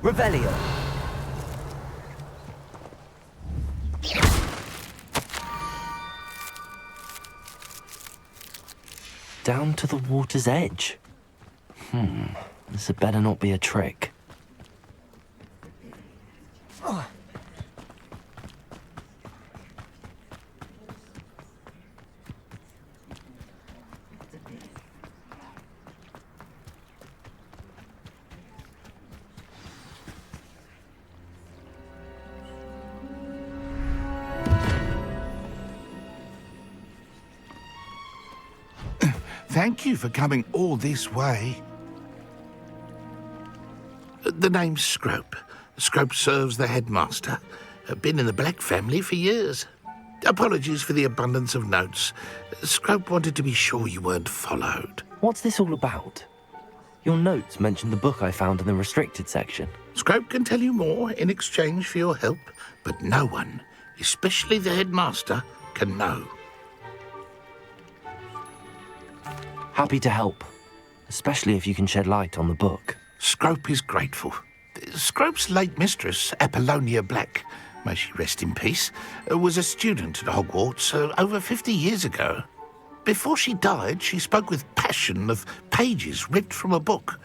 S14: Revelio.
S1: Down to the water's edge. This had better not be a trick.
S11: Thank you for coming all this way. The name's Scrope. Scrope serves the headmaster. Been in the Black family for years. Apologies for the abundance of notes. Scrope wanted to be sure you weren't followed.
S1: What's this all about? Your notes mentioned the book I found in the restricted section.
S11: Scrope can tell you more in exchange for your help, but no one, especially the headmaster, can know.
S1: Happy to help, especially if you can shed light on the book.
S11: Scrope is grateful. Scrope's late mistress, Apollonia Black, may she rest in peace, was a student at Hogwarts over 50 years ago. Before she died, she spoke with passion of pages ripped from a book.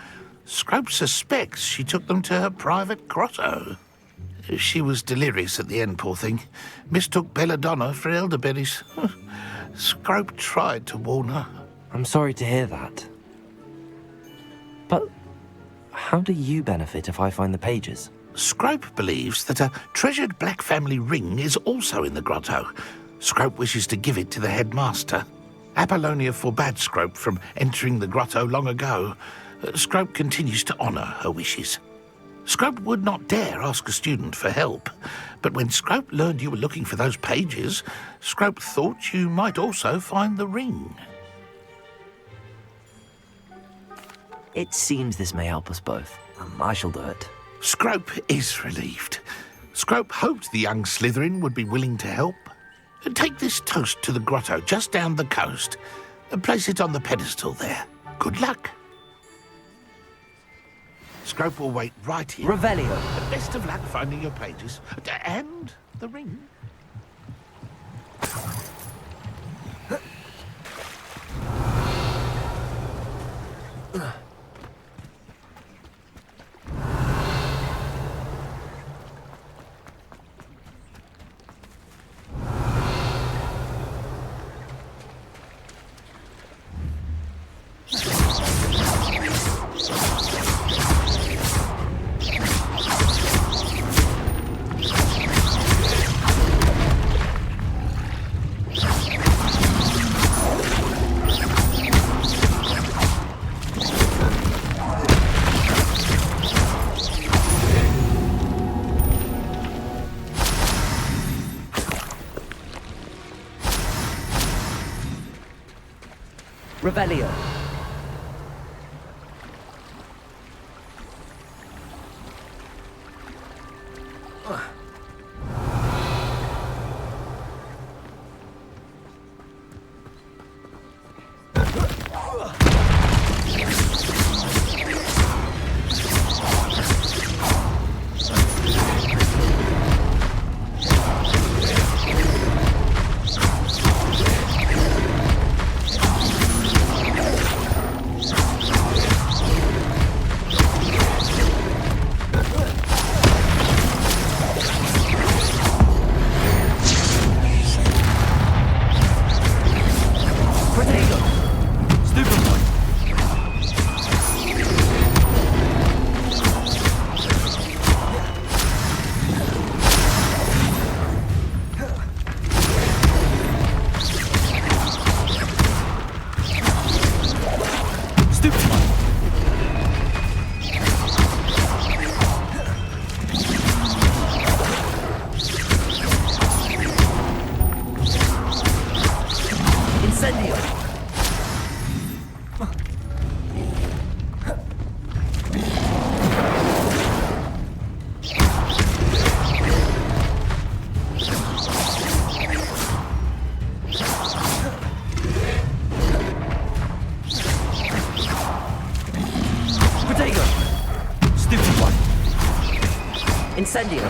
S11: Scrope suspects she took them to her private grotto. She was delirious at the end, poor thing. Mistook belladonna for elderberries. Scrope tried to warn her.
S1: I'm sorry to hear that. But how do you benefit if I find the pages?
S11: Scrope believes that a treasured black family ring is also in the grotto. Scrope wishes to give it to the headmaster. Apollonia forbade Scrope from entering the grotto long ago. Scrope continues to honour her wishes. Scrope would not dare ask a student for help, but when Scrope learned you were looking for those pages, Scrope thought you might also find the ring.
S1: It seems this may help us both. I shall do it.
S11: Scrope is relieved. Scrope hoped the young Slytherin would be willing to help. Take this toast to the grotto just down the coast and place it on the pedestal there. Good luck. Scrope will wait right here.
S14: Revelio.
S11: Best of luck finding your pages. And the ring.
S14: Revelio. Incendio.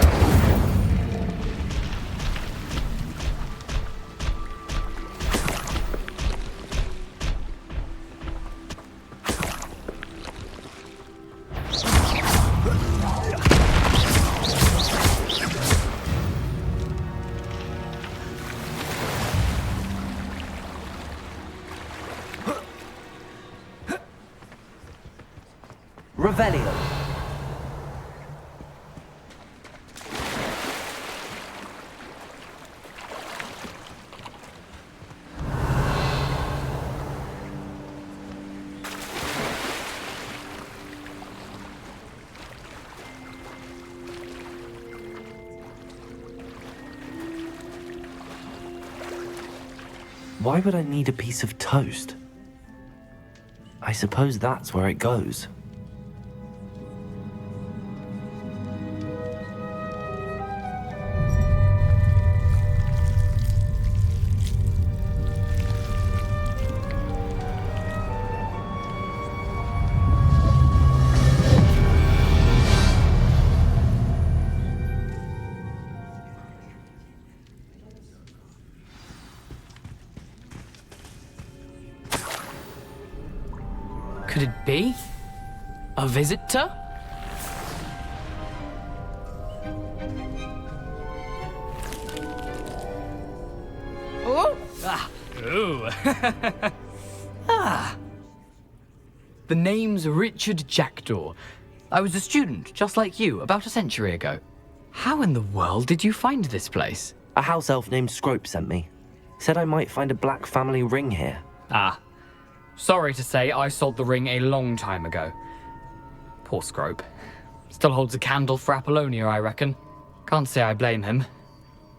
S14: Revelio.
S1: Why would I need a piece of toast? I suppose that's where it goes.
S4: could it be? A visitor? Oh! Ah! Ooh! Ah! The name's Richard Jackdaw. I was a student, just like you, about a century ago. How in the world did you find this place?
S1: A house elf named Scrope sent me. Said I might find a black family ring here.
S4: Ah. Sorry to say, I sold the ring a long time ago. Poor Scrope. Still holds a candle for Apollonia, I reckon. Can't say I blame him.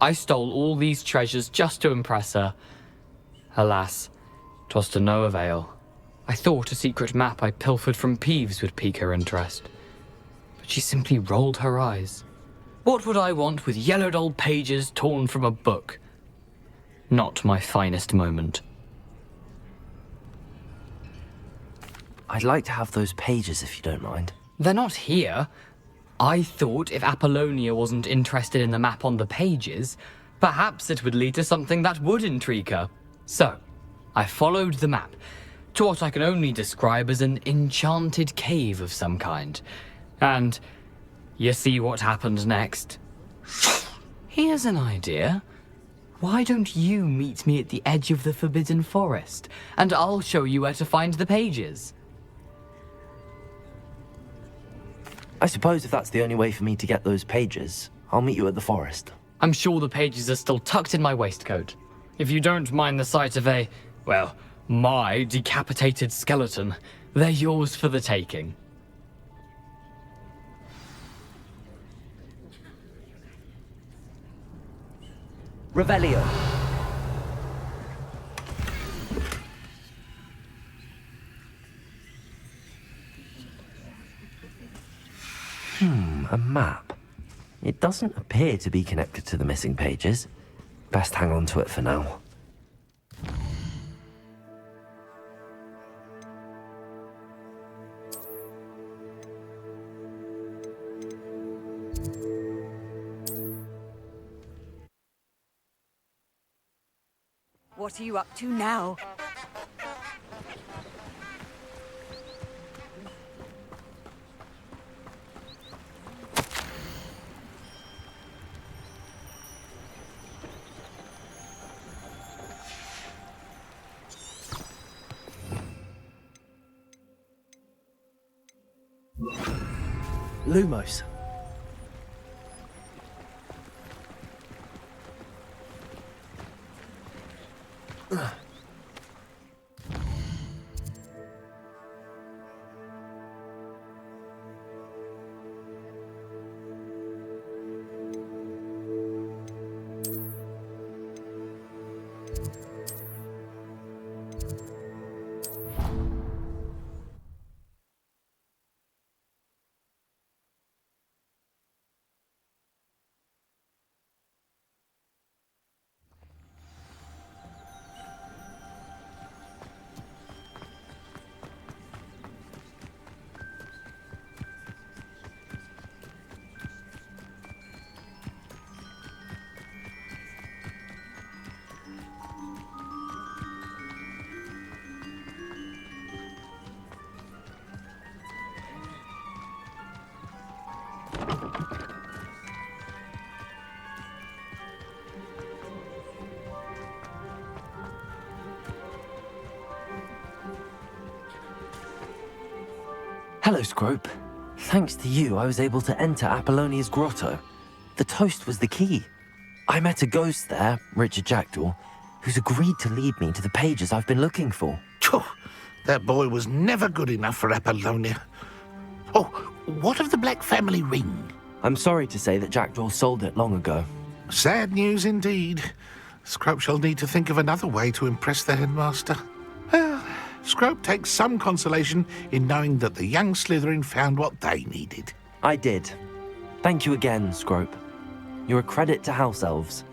S4: I stole all these treasures just to impress her. Alas, 'twas to no avail. I thought a secret map I pilfered from Peeves would pique her interest. But she simply rolled her eyes. What would I want with yellowed old pages torn from a book? Not my finest moment.
S1: I'd like to have those pages if you don't mind.
S4: They're not here. I thought if Apollonia wasn't interested in the map on the pages, perhaps it would lead to something that would intrigue her. So, I followed the map to what I can only describe as an enchanted cave of some kind. And you see what happened next? Here's an idea. Why don't you meet me at the edge of the Forbidden Forest, and I'll show you where to find the pages?
S1: I suppose if that's the only way for me to get those pages, I'll meet you at the forest.
S4: I'm sure the pages are still tucked in my waistcoat. If you don't mind the sight of my decapitated skeleton, they're yours for the taking.
S14: Revelio.
S1: A map. It doesn't appear to be connected to the missing pages. Best hang on to it for now.
S13: What are you up to now?
S1: Lumos. Hello, Scrope. Thanks to you, I was able to enter Apollonia's grotto. The toast was the key. I met a ghost there, Richard Jackdaw, who's agreed to lead me to the pages I've been looking for.
S11: That boy was never good enough for Apollonia. Oh, what of the Black family ring?
S1: I'm sorry to say that Jackdaw sold it long ago.
S11: Sad news indeed. Scrope shall need to think of another way to impress the headmaster. Well, Scrope takes some consolation in knowing that the young Slytherin found what they needed.
S1: I did. Thank you again, Scrope. You're a credit to House Elves.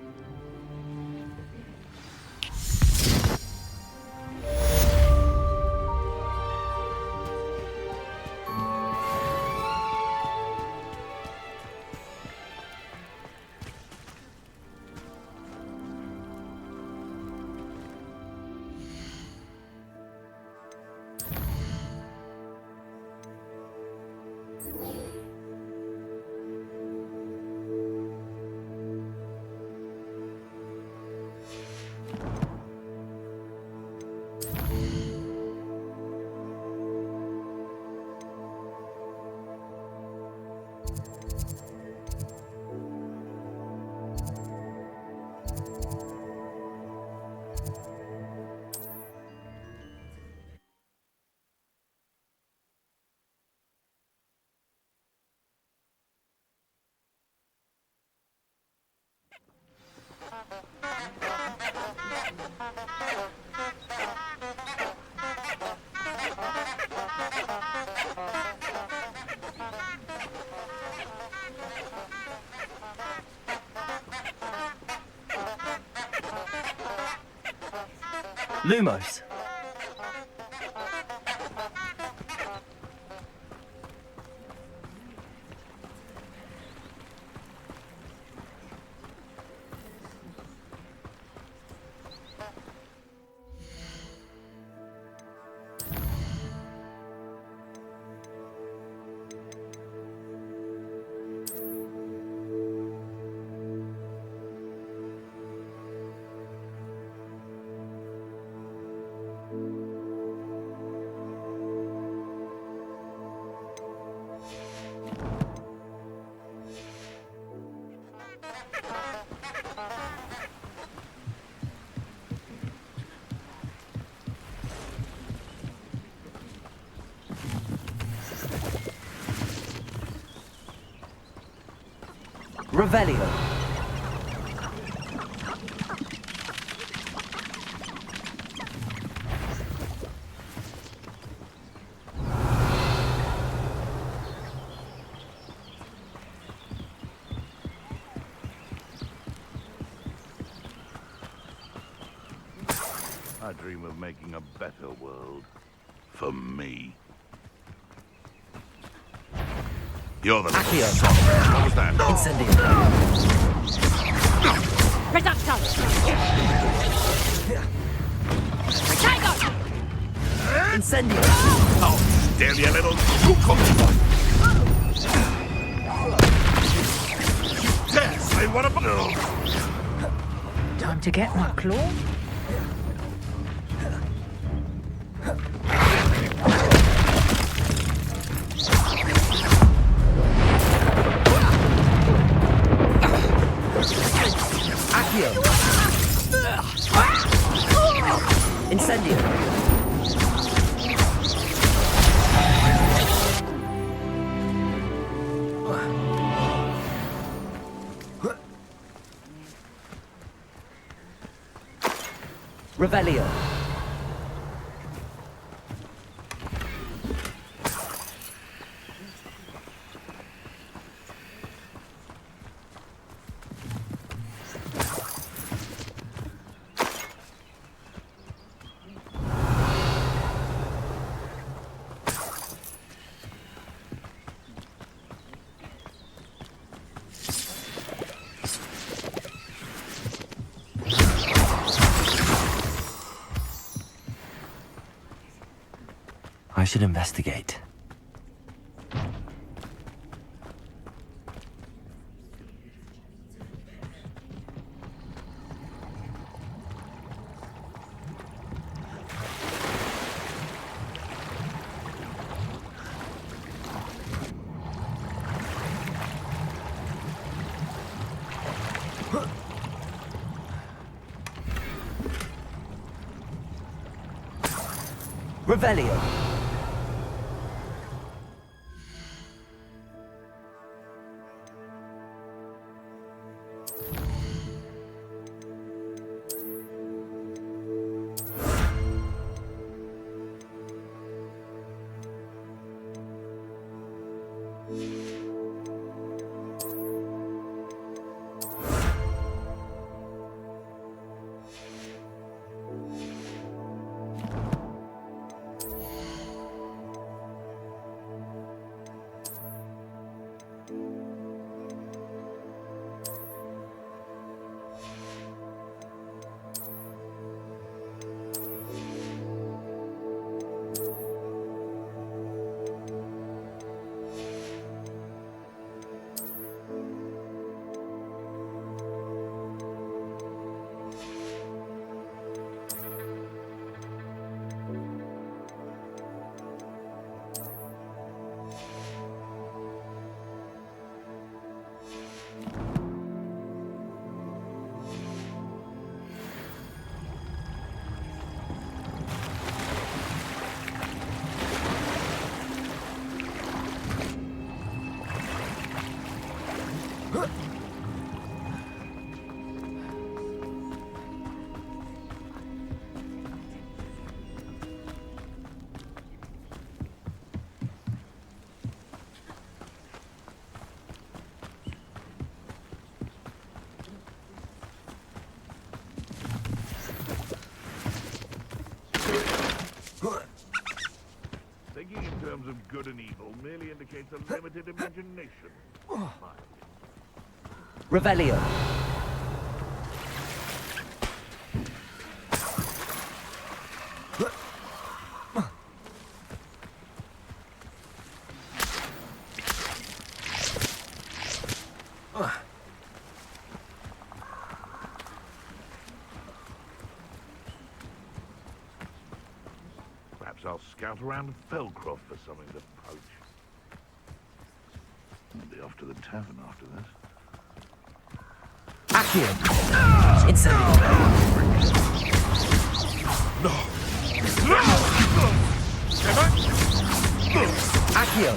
S1: Lumos. Revelio.
S3: I dream of making a better world. For me. You're the
S1: Accio.
S3: What was that?
S1: Incendio.
S12: Reducto!
S1: Incendio.
S3: Oh, still you little cuckoo. Yes, I want to...
S19: Time to get my claw.
S1: Accio. Incendio. Revelio. I should investigate. Revelio.
S3: good and evil merely indicates a limited imagination.
S14: Revelio.
S3: Perhaps I'll scout around Felcroft for something to poach. I'll be off to the tavern after this.
S1: Accio! Incendio! Accio!